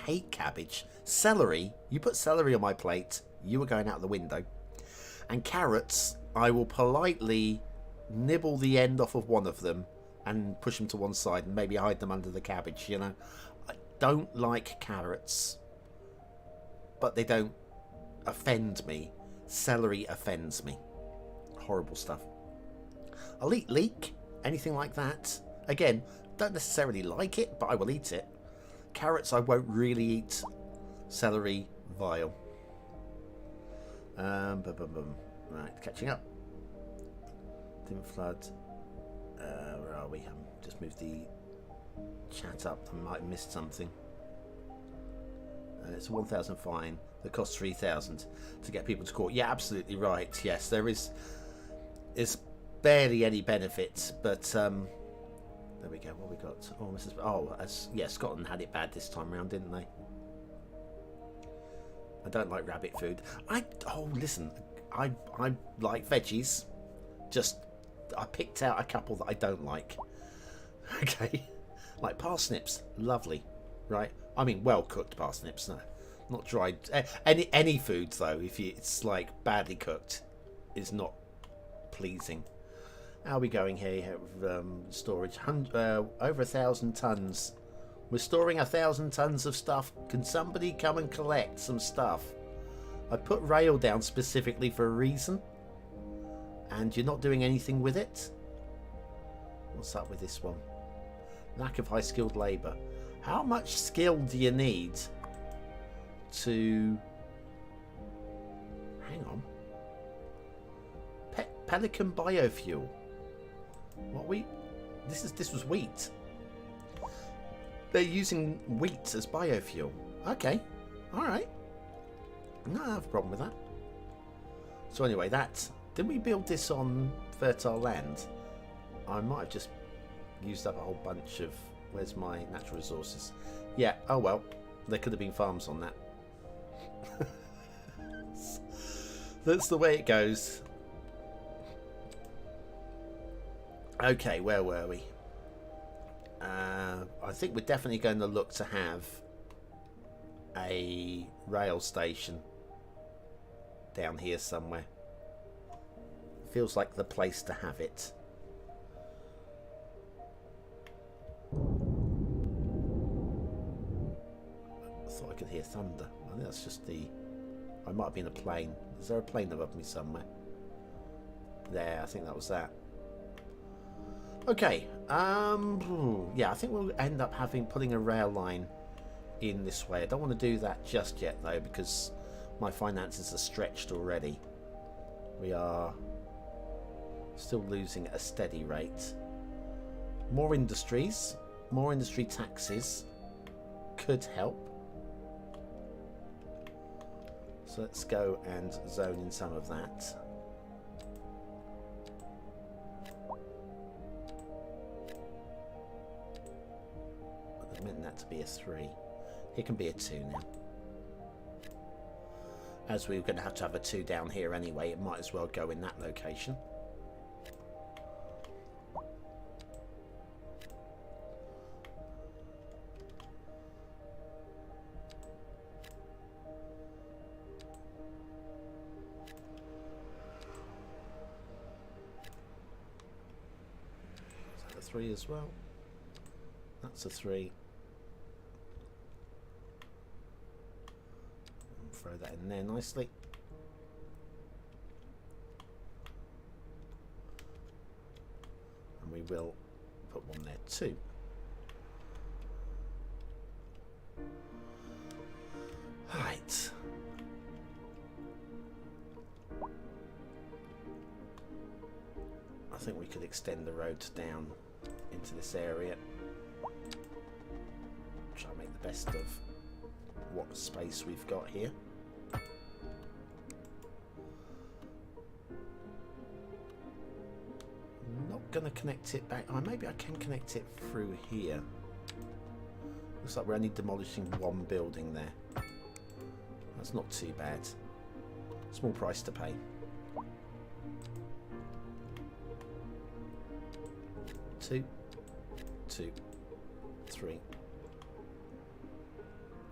hate cabbage. Celery, you put celery on my plate, you were going out the window. And carrots, I will politely nibble the end off of one of them and push them to one side and maybe hide them under the cabbage, you know. I don't like carrots, but they don't offend me. Celery offends me. Horrible stuff. I'll eat leek, anything like that. Again, don't necessarily like it, but I will eat it. Carrots I won't really eat. Celery, vile. Right, catching up. Didn't flood. Where are we? Just moved the chat up. I might have missed something. It's a 1,000 fine that costs 3,000 to get people to court. Yeah, absolutely right. Yes, there is. It's barely any benefit, but there we go. What we got? Oh, yeah, Scotland had it bad this time around, didn't they? I don't like rabbit food. Oh, listen, I like veggies. Just I picked out a couple that I don't like. Okay, like parsnips, lovely, right? I mean, well cooked parsnips, no, not dried. Any food though, if it's like badly cooked, is not pleasing. How are we going here? Storage, over 1,000 tons. We're storing 1,000 tons of stuff. Can somebody come and collect some stuff? I put rail down specifically for a reason, and you're not doing anything with it. What's up with this one? Lack of high skilled labour. How much skill do you need to... Hang on. Pelican biofuel. What wheat? This was wheat. They're using wheat as biofuel. Okay. Alright. No, I have a problem with that. So anyway, didn't we build this on fertile land? I might have just used up a whole bunch of... Where's my natural resources? Yeah, oh well. There could have been farms on that. That's the way it goes. Okay, where were we? I think we're definitely going to look to have a rail station down here somewhere. Feels like the place to have it. I thought I could hear thunder. I think that's just the... I might have been a plane. Is there a plane above me somewhere? There, I think that was that. Okay, yeah, I think we'll end up putting a rail line in this way. I don't want to do that just yet though, because my finances are stretched already. We are still losing at a steady rate. More industries, more industry taxes could help. So let's go and zone in some of that. I meant that to be a 3. It can be a 2 now. As we're going to have a 2 down here anyway, it might as well go in that location. Is that a 3 as well? That's a 3. Throw that in there nicely. And we will put one there too. Right. I think we could extend the road down into this area. Try and make the best of what space we've got here. Not going to connect it back. Oh, maybe I can connect it through here. Looks like we're only demolishing one building there. That's not too bad. Small price to pay. 2, 2, 3.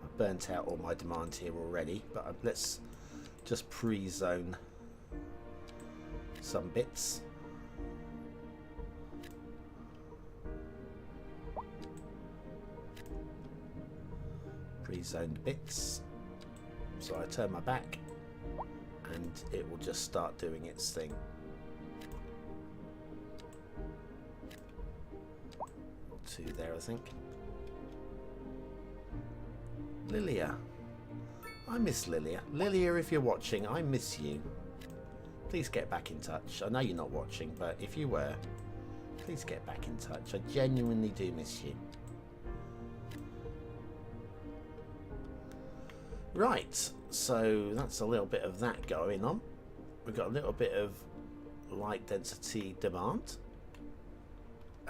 I've burnt out all my demand here already, but let's just pre-zone some bits. Pre-zoned bits. So I turn my back and it will just start doing its thing. 2 there, I think. Lilia. I miss Lilia. Lilia, if you're watching, I miss you. Please get back in touch. I know you're not watching, but if you were, please get back in touch. I genuinely do miss you. Right, so that's a little bit of that going on. We've got a little bit of light density demand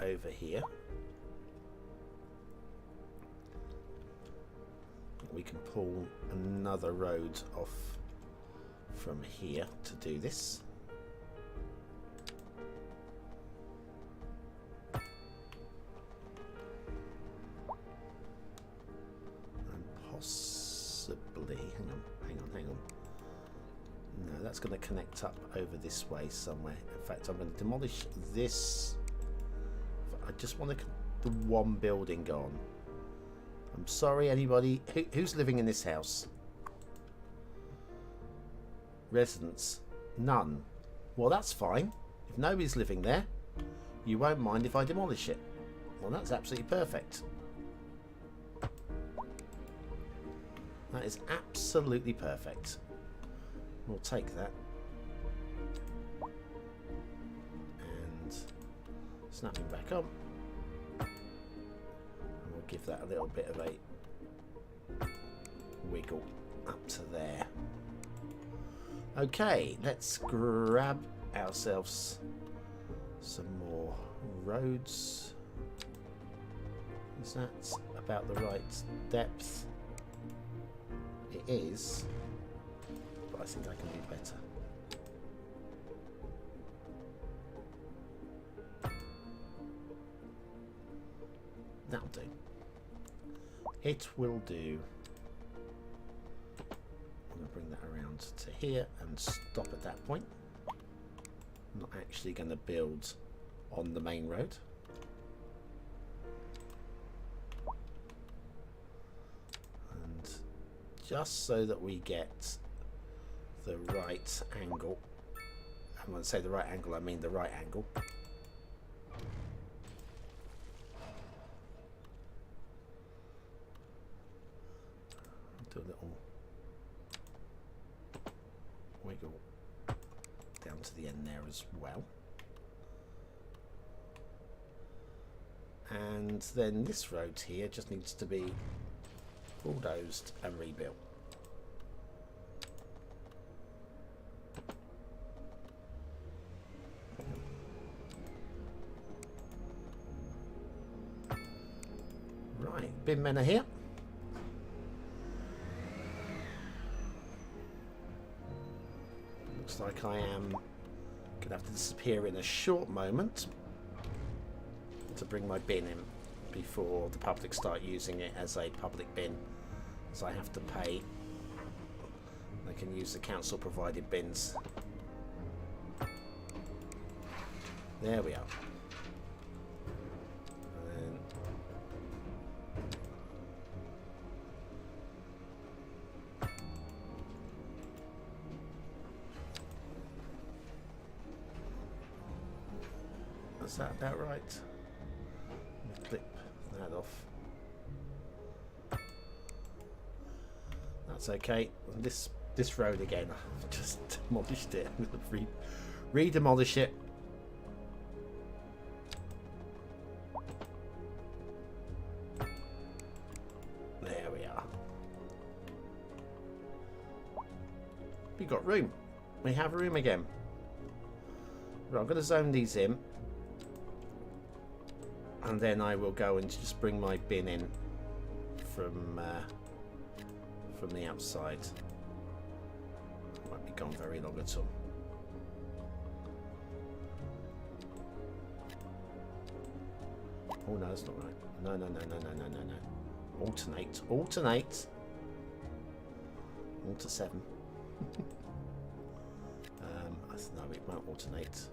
over here. We can pull another road off from here to do this. And possibly, hang on. No, that's going to connect up over this way somewhere. In fact, I'm going to demolish this. I just want the one building gone. I'm sorry, anybody. Who's living in this house? Residents? None. Well, that's fine. If nobody's living there, you won't mind if I demolish it. Well, that's absolutely perfect. That is absolutely perfect. We'll take that. And snapping back on. And we'll give that a little bit of a wiggle up to there. Okay, let's grab ourselves some more roads. Is that about the right depth? It is, but I think I can do better. That'll do. It will do. I'm going to bring that around to here and stop at that point. I'm not actually going to build on the main road. And just so that we get the right angle, and when I say the right angle, I mean the right angle. Do a little wiggle down to the end there as well. And then this road here just needs to be bulldozed and rebuilt. Right, bin men are here. Looks like I am going to have to disappear in a short moment to bring my bin in before the public start using it as a public bin, as I have to pay. They can use the council provided bins. There we are. And is that about right? Let me clip that off. That's okay. This road again, I've just demolished it. I'm going to re-demolish it. There we are. We got room. We have room again. Right, I'm going to zone these in. And then I will go and just bring my bin in from the outside. Won't be gone very long at all. Oh no, that's not right. No. Alternate. Alter 7. No, it won't alternate.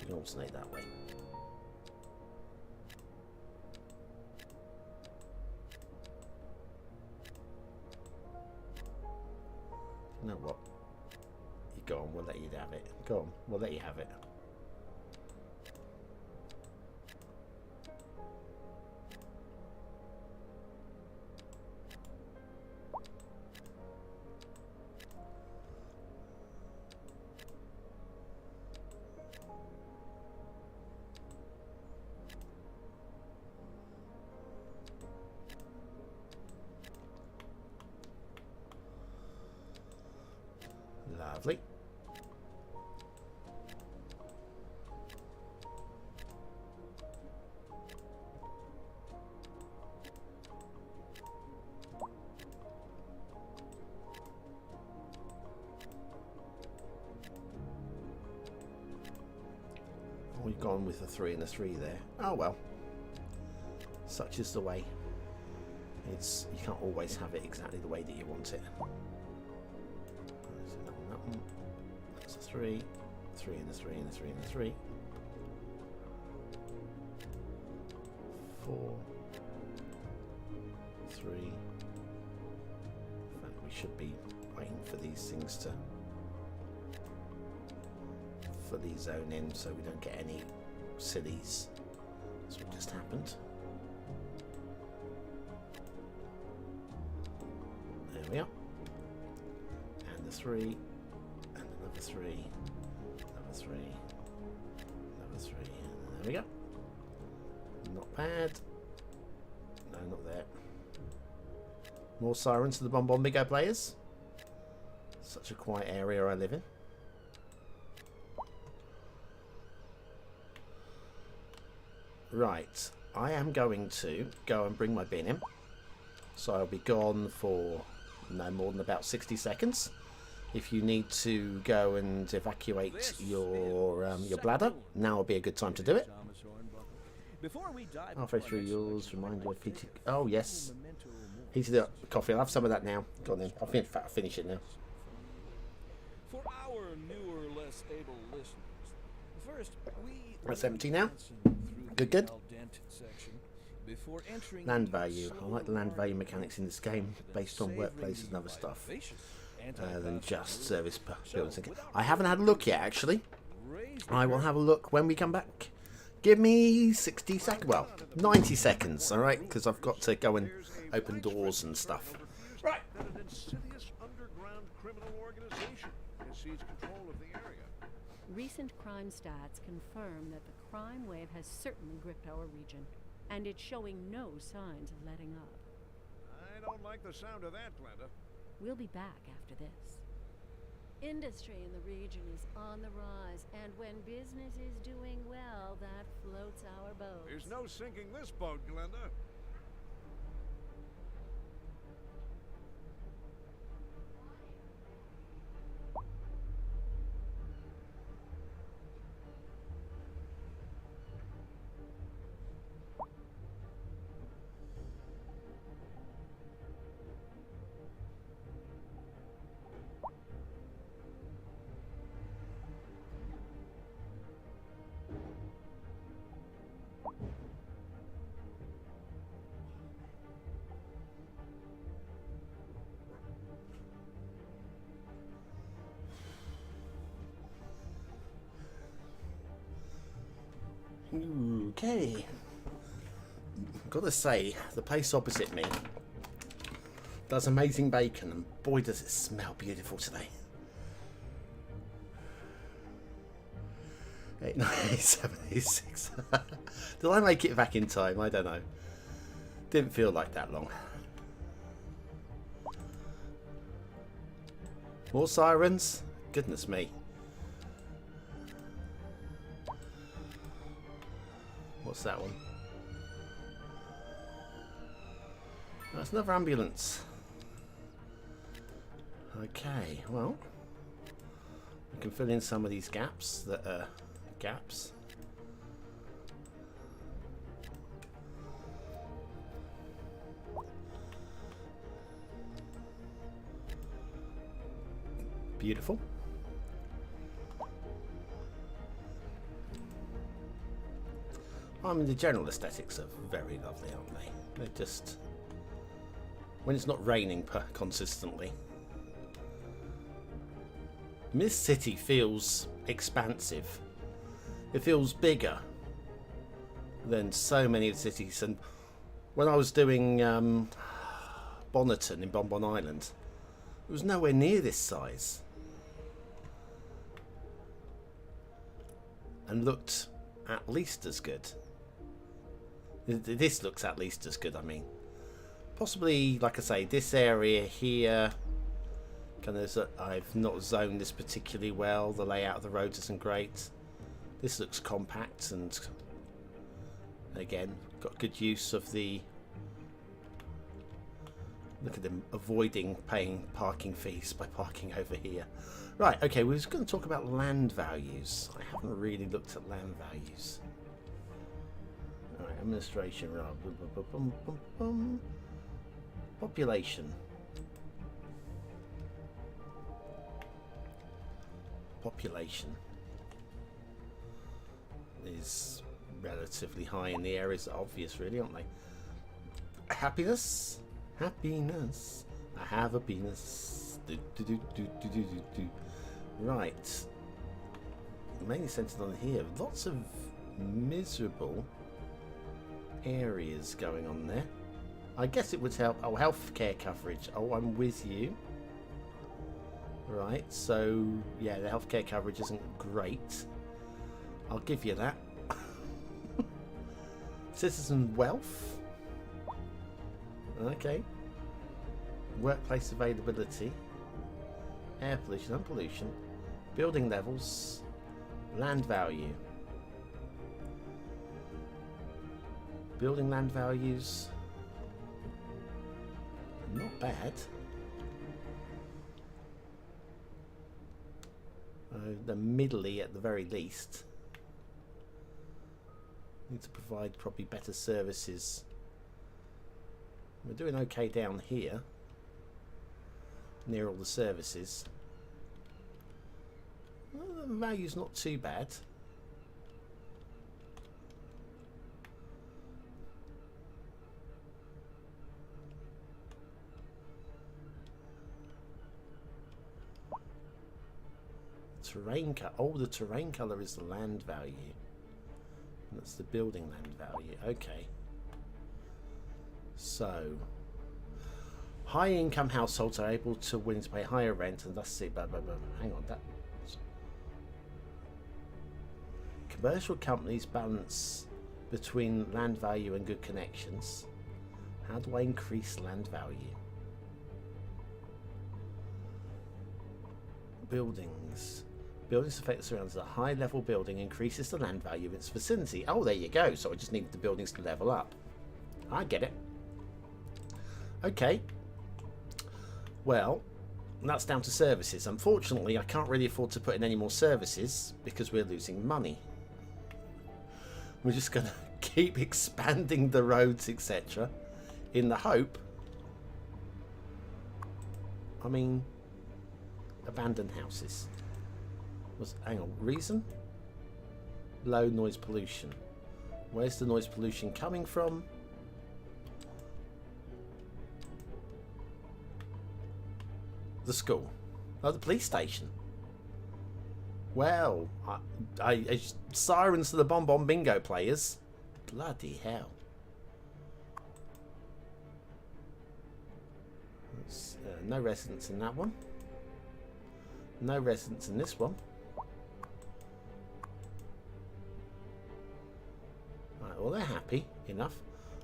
You can alternate that way. You know what? You go on, we'll let you have it. Go on, we'll let you have it. Lovely. gone with a 3 and a 3 there. Oh well. Such is the way. You can't always have it exactly the way that you want it. So that one. That's a 3. 3 and a 3 and a 3 and a 3. 4. 3. In fact, we should be waiting for these things to fully zone in so we don't get any sillies. That's what just happened. There we are. And the 3. And another 3. Another 3. Another 3. And there we go. Not bad. No, not there. More sirens to the BonBonB Go players. Such a quiet area I live in. Right, I am going to go and bring my bin in. So I'll be gone for no more than about 60 seconds. If you need to go and evacuate your bladder, now will be a good time to do it. Halfway through yours, remind you of heated... Oh, yes. Heated up coffee. I'll have some of that now. Go on then. I'll finish it now. For our newer, less able listeners, first That's empty now. Good. Land value. I like the land value mechanics in this game based on workplaces and other stuff than just service buildings. I haven't had a look yet, actually. I will have a look when we come back. Give me 60 seconds. Well, 90 seconds, all right? Because I've got to go and open doors and stuff. Right. That an insidious underground criminal organization has seized control of the area. Recent crime stats confirm that the crime wave has certainly gripped our region, and it's showing no signs of letting up. I don't like the sound of that, Glenda. We'll be back after this. Industry in the region is on the rise, and when business is doing well, that floats our boat. There's no sinking this boat, Glenda. Okay. Gotta say, the place opposite me does amazing bacon, and boy does it smell beautiful today. 8, 9, 8, 7, 8, 6. Did I make it back in time? I don't know. Didn't feel like that long. More sirens? Goodness me. What's that one? That's another ambulance. Okay, well, we can fill in some of these gaps that are gaps. Beautiful. I mean, the general aesthetics are very lovely, aren't they? They're just... when it's not raining consistently. This city feels expansive. It feels bigger than so many of the cities. And when I was doing Bonnerton in Bonbon Island, it was nowhere near this size. And looked at least as good. This looks at least as good, I mean. Possibly, like I say, this area here, kind of, I've not zoned this particularly well. The layout of the roads isn't great. This looks compact and, again, got good use of the Look at them avoiding paying parking fees by parking over here. Right, okay, we're just going to talk about land values. I haven't really looked at land values. Alright, administration, right. Population. Population is relatively high in the areas that are obvious, really, aren't they? Happiness? Happiness. I have a penis. Do, do, do, do, do, do, do, do. Right. Mainly centered on here. Lots of miserable areas going on there. I guess it would help. Oh, healthcare coverage. Oh, I'm with you. Right, so yeah, the healthcare coverage isn't great. I'll give you that. Citizen wealth. Okay. Workplace availability. Air pollution and pollution. Building levels. Land value. Building land values. Not bad. The middly at the very least. Need to provide probably better services. We're doing okay down here near all the services. Well, the value's not too bad. Terrain color. Oh, the terrain color is the land value. And that's the building land value. Okay. So, high income households are able to willing to pay higher rent and thus see blah blah blah. Hang on, that. Commercial companies balance between land value and good connections. How do I increase land value? Buildings. Buildings affect the surroundings. A high level building increases the land value of its vicinity. Oh, there you go. So I just need the buildings to level up. I get it. Okay. Well, that's down to services. Unfortunately, I can't really afford to put in any more services because we're losing money. We're just going to keep expanding the roads, etc. in the hope. I mean, abandoned houses. Hang on, reason? Low noise pollution. Where's the noise pollution coming from? The school. Oh, the police station. Well, sirens to the BonBonB Bingo players. Bloody hell. No residents in that one. No residents in this one. Right, well, they're happy enough.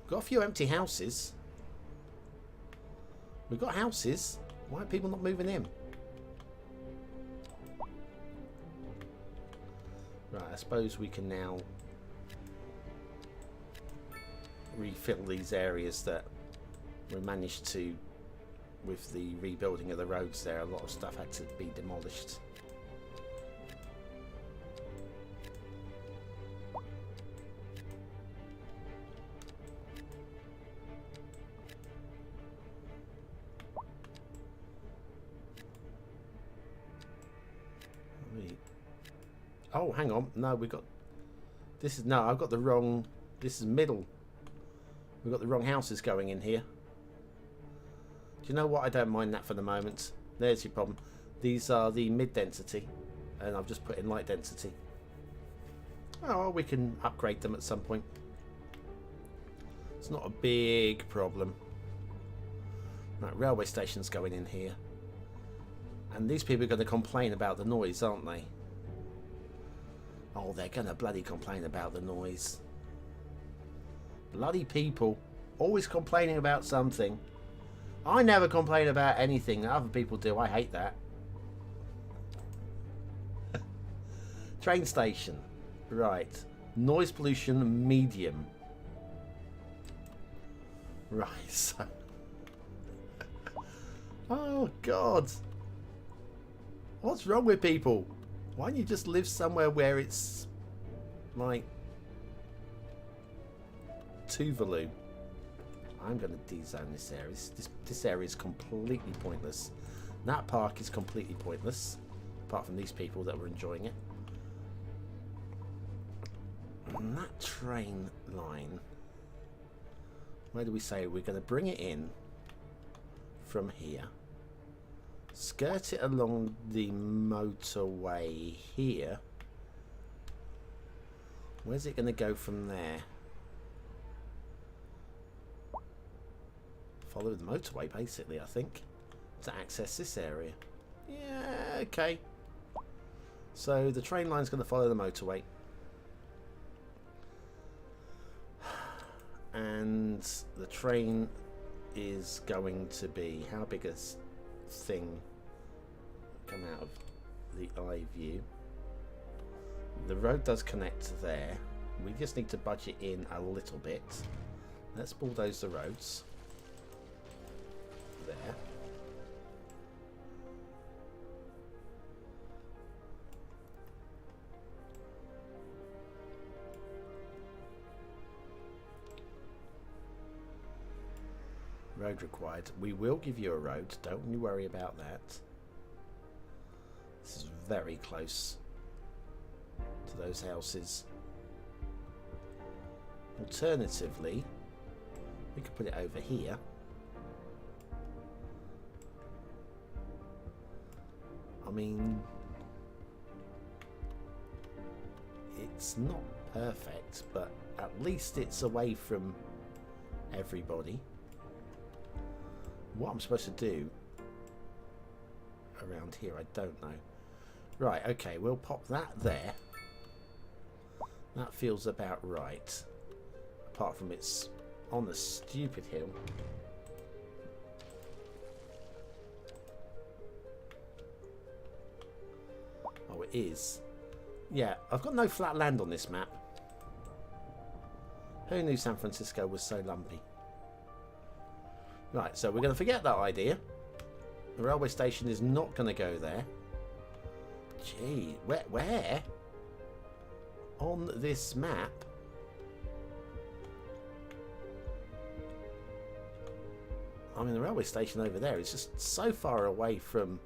Got a few empty houses. We've got houses. Why are people not moving in? Right, I suppose we can now refill these areas that we managed to. With the rebuilding of the roads there, a lot of stuff had to be demolished. Oh, hang on. No, we got... This is... No, I've got the wrong... This is middle. We've got the wrong houses going in here. Do you know what? I don't mind that for the moment. There's your problem. These are the mid-density. And I've just put in light density. Oh, we can upgrade them at some point. It's not a big problem. Right, railway station's going in here. And these people are going to complain about the noise, aren't they? Oh, they're going to bloody complain about the noise. Bloody people. Always complaining about something. I never complain about anything that other people do. I hate that. Train station. Right. Noise pollution medium. Right, so... Oh, God. What's wrong with people? Why don't you just live somewhere where it's like Tuvalu? I'm going to de-zone this area. This area is completely pointless. That park is completely pointless, apart from these people that were enjoying it. And that train line, where do we say we're going to bring it in from here? Skirt it along the motorway here. Where's it going to go from there? Follow the motorway, basically, I think, to access this area. Yeah, okay. So the train line's going to follow the motorway. And the train is going to be, how big a thing come out of the eye view? The road does connect there. We just need to budget in a little bit. Let's bulldoze the roads. There. Road required. We will give you a road. Don't you worry about that. This is very close to those houses. Alternatively, we could put it over here. I mean, it's not perfect, but at least it's away from everybody. What I'm supposed to do around here, I don't know. Right, okay, we'll pop that there. That feels about right. Apart from it's on the stupid hill. Oh, it is. Yeah, I've got no flat land on this map. Who knew San Francisco was so lumpy? Right, so we're going to forget that idea. The railway station is not going to go there. Gee, where? On this map? I mean, the railway station over there is just so far away from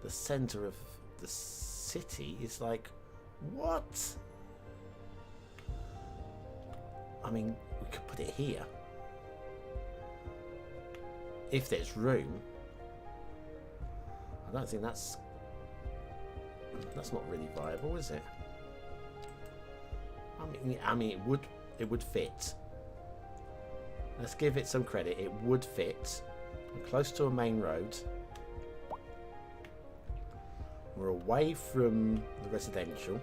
the centre of the city. It's like, what? I mean, we could put it here. If there's room. I don't think that's not really viable, is it? I mean it would fit. Let's give it some credit. It would fit. We're close to a main road. We're away from the residential,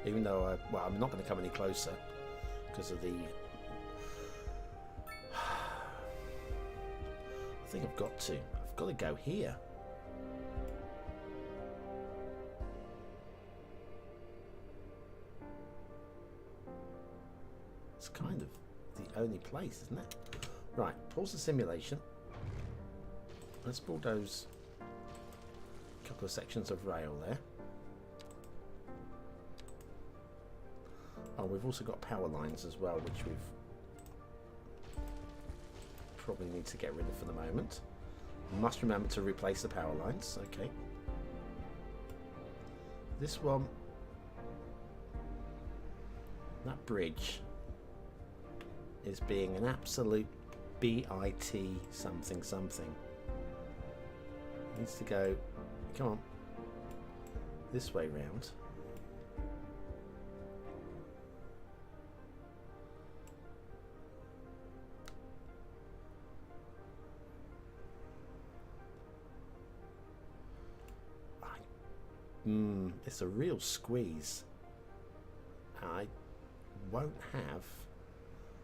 even though I'm not going to come any closer because of the. I think I've got to go here. It's kind of the only place, isn't it? Right, pause the simulation. Let's bulldoze a couple of sections of rail there. Oh, we've also got power lines as well, which we've probably need to get rid of for the moment. Must remember to replace the power lines. Okay. This one, that bridge is being an absolute BIT something something. It needs to go, come on, this way round. It's a real squeeze. I won't have.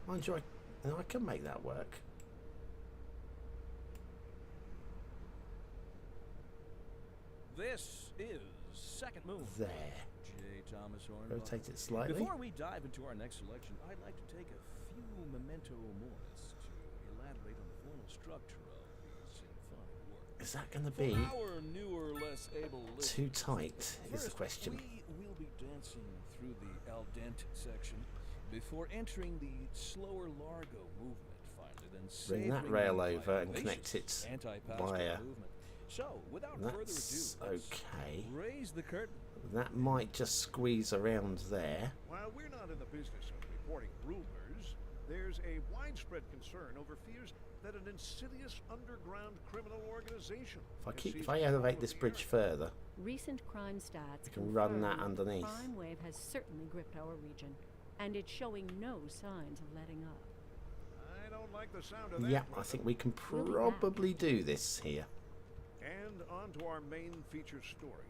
Mind you, I can make that work. This is second move. There. J. Thomas Horn. Rotate it slightly. Before we dive into our next selection, I'd like to take a few memento moments to elaborate on the formal structure of this fine work. Is that going to For be our newer, less able too listeners, tight? Is the first, question. We will be dancing through the al dente section before entering the slower largo movement finally, then Bring that savoring rail the over and connect vivacious it anti-pastoral via. movement. So, without further ado, That's let's okay. raise the curtain. That might just squeeze around there. While we're not in the business of reporting rumors, there's a widespread concern over fears that an insidious underground criminal organization. If I elevate this bridge further, Recent crime stats you can run that confirm the underneath. crime wave has certainly gripped our region, and it's showing no signs of letting up. I don't like the sound of that. Yeah, I think we can We'll be back. probably do this here. And on to our main feature story.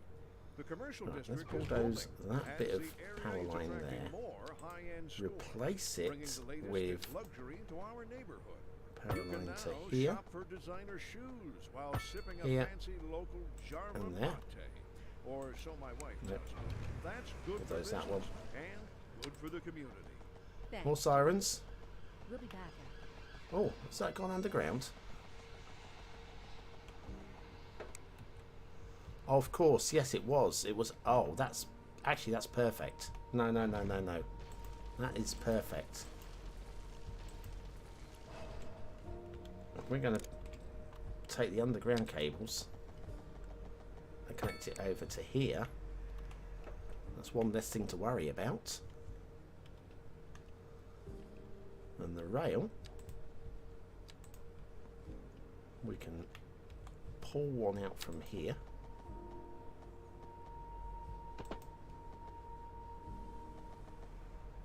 The commercial Right, let's district is bulldoze booming that bit as of the area power is line attracting there. more high-end stores, Replace bringing it the latest with in luxury to our neighborhood. power You can line now to here. shop for designer shoes while sipping a Here. fancy local Jarva And there. latte. Or so my wife Yep. tells me. That's good for Bulldoze business that one. and good for the community. Thanks. More sirens. We'll be back after. Oh, has that gone underground? Of course, yes it was. It was, oh, that's perfect. No. That is perfect. We're going to take the underground cables and connect it over to here. That's one less thing to worry about. And the rail, we can pull one out from here.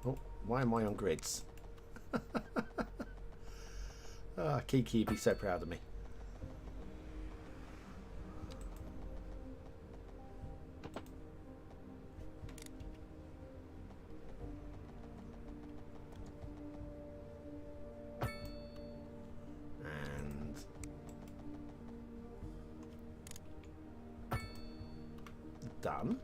Oh, why am I on grids? Ah, Kiki would be so proud of me. And done.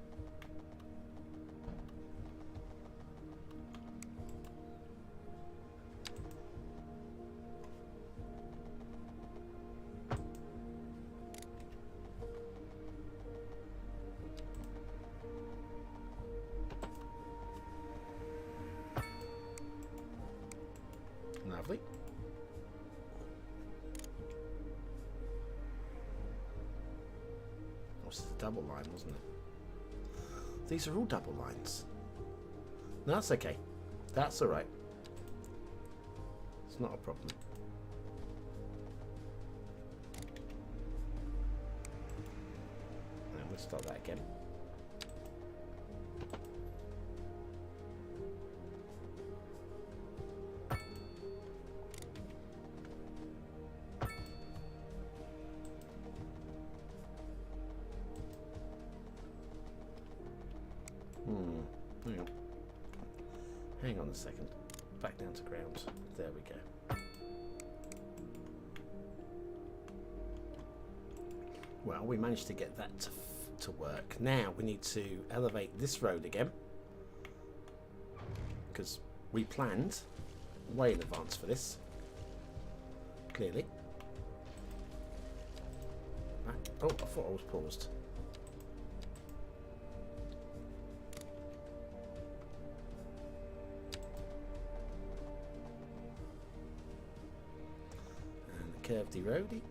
Lovely. Oh, this is a double line, wasn't it? These are all double lines. No, that's okay. That's alright. It's not a problem. And we'll start that again. Hang on. Hang on a second. Back down to ground. There we go. Well, we managed to get that to work. Now we need to elevate this road again, because we planned way in advance for this. Clearly. Oh, I thought I was paused. Curvedy roady.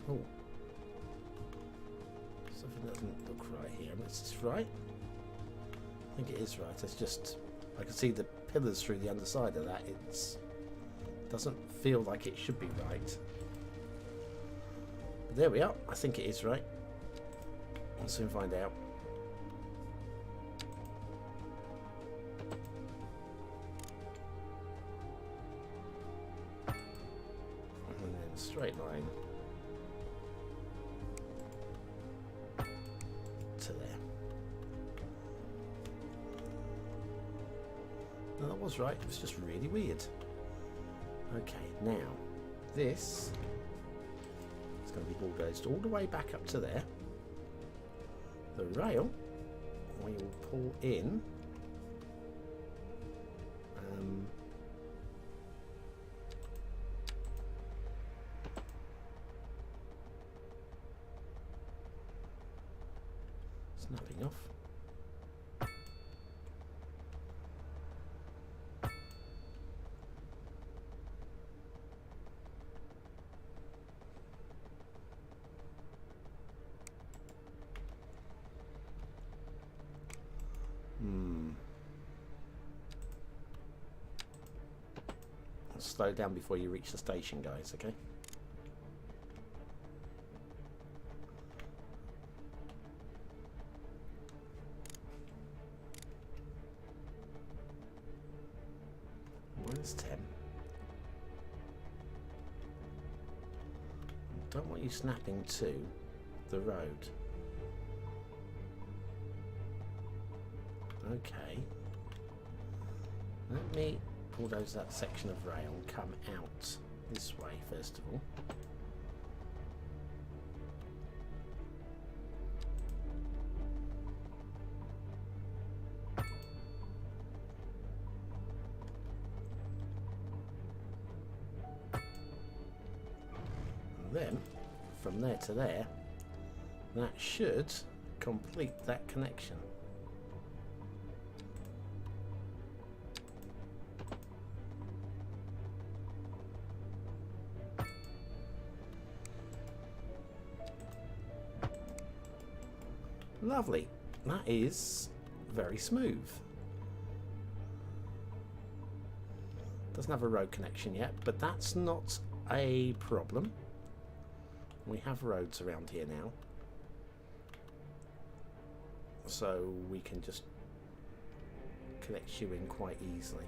Oh, something doesn't look right here. Is this right? I think it is right. It's just I can see the pillars through the underside of that. It doesn't feel like it should be right. But there we are. I think it is right. We'll soon find out. Straight line to there. No, that was right. It was just really weird. Okay, now this is going to be bulldozed all the way back up to there. The rail we will pull in Snapping off. Slow down before you reach the station, guys, okay? -10. Don't want you snapping to the road. Okay. Let me bulldoze that section of rail and come out this way first of all. And then from there to there, that should complete that connection. Lovely. That is very smooth. Doesn't have a road connection yet, but that's not a problem. We have roads around here now, so we can just connect you in quite easily.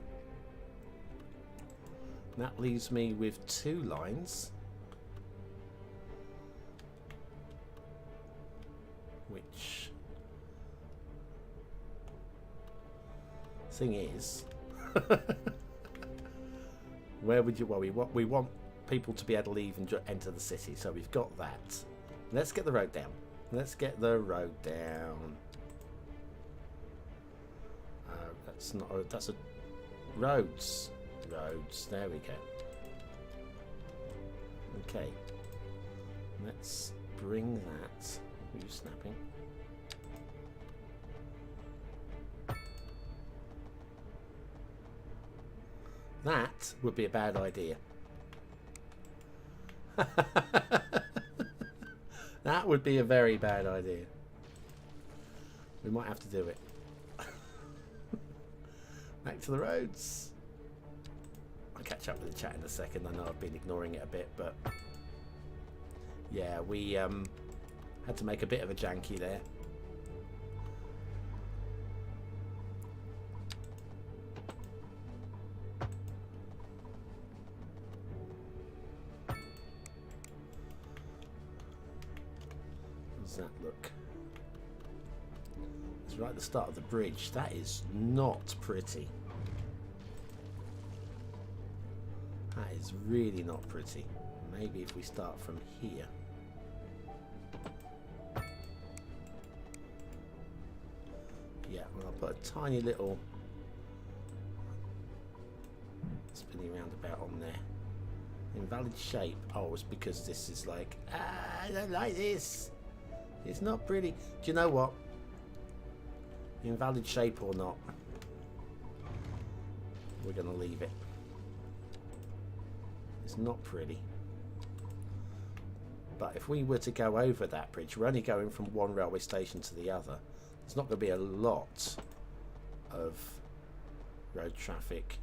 That leaves me with 2 lines, which thing is where would you, well, we want people to be able to leave and enter the city, so we've got that. Let's get the road down. Let's get the road down. That's not, that's a roads, there we go. Okay, let's bring that. Are you snapping? That would be a bad idea. That would be a very bad idea. We might have to do it. Back to the roads. I'll catch up with the chat in a second. I know I've been ignoring it a bit, but yeah, we had to make a bit of a janky there. That look? It's right at the start of the bridge. That is not pretty. That is really not pretty. Maybe if we start from here. Yeah, well, I'll put a tiny little spinny roundabout on there. Invalid shape. Oh, it's because this is like, I don't like this. It's not pretty. Do you know what? Invalid shape or not, we're going to leave it. It's not pretty. But if we were to go over that bridge, we're only going from one railway station to the other. There's not going to be a lot of road traffic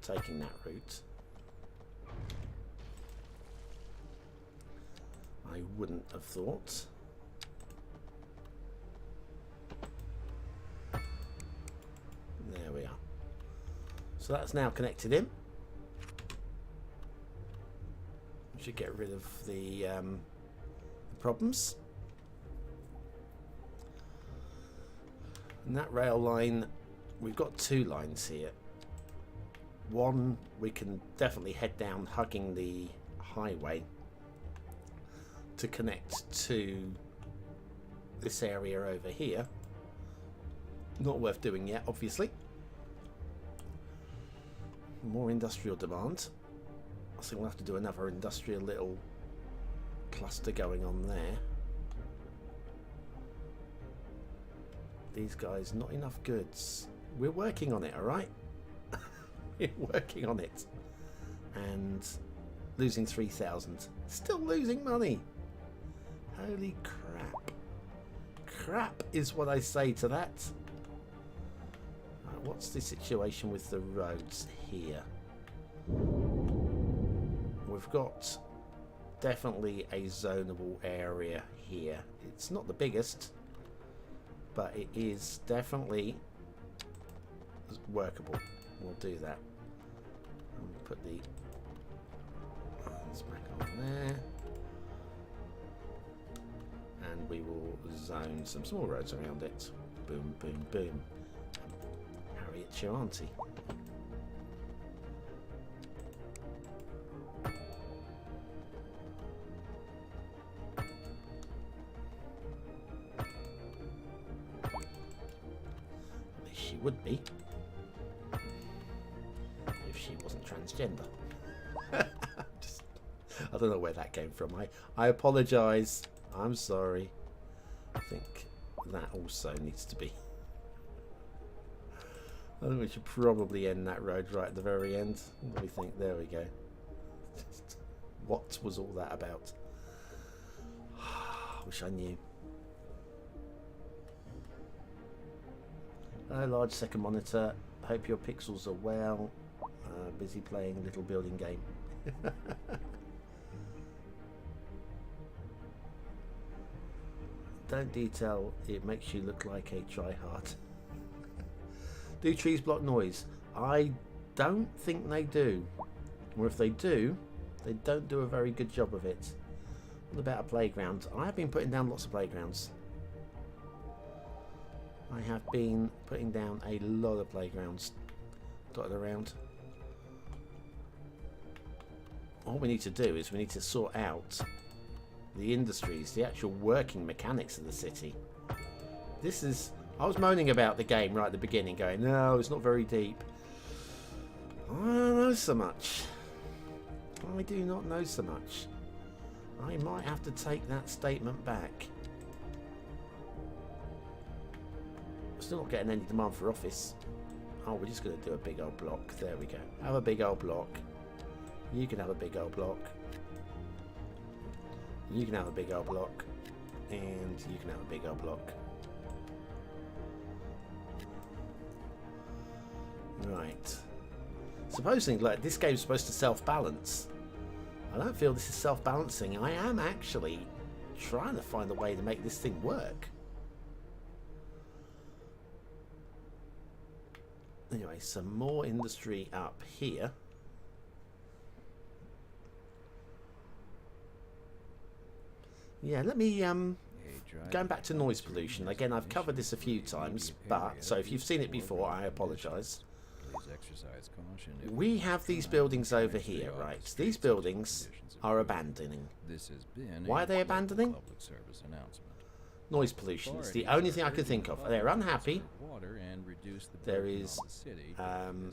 taking that route. I wouldn't have thought. There we are. So that's now connected in. We should get rid of the problems. And that rail line, we've got 2 lines here. One, we can definitely head down hugging the highway to connect to this area over here. Not worth doing yet, obviously. More industrial demand. I think we'll have to do another industrial little cluster going on there. these guys not enough goods. We're working on it, alright? We're working on it. And losing 3,000. Still losing money. Holy crap. Crap is what I say to that. Right, what's the situation with the roads here? We've got definitely a zonable area here. It's not the biggest, but it is definitely workable. We'll do that. And put the lines back on there. And we will zone some small roads around it. Boom, boom, boom. Harriet's your auntie. At least she would be. If she wasn't transgender. I don't know where that came from. I apologise. I'm sorry. I think that also needs to be. I think we should probably end that road right at the very end. What do we think? There we go. What was all that about? Wish I knew. Hello, large second monitor. Hope your pixels are well. Busy playing a little building game. Don't detail, it makes you look like a tryhard. Do trees block noise? I don't think they do. Or if they do, they don't do a very good job of it. What about a playground? I have been putting down lots of playgrounds. I have been putting down a lot of playgrounds dotted around. All we need to do is we need to sort out the industries, the actual working mechanics of the city. This is... I was moaning about the game right at the beginning, going, no, it's not very deep. I don't know so much. I do not know so much. I might have to take that statement back. Still not getting any demand for office. Oh, we're just going to do a big old block. There we go. Have a big old block. You can have a big old block. You can have a big old block. And you can have a big old block. Right. Supposing, like, this game's supposed to self-balance. I don't feel this is self-balancing. I am actually trying to find a way to make this thing work. Anyway, some more industry up here. Yeah, let me going back to noise pollution. Again, I've covered this a few times, but so if you've seen it before, I apologise. We have these buildings over here, right? These buildings are abandoning. Why are they abandoning? Noise pollution. It's the only thing I could think of. They're unhappy. There is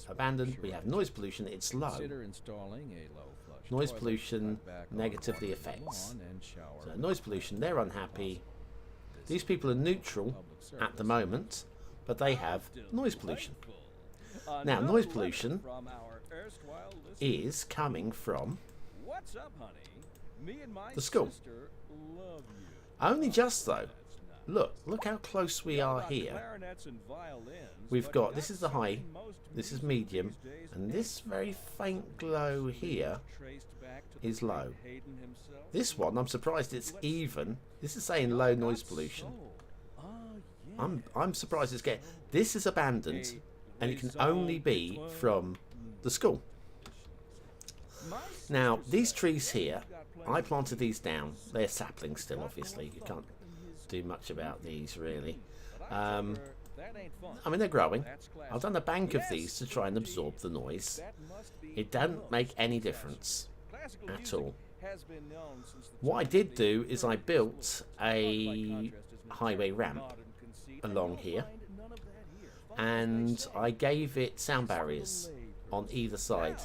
abandoned. We have noise pollution. It's low. Noise pollution negatively affects. So noise pollution, they're unhappy. These people are neutral at the moment, but they have noise pollution. Now, noise pollution is coming from the school. Only just though. Look how close we are here. We've got, this is the high, this is medium, and this very faint glow here is low. This one, I'm surprised it's even. This is saying low noise pollution. I'm surprised it's getting, this is abandoned, and it can only be from the school. Now, these trees here, I planted these down. They're saplings still, obviously. You can't do much about these, really. I mean, they're growing. I've done a bank of these to try and absorb the noise. It doesn't make any difference at all. What I did do is I built a highway ramp along here, and I gave it sound barriers on either side.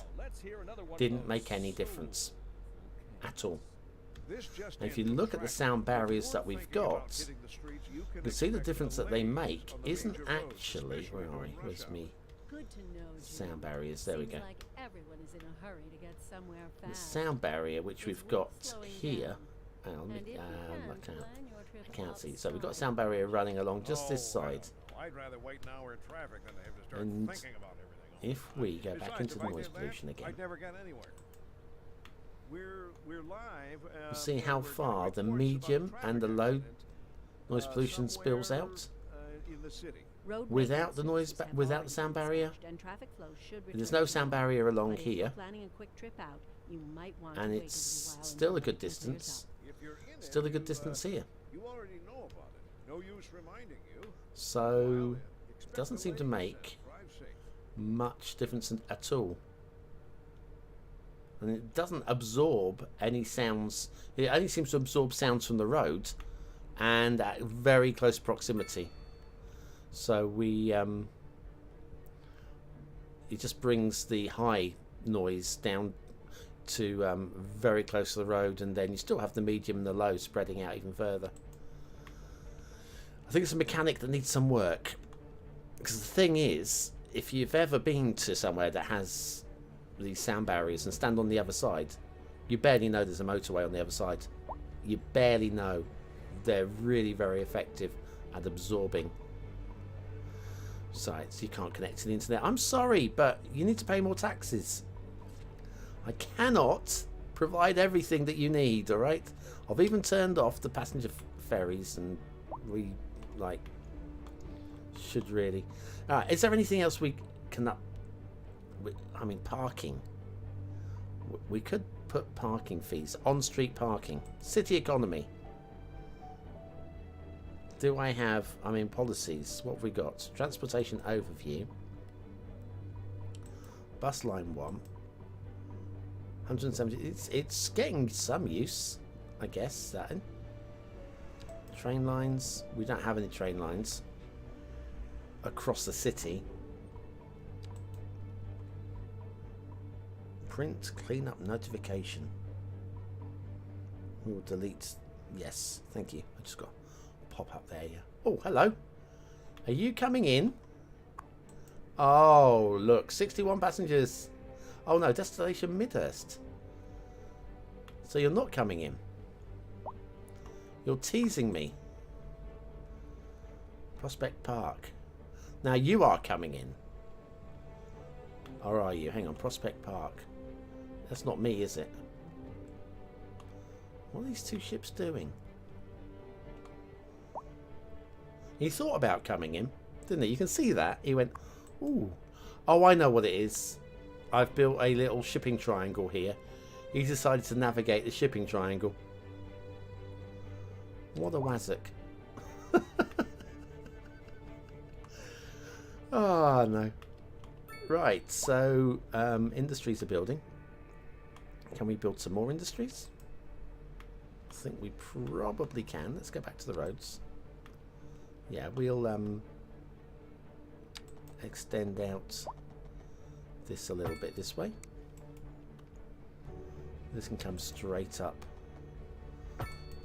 Didn't make any difference at all. This just And if you in, look at the traffic. sound If barriers you're that we've thinking about got, hitting the streets, you can you see the expect difference that they delays make on the isn't major roads, actually, especially where are we? during Where's rush me? Good to know, Jim. Sound barriers, there we Seems go. like everyone is in a hurry to get somewhere The fast. sound barrier which It's we've worth got slowing here. down. Hang on, And if you can, I plan your trip can't see. So we've got a outside. sound barrier running along just this Oh, I side. don't know. I'd rather wait an hour in traffic than to have to start And thinking about everything. all if the time. we go back Besides, into if the I noise did that, pollution again, I'd never get anywhere. We're live. we'll see how we're getting far the reports about a medium and the traffic low accident, noise pollution spills somewhere, out. in the city. Road Without the maintenance noise services have without already the sound been barrier. dispatched and traffic flow should There's return no to sound normal. barrier along But if you're here, planning a quick trip out, you might want and to wait it's a little while still a until good everything clears distance. up. If you're in Still a it, good you, distance here. You already know about it. No use reminding you. So Well, then, expect doesn't seem to delays make and drive safe. much difference at all. And it doesn't absorb any sounds. It only seems to absorb sounds from the road and at very close proximity. So it just brings the high noise down to very close to the road, and then you still have the medium and the low spreading out even further. I think it's a mechanic that needs some work. Because the thing is, if you've ever been to somewhere that has these sound barriers and stand on the other side, you barely know there's a motorway on the other side. You barely know. They're really very effective at absorbing sites. You can't connect to the internet. I'm sorry, but you need to pay more taxes. I cannot provide everything that you need, alright? I've even turned off the passenger ferries, and we, like, should really... Alright, is there anything else we can I mean, parking. We could put parking fees. On-street parking. City economy. Do I have... I mean, policies. What have we got? Transportation overview. Bus line 1. 170. It's getting some use, I guess. That. Train lines. We don't have any train lines across the city. Print cleanup notification. We will delete. Yes, thank you. I just got a pop up there. Yeah. Oh, hello. Are you coming in? Oh, look, 61 passengers. Oh no, destination Midhurst. So you're not coming in. You're teasing me. Prospect Park. Now you are coming in. Or are you? Hang on, Prospect Park. That's not me, is it? What are these two ships doing? He thought about coming in, didn't he? You can see that. He went, ooh. Oh, I know what it is. I've built a little shipping triangle here. He decided to navigate the shipping triangle. What a wazzock. Oh, no. Right, so industries are building. Can we build some more industries? I think we probably can. Let's go back to the roads. Yeah, we'll extend out this a little bit this way. This can come straight up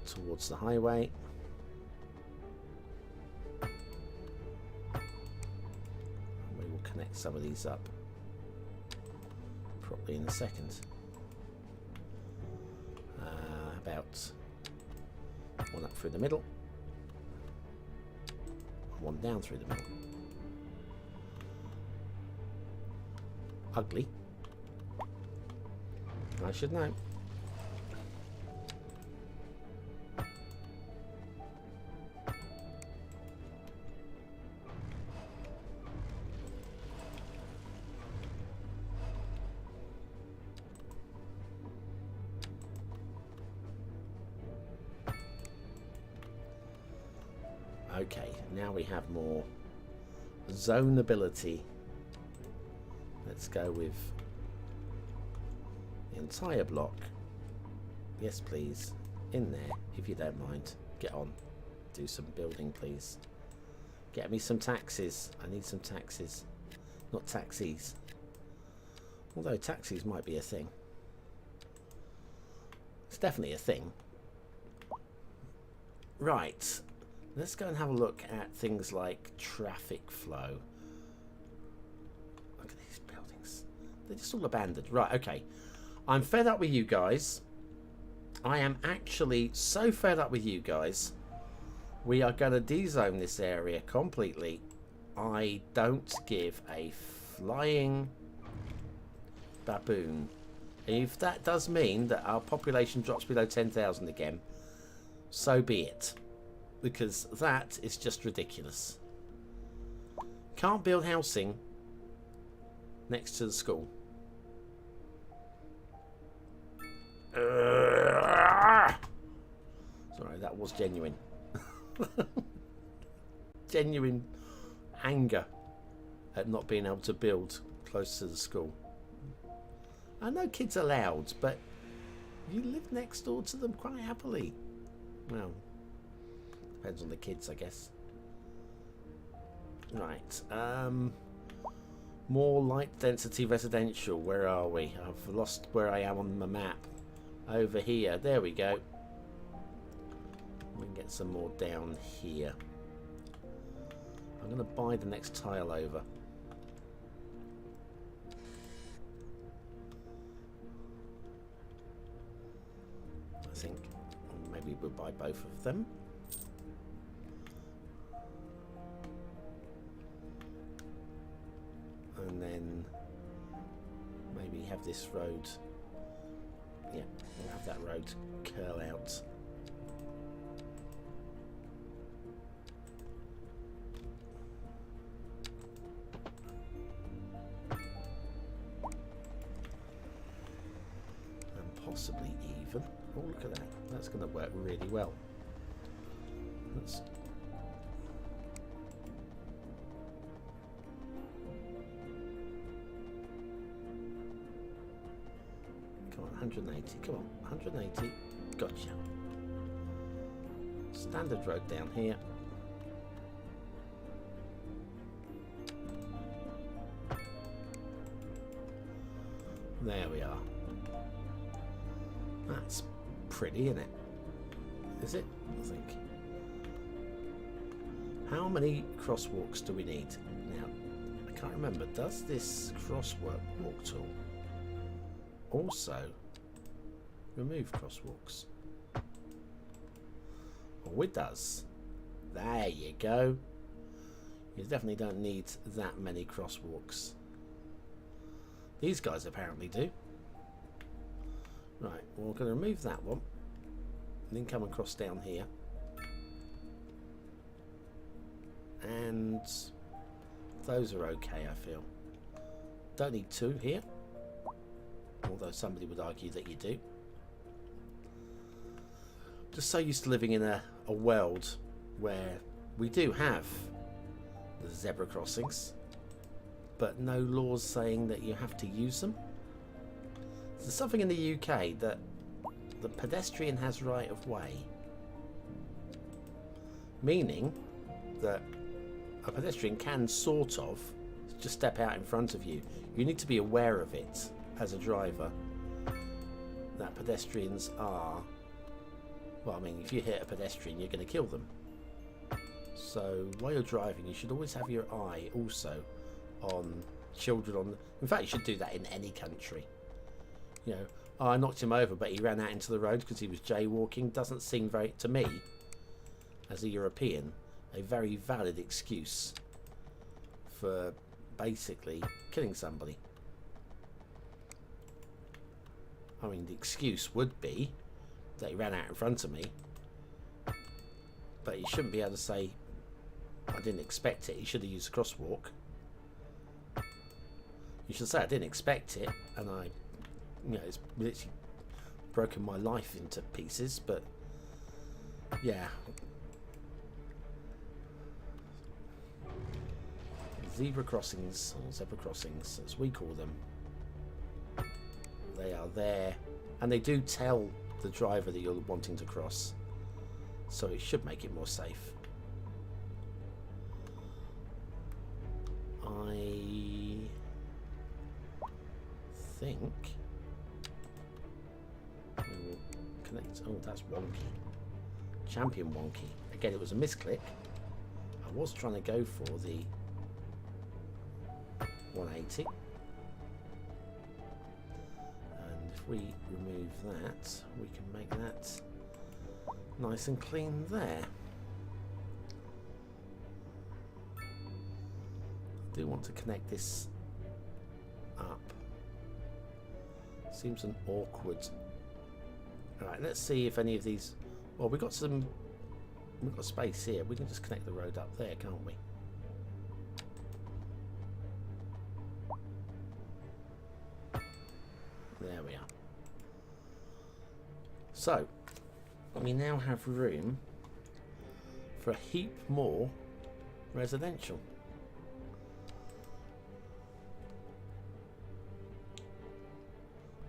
towards the highway. We will connect some of these up probably in a second. About one up through the middle, one down through the middle. Ugly. I should know. Okay, now we have more zonability. Let's go with the entire block. Yes, please. In there, if you don't mind. Get on. Do some building, please. Get me some taxis. I need some taxis. Not taxis. Although taxis might be a thing. It's definitely a thing. Right. Let's go and have a look at things like traffic flow. Look at these buildings. They're just all abandoned. Right, okay. I'm fed up with you guys. I am actually so fed up with you guys. We are going to dezone this area completely. I don't give a flying baboon. If that does mean that our population drops below 10,000 again, so be it. Because that is just ridiculous. Can't build housing next to the school. Sorry, that was genuine. Genuine anger at not being able to build close to the school. I know kids are loud, but you live next door to them quite happily. Well, depends on the kids, I guess. Right. More light density residential. Where are we? I've lost where I am on the map. Over here. There we go. We can get some more down here. I'm going to buy the next tile over. I think maybe we'll buy both of them. And then maybe have this road. Yeah, we'll have that road curl out. And possibly even. Oh, look at that. That's going to work really well. Let's come on, 180. Come on, 180. Gotcha. Standard road down here. There we are. That's pretty, isn't it? Is it? I think. How many crosswalks do we need? Now, I can't remember. Does this walk tool also remove crosswalks? Oh, it does. There you go. You definitely don't need that many crosswalks. These guys apparently do. Right, well, we're going to remove that one. And then come across down here. And those are okay, I feel. Don't need two here. Although somebody would argue that you do. Just so used to living in a world where we do have the zebra crossings, but no laws saying that you have to use them. There's something in the UK that the pedestrian has right of way, meaning that a pedestrian can sort of just step out in front of you. You need to be aware of it as a driver, that pedestrians are, well, I mean, if you hit a pedestrian, you're going to kill them. So while you're driving, you should always have your eye also on children on. In fact, you should do that in any country. You know, oh, I knocked him over, but he ran out into the road because he was jaywalking. Doesn't seem very, to me, as a European, a very valid excuse for basically killing somebody. I mean, the excuse would be that he ran out in front of me, but he shouldn't be able to say, I didn't expect it. He should have used a crosswalk. You should say, I didn't expect it, and I, you know, it's literally broken my life into pieces, but yeah. Zebra crossings, or zebra crossings as we call them, they are there, and they do tell the driver that you're wanting to cross, so it should make it more safe. I think we will connect. Oh, that's wonky. champion wonky. Again, it was a misclick. I was trying to go for the 180. And if we remove that, we can make that nice and clean there. I do want to connect this up. Seems an awkward. Alright, let's see if any of these. Well, we've got space here. We can just connect the road up there, can't we? There we are. So, we now have room for a heap more residential.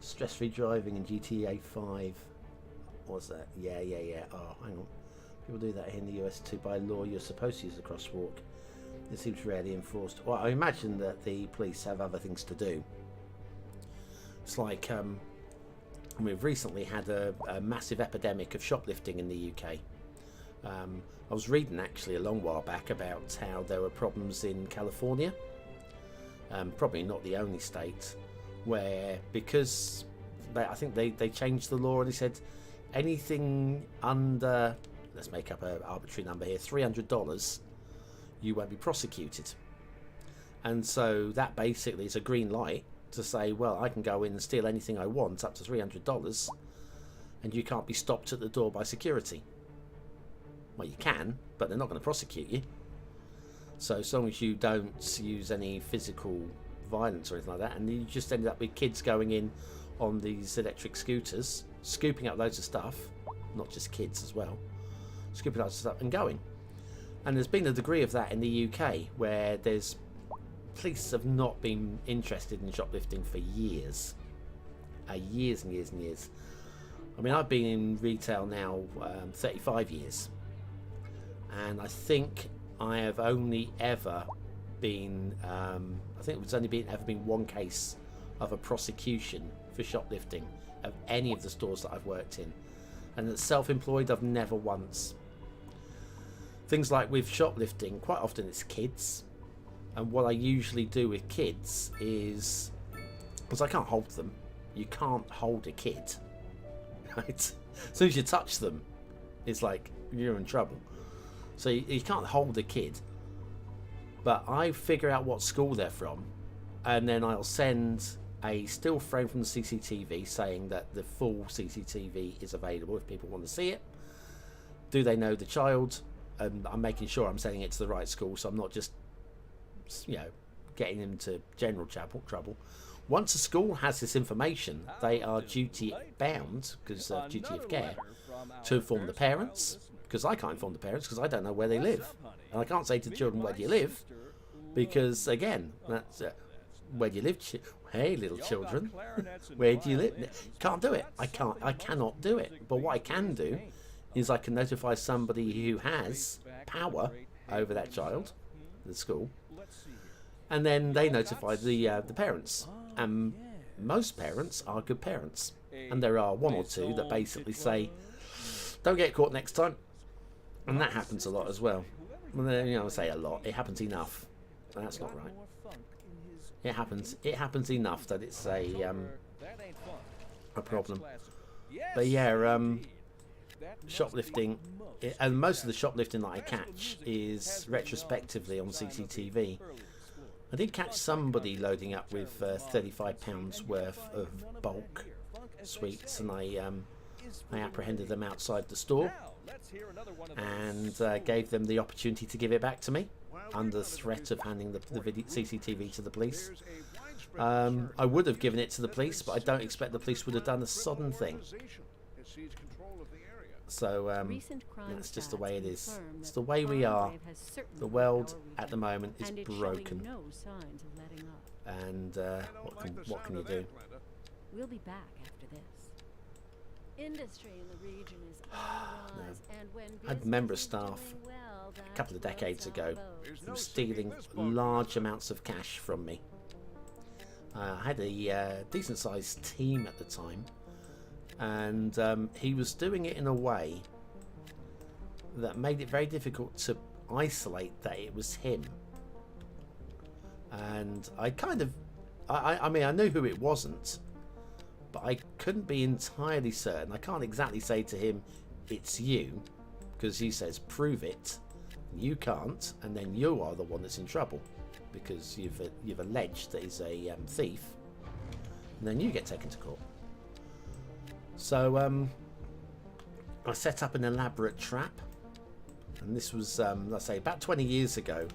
Stress-free driving in GTA 5. What's that? Yeah. Oh, hang on. People do that in the US too. By law, you're supposed to use the crosswalk. It seems rarely enforced. Well, I imagine that the police have other things to do. It's like we've recently had a massive epidemic of shoplifting in the UK. I was reading actually a long while back about how there were problems in California. Probably not the only state where, because I think they changed the law and they said anything under, let's make up an arbitrary number here, $300, you won't be prosecuted. And so that basically is a green light to say, well, I can go in and steal anything I want up to $300 and you can't be stopped at the door by security. Well, you can, but they're not going to prosecute you. So as long as you don't use any physical violence or anything like that, and you just ended up with kids going in on these electric scooters, scooping up loads of stuff, not just kids as well, scooping up loads of stuff and going. And there's been a degree of that in the UK where there's police have not been interested in shoplifting for years. Years and years and years. I mean, I've been in retail now 35 years. And I think I have only ever been, I think it's only ever been one case of a prosecution for shoplifting of any of the stores that I've worked in. And as self-employed, I've never once. Things like with shoplifting, quite often it's kids. And what I usually do with kids is, because I can't hold them, you can't hold a kid, right? As soon as you touch them, it's like you're in trouble. So you can't hold a kid. But I figure out what school they're from, and then I'll send a still frame from the CCTV saying that the full CCTV is available if people want to see it. Do they know the child? And I'm making sure I'm sending it to the right school, so I'm not just, getting them into general trouble. Once a school has this information, they are duty bound, because of duty of care, to inform the parents, because I can't inform the parents because I don't know where they live. And I can't say to the children, where do you live? Because, again, that's where do you live? Hey, little children, where do you live? Can't do it. I cannot do it. But what I can do is I can notify somebody who has power over that child, the school, and then they notify the parents. And most parents are good parents. And there are one or two that basically say, don't get caught next time. And that happens a lot as well. Well, I say a lot. It happens enough. That's not right. It happens enough that it's a problem. But yeah, shoplifting, and most of the shoplifting that I catch is retrospectively on CCTV. I did catch somebody loading up with £35 worth of bulk sweets, and I apprehended them outside the store and gave them the opportunity to give it back to me under threat of handing the CCTV to the police. I would have given it to the police, but I don't expect the police would have done a sodden thing. So that's just the way it is. It's the way we are. The world at the moment is broken. And what can you do? We'll be back after this. Industry in the region is on the rise, and when I had a member of staff a couple of decades ago who was stealing large amounts of cash from me. I had a decent sized team at the time, and he was doing it in a way that made it very difficult to isolate that it was him. And I kind of, I mean, I knew who it wasn't, but I couldn't be entirely certain. I can't exactly say to him, it's you, because he says, prove it. You can't, and then you are the one that's in trouble, because you've alleged that he's a thief, and then you get taken to court. So I set up an elaborate trap, and this was, let's say, about 20 years ago.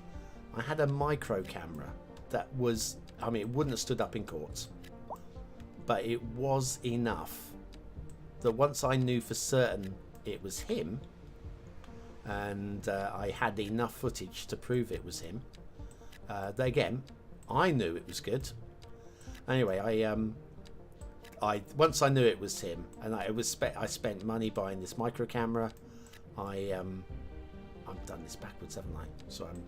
I had a micro camera that was, I mean, it wouldn't have stood up in court, but it was enough that once I knew for certain it was him, and I had enough footage to prove it was him, again, I knew it was good. Anyway, I once I knew it was him, and I spent money buying this micro camera. I've done this backwards, haven't I? So I'm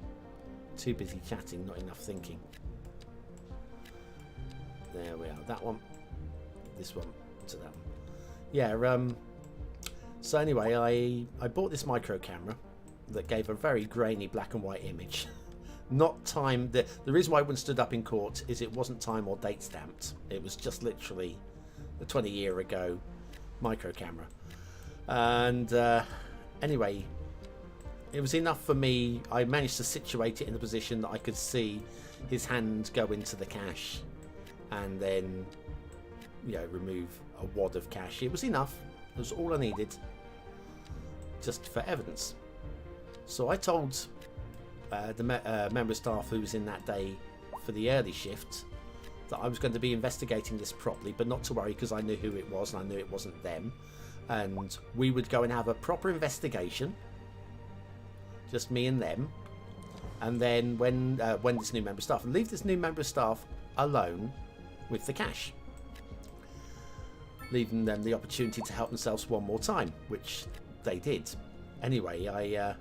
too busy chatting, not enough thinking. There we are. That one, this one to that one. Yeah. So anyway, I bought this micro camera that gave a very grainy black and white image. Not time. The reason why it wouldn't stood up in court is it wasn't time or date stamped. It was just literally a 20-year ago micro camera. And anyway, it was enough for me. I managed to situate it in a position that I could see his hand go into the cash, and then, you know, remove a wad of cash. It was enough. It was all I needed, just for evidence. So I told the member of staff who was in that day for the early shift that I was going to be investigating this properly, but not to worry, because I knew who it was and I knew it wasn't them, and we would go and have a proper investigation, just me and them. And then when this new member of staff, leave this new member of staff alone with the cash, leaving them the opportunity to help themselves one more time, which they did. Anyway, I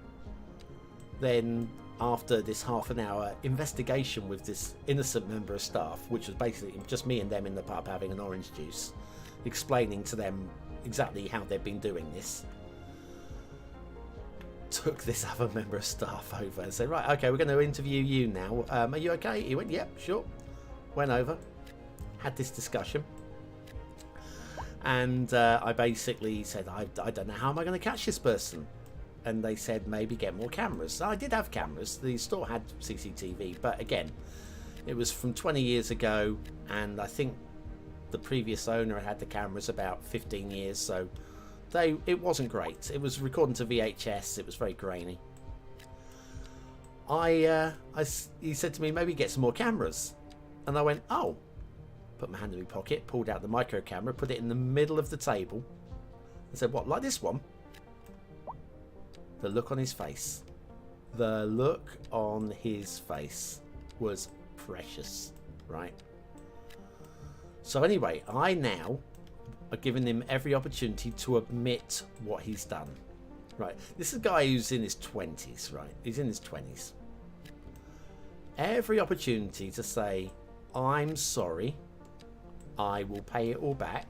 then, after this half an hour investigation with this innocent member of staff, which was basically just me and them in the pub having an orange juice, explaining to them exactly how they've been doing this, took this other member of staff over and said, right, okay, we're going to interview you now. Are you okay? He went, yep, sure. Went over, had this discussion, and I basically said, I don't know, how am I going to catch this person? And they said, maybe get more cameras. So I did have cameras. The store had CCTV, but again, it was from 20 years ago, and I think the previous owner had the cameras about 15 years, so it wasn't great. It was recording to VHS. It was very grainy. He said to me, maybe get some more cameras. And I went, oh. Put my hand in my pocket, pulled out the micro camera, put it in the middle of the table, and said, what, like this one? The look on his face. The look on his face was precious, right? So anyway, I now are giving him every opportunity to admit what he's done. Right, this is a guy who's in his 20s, right? He's in his 20s. Every opportunity to say, I'm sorry, I will pay it all back,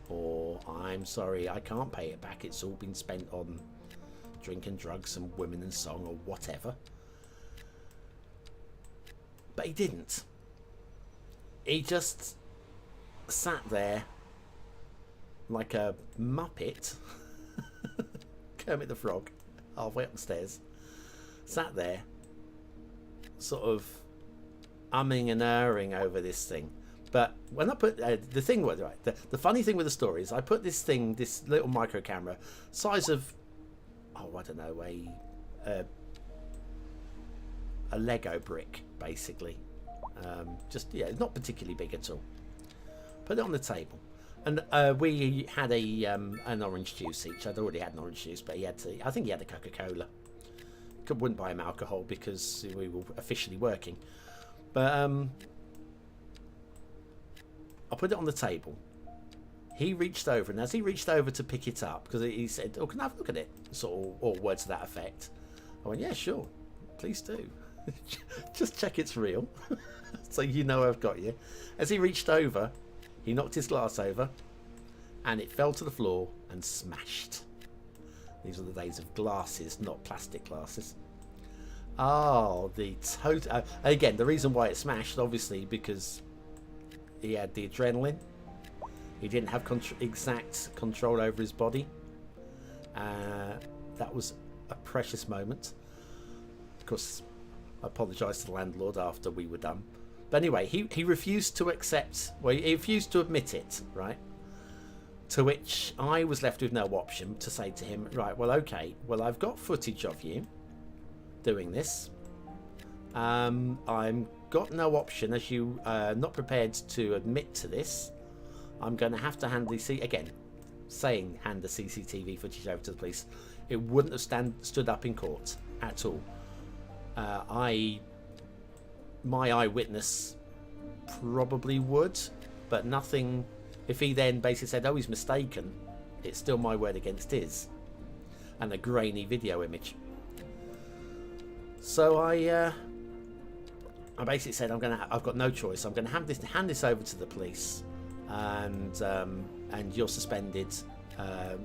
or I'm sorry, I can't pay it back, it's all been spent on drink and drugs and women and song or whatever. But he didn't. He just sat there like a muppet, Kermit the Frog, halfway up the stairs, sat there sort of umming and erring over this thing. But when I put the thing was right, the funny thing with the story is I put this little micro camera, size of, oh, I don't know, a Lego brick, basically. Just, yeah, not particularly big at all. Put it on the table, and we had an orange juice each. I'd already had an orange juice, but I think he had a Coca-Cola. Wouldn't buy him alcohol because we were officially working. But I put it on the table. He reached over, and as he reached over to pick it up, because he said, oh, can I have a look at it? Sort of, or words to that effect. I went, yeah, sure, please do. Just check it's real, so you know I've got you. As he reached over, he knocked his glass over, and it fell to the floor and smashed. These are the days of glasses, not plastic glasses. Oh, the total... again, the reason why it smashed, obviously, because he had the adrenaline. He didn't have exact control over his body. That was a precious moment. Of course, I apologised to the landlord after we were done. But anyway, he refused to accept... well, he refused to admit it, right? To which I was left with no option to say to him, right, well, okay, well, I've got footage of you doing this. I'm got no option, as you are not prepared to admit to this. I'm going to have to hand the hand the CCTV footage over to the police. It wouldn't have stood up in court at all. My eyewitness probably would, but nothing. If he then basically said, "Oh, he's mistaken," it's still my word against his, and a grainy video image. So I basically said, I've got no choice. I'm going to hand this over to the police, and you're suspended,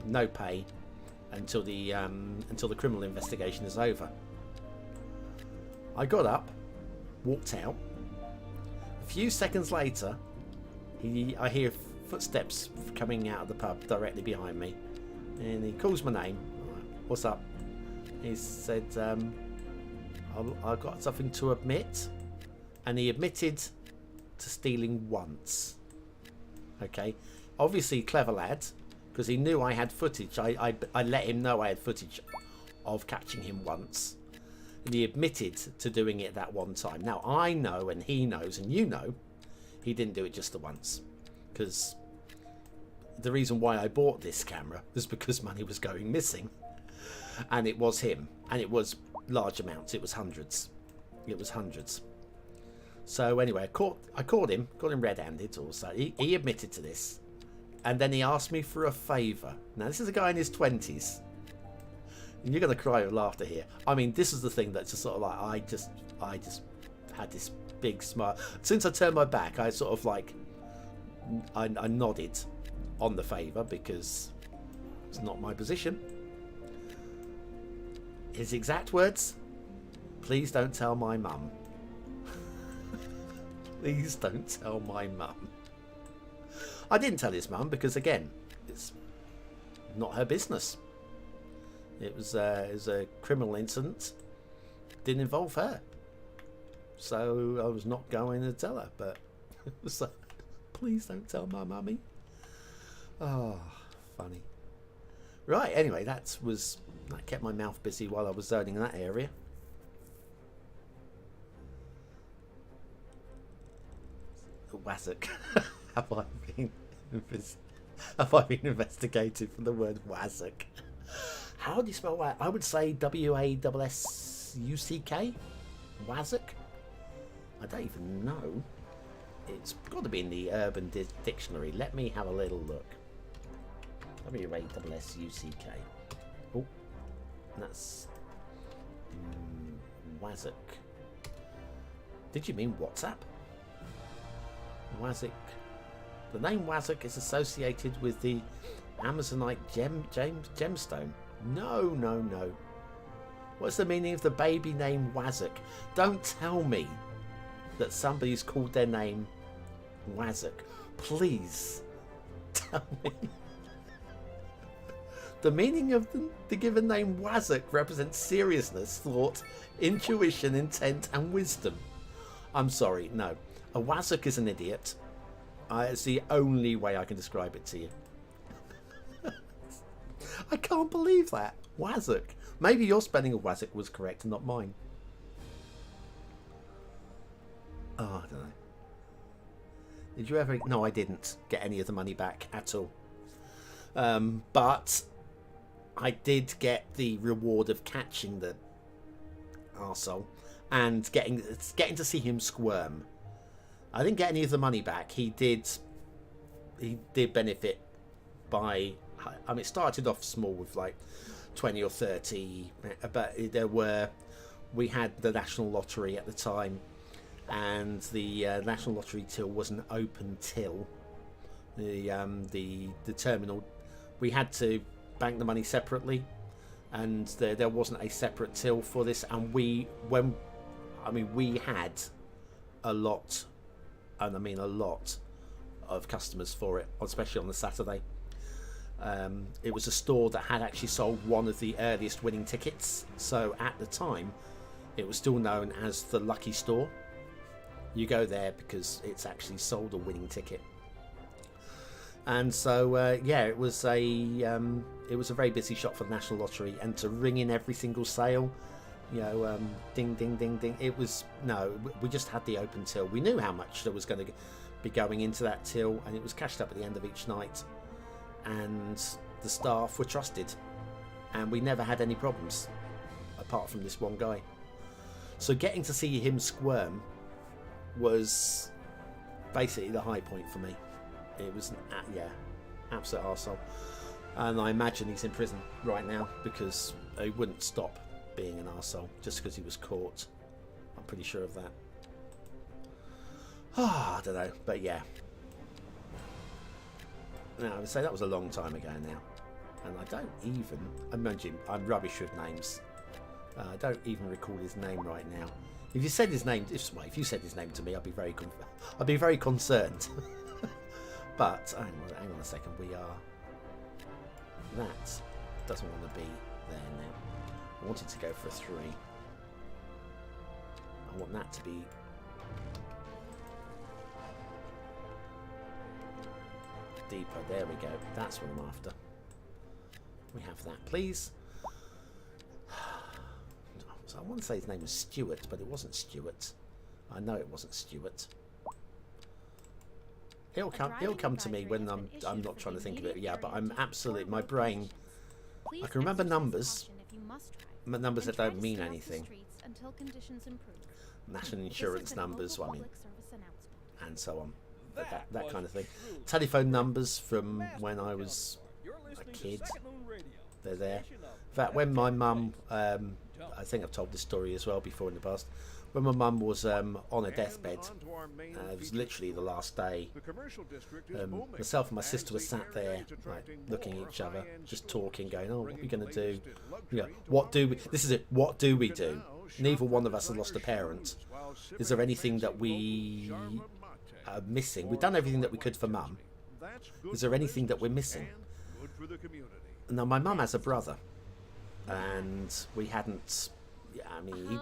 no pay, until the criminal investigation is over. I got up, walked out. A few seconds later, I hear footsteps coming out of the pub directly behind me, and he calls my name. What's up? He said, I've got something to admit, and he admitted to stealing once. Okay, obviously clever lad, because he knew I had footage. I let him know I had footage of catching him once, and he admitted to doing it that one time. Now I know, and he knows, and you know, he didn't do it just the once, because the reason why I bought this camera was because money was going missing, and it was him, and it was large amounts. It was hundreds. So anyway, I caught him red-handed also. He admitted to this, and then he asked me for a favour. Now this is a guy in his 20s, and you're going to cry with laughter here. I mean, this is the thing that's just sort of like, I just had this big smile. Since I turned my back, I sort of like, I nodded on the favour because it's not my position. His exact words: "Please don't tell my mum." Please don't tell my mum. I didn't tell his mum because, again, it's not her business. It was a criminal incident. Didn't involve her. So I was not going to tell her. But it was like, please don't tell my mummy. Oh, funny. Right, anyway, that kept my mouth busy while I was zoning in that area. Wazzock. Have I been investigated for the word Wazzock? How do you spell that? I would say W-A-S-S-U-C-K? Wazzock? I don't even know. It's got to be in the Urban Dictionary. Let me have a little look. W-A-S-S-U-C-K. Oh, that's Wazzock. Did you mean WhatsApp? Wazzock. The name Wazzock is associated with the Amazonite gemstone. No. What's the meaning of the baby name Wazzock? Don't tell me that somebody's called their name Wazzock. Please tell me. The meaning of the given name Wazzock represents seriousness, thought, intuition, intent, and wisdom. I'm sorry, no. A Wazzock is an idiot. It's the only way I can describe it to you. I can't believe that. Wazzock. Maybe your spelling of Wazzock was correct and not mine. Oh, I don't know. Did you ever... No, I didn't get any of the money back at all. But I did get the reward of catching the arsehole and getting to see him squirm. I didn't get any of the money back. He did benefit by... I mean, it started off small with like 20 or 30, but we had the National Lottery at the time, and the National Lottery till wasn't open till the terminal. We had to bank the money separately, and there wasn't a separate till for this. And we had a lot, and I mean a lot, of customers for it, especially on the Saturday. It was a store that had actually sold one of the earliest winning tickets, so at the time it was still known as the Lucky Store. You go there because it's actually sold a winning ticket. And so yeah, it was a very busy shop for the National Lottery, and to ring in every single sale, you know, ding ding ding ding, it was, no, we just had the open till. We knew how much there was going to be going into that till, and it was cashed up at the end of each night, and the staff were trusted, and we never had any problems apart from this one guy. So getting to see him squirm was basically the high point for me. It was yeah, absolute arsehole, and I imagine he's in prison right now because he wouldn't stop being an arsehole just because he was caught. I'm pretty sure of that. I don't know, but yeah. No, I would say that was a long time ago now, and I don't even, imagine, I'm rubbish with names. I don't even recall his name right now. If you said his name, if you said his name to me, I'd be very concerned. But hang on a second, that doesn't want to be there now. I wanted to go for a 3. I want that to be deeper. There we go. That's what I'm after. We have that, please. So I want to say his name was Stuart, but it wasn't Stuart. I know it wasn't Stuart. It'll come to me when I'm not trying to think of it. Yeah, but I'm absolutely, my brain, I can remember numbers, but numbers that don't mean anything. National insurance numbers, well, I mean, and so on. That kind of thing. Telephone numbers from when I was a kid, they're there. In fact, when my mum, I think I've told this story as well before in the past, when my mum was on a deathbed, it was literally the last day, myself and my sister were sat there, like, looking at each other, just talking, going, oh, what are we going to do? You know, what do we, this is it, what do we do? Neither one of us have lost a parent. Is there anything that we are missing? We've done everything that we could for mum. Is there anything that we're missing? Now, my mum has a brother, and we hadn't, I mean,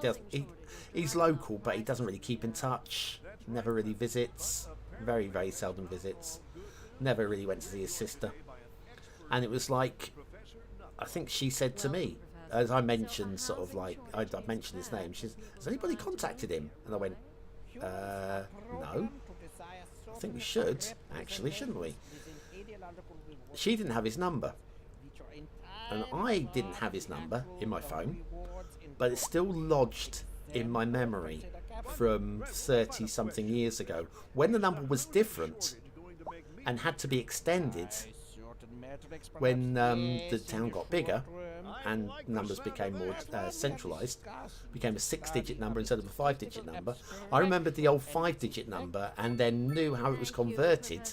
he's local, but he doesn't really keep in touch, never really visits, very, very seldom visits, never really went to see his sister. And it was like, I think she said to me, as I mentioned, sort of like, I mentioned his name, she says, has anybody contacted him? And I went, no, I think we should, actually, shouldn't we? She didn't have his number, and I didn't have his number in my phone, but it's still lodged in my memory from 30 something years ago, when the number was different and had to be extended when the town got bigger and numbers became more centralised, became a 6-digit number instead of a 5-digit number. I remembered the old 5-digit number and then knew how it was converted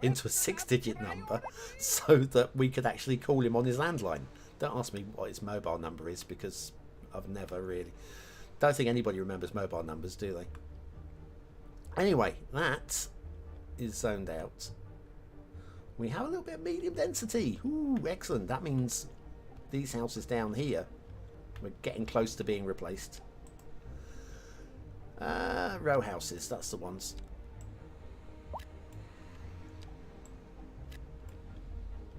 into a 6-digit number so that we could actually call him on his landline. Don't ask me what his mobile number is, because I've never really, don't think anybody remembers mobile numbers, do they? Anyway, that is zoned out. We have a little bit of medium density. Ooh, excellent. That means these houses down here, we're getting close to being replaced. Row houses, that's the ones.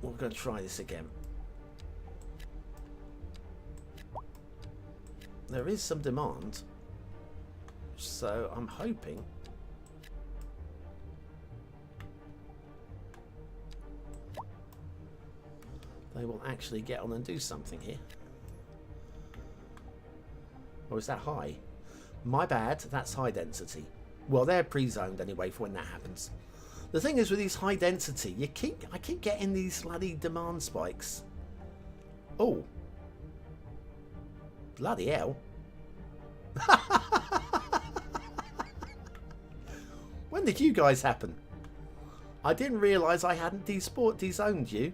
We're going to try this again. There is some demand, so I'm hoping they will actually get on and do something here. Or is that high? My bad, that's high density. Well, they're pre-zoned anyway for when that happens. The thing is with these high density, I keep getting these bloody demand spikes. Oh. Bloody hell. When did you guys happen? I didn't realise I hadn't dezoned you.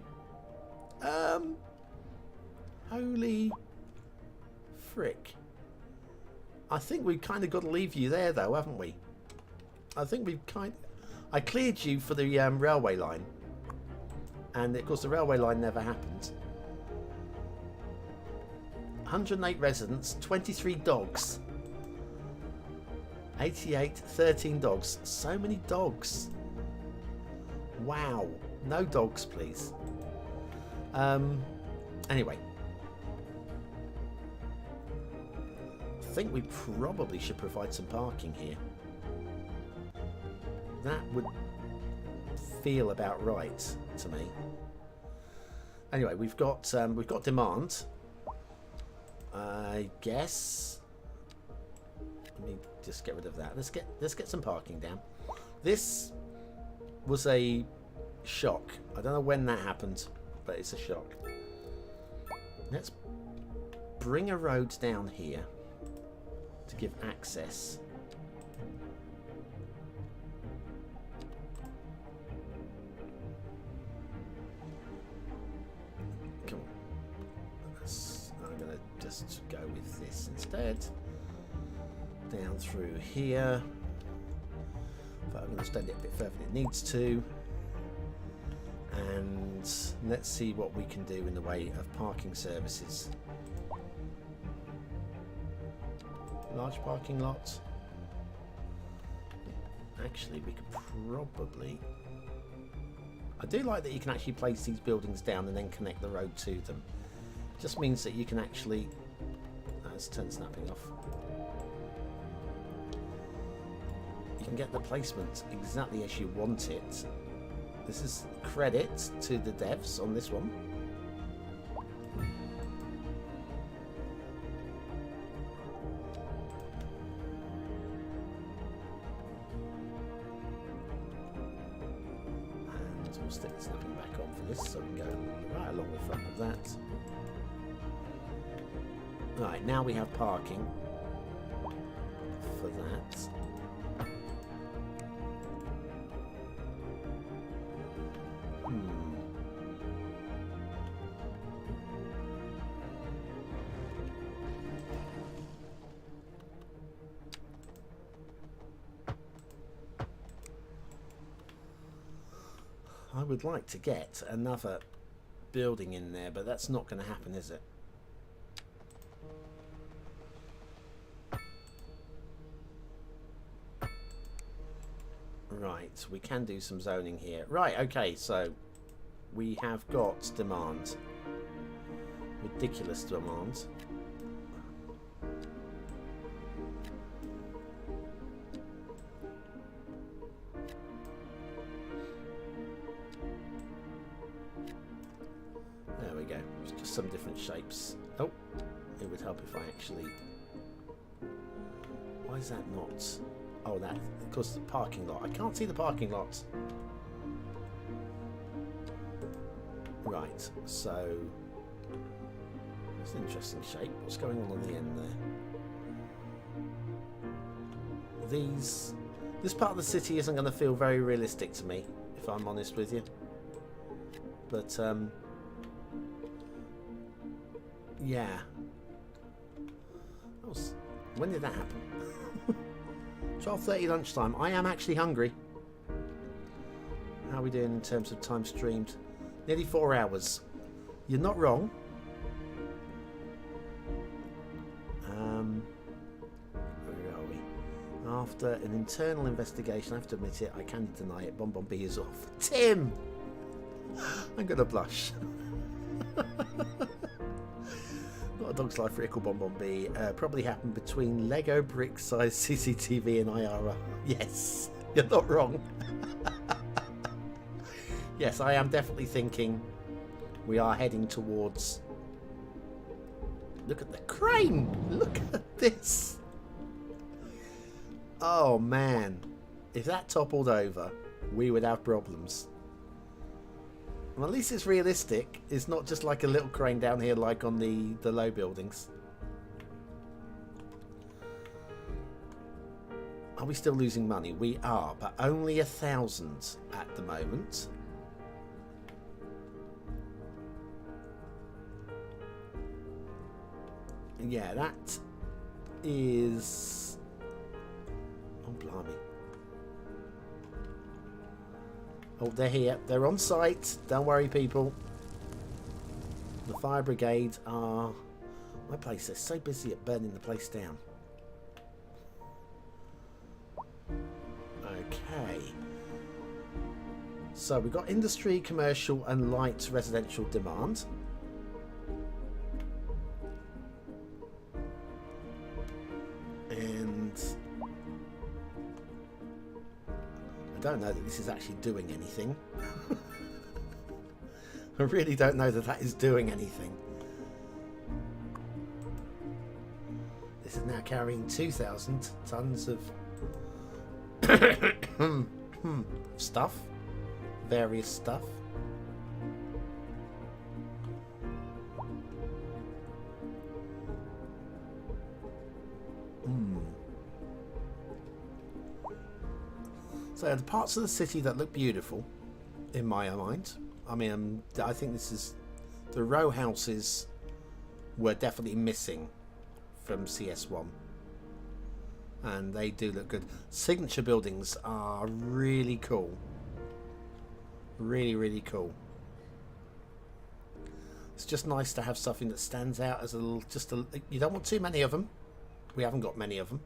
Holy frick. I think we've kind of got to leave you there though, haven't we? I think we've I cleared you for the railway line. And of course the railway line never happened. 108 residents, 23 dogs. 88, 13 dogs. So many dogs. Wow. No dogs, please. Anyway. I think we probably should provide some parking here. That would feel about right to me. Anyway, we've got demand. I guess. Let me just get rid of that. Let's get some parking down. This was a shock. I don't know when that happened, but it's a shock. Let's bring a road down here to give access. Come on. I'm going to just go with this instead. Down through here. But I'm going to extend it a bit further than it needs to. And let's see what we can do in the way of parking services. Large parking lot. Actually, we could probably... I do like that you can actually place these buildings down and then connect the road to them. It just means that you can actually... let's turn snapping off. You can get the placement exactly as you want it. This is credit to the devs on this one. And we'll stick the snapping back on for this so we can go right along the front of that. Right, now we have parking for that. I would like to get another building in there, but that's not going to happen, is it? Right, we can do some zoning here. Right, okay, so we have got demand. Ridiculous demand. There we go. It's just some different shapes. Oh, it would help if I actually... Why is that not... Oh, that, of course, the parking lot. I can't see the parking lot. Right, so... It's an interesting shape. What's going on the end there? This part of the city isn't going to feel very realistic to me, if I'm honest with you. But, yeah. When did that happen? 12:30 lunchtime. I am actually hungry. How are we doing in terms of time streamed? Nearly 4 hours. You're not wrong. Where are we? After an internal investigation, I have to admit it, I can deny it. BonBonB is off. Tim! I'm going to blush. Not a dog's life vehicle, BonBonB. Probably happened between Lego brick size CCTV and IRR. Yes, you're not wrong. Yes, I am definitely thinking we are heading towards... Look at the crane! Look at this! Oh man, if that toppled over, we would have problems. Well, at least it's realistic. It's not just like a little crane down here like on the low buildings. Are we still losing money? We are, but only 1,000 at the moment. yeah, that is... Oh, blimey. Oh, they're here. They're on site. Don't worry, people. The fire brigade are... My place, they're so busy at burning the place down. Okay. So we've got industry, commercial and light residential demand. And I don't know that this is actually doing anything. I really don't know that that is doing anything. This is now carrying 2,000 tons of stuff, various stuff. So the parts of the city that look beautiful, in my mind. I mean, I think this is... The row houses were definitely missing from CS1. And they do look good. Signature buildings are really cool. Really, really cool. It's just nice to have something that stands out as a little... You don't want too many of them. We haven't got many of them.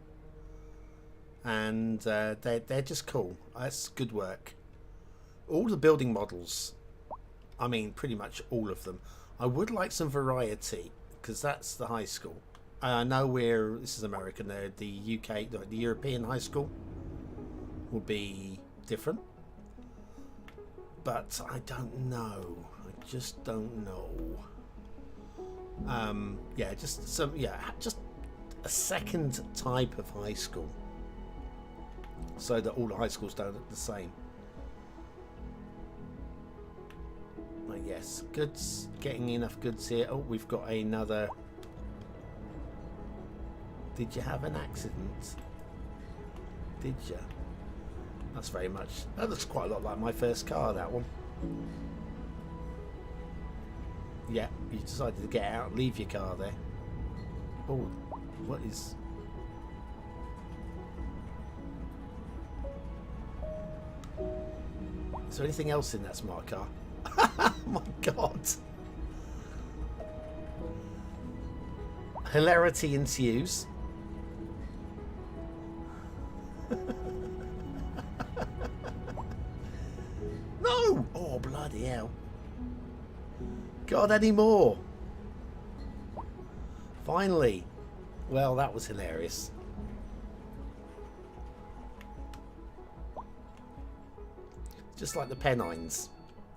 And they're just cool. That's good work. All the building models, I mean pretty much all of them. I would like some variety because that's the high school. I know this is American. The UK, the European high school will be different, but I don't know. I just don't know. Yeah, just a second type of high school, so that all the high schools don't look the same. But yes, goods, getting enough goods here. Oh, we've got another. Did you have an accident? Did you? That's very much. That looks quite a lot like my first car, that one. Yeah, you decided to get out and leave your car there. Oh, what is... Is there anything else in that smart car? Oh my god. Hilarity ensues. No! Oh, bloody hell. God, any more? Finally. Well, that was hilarious. Just like the pennies.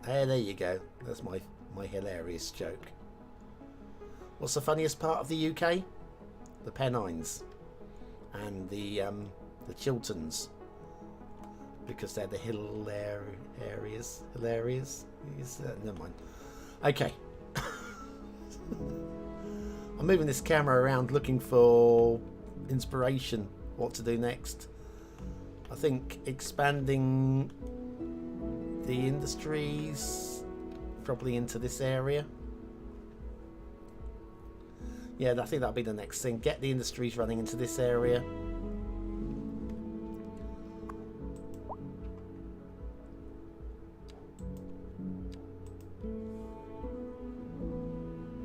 There you go. That's my hilarious joke. What's the funniest part of the UK? The Pennines and the Chilterns, because they're the hilarious. Never mind. Okay. I'm moving this camera around looking for inspiration. What to do next? I think expanding the industries probably into this area. Yeah, I think that'll be the next thing. Get the industries running into this area.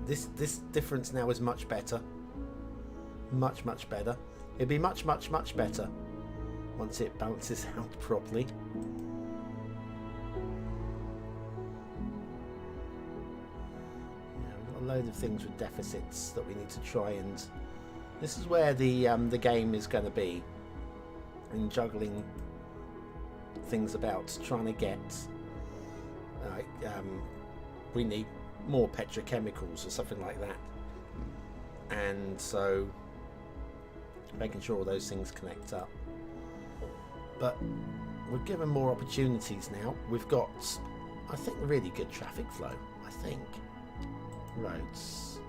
This difference now is much better. Much better. It'll be much better once it balances out properly. A load of things with deficits that we need to try, and this is where the game is going to be in juggling things about trying to get we need more petrochemicals or something like that, and so making sure all those things connect up. But we're given more opportunities now. We've got, I think, really good traffic flow. I think roads,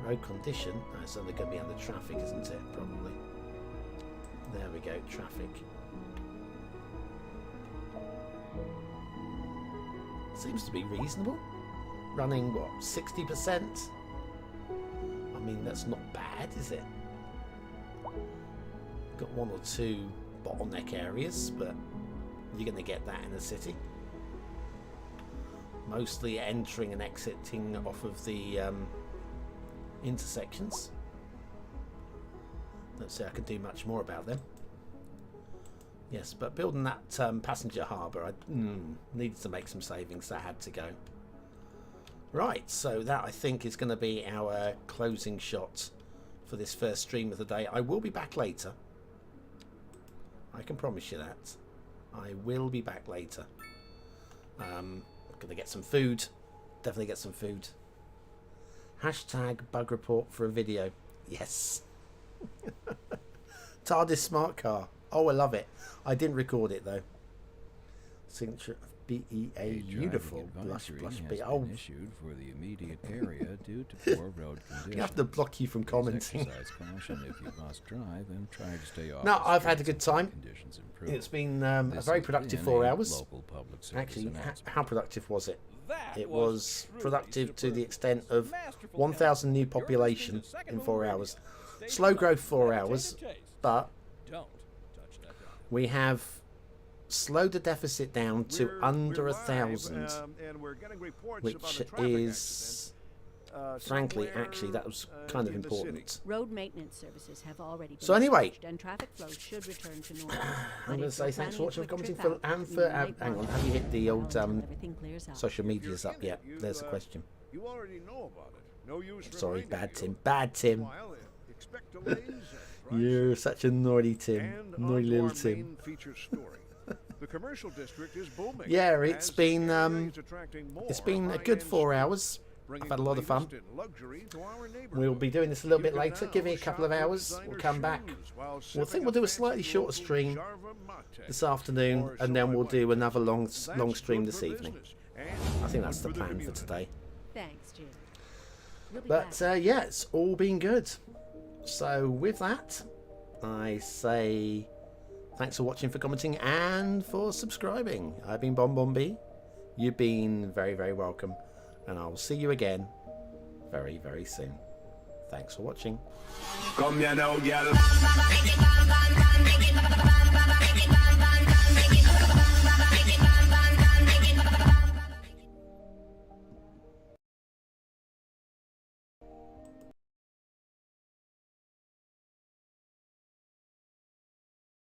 road condition. Oh, it's only going to be under traffic, isn't it? Probably. There we go. Traffic seems to be reasonable. Running what, 60%? mean, that's not bad, is it? Got one or two bottleneck areas, but you're going to get that in the city. Mostly entering and exiting off of the intersections. Don't say I can do much more about them. Yes, but building that passenger harbour, I needed to make some savings. That had to go. Right, so that I think is going to be our closing shot for this first stream of the day. I will be back later. I can promise you that. I will be back later. Gonna get some food. Definitely get some food. Hashtag bug report for a video. Yes. TARDIS smart car. Oh, I love it. I didn't record it though. Signature of BEA uniform. Blush B. Oh, issued for the immediate area due to poor road conditions. I have to block you from commenting. Exercise caution if you must drive and try to stay off. No, I've had a good time. Conditions improve. It's been a very productive 4 hours. Local public service Actually, announcement. how productive was it? That It was truly productive to the superb. extent of Masterful 1,000 new You're population listening to Second in Moon 4 Radio. hours. Stay Slow tuned. growth 4 Entertain hours, and taste. but Don't touch that dial. we have slowed the deficit down to We're under live, 1,000, and we're getting reports about which a traffic is, frankly, somewhere, actually, that was kind of in the city. important. Road maintenance services have already been So anyway, established and traffic flow should return to normal. I'm going to say thanks for watching, for commenting, for, and for, you might hang on, want have you hit the old everything clears out. social If you're medias up in it, yet? you, There's a question. You already know about it. No use Sorry, reminding bad you. Tim, bad Tim. Meanwhile, expect delays and prices. You're such a naughty Tim, And naughty on to little our Tim. main feature story. The commercial district is booming. Yeah, it's as been the area is attracting it's more been a good high-end 4 students, hours. bringing I've had a the lot of fun. latest in luxury to our neighborhood. We'll be doing this a little You bit can later. now Give me a couple of shop for hours. We'll designer come back. shoes while We'll sipping think we'll do a fancy slightly shorter local stream Jarva mate. this afternoon, Or and so then I we'll like do to another think. long That's stream good this for evening. business and I think that's the good for plan for community. today. Thanks, Jim. You'll be But back. yeah, it's all been good. So with that, I say thanks for watching, for commenting, and for subscribing. I've been BonBonB. You've been very, very welcome, and I'll see you again very, very soon. Thanks for watching. Come here now, girl.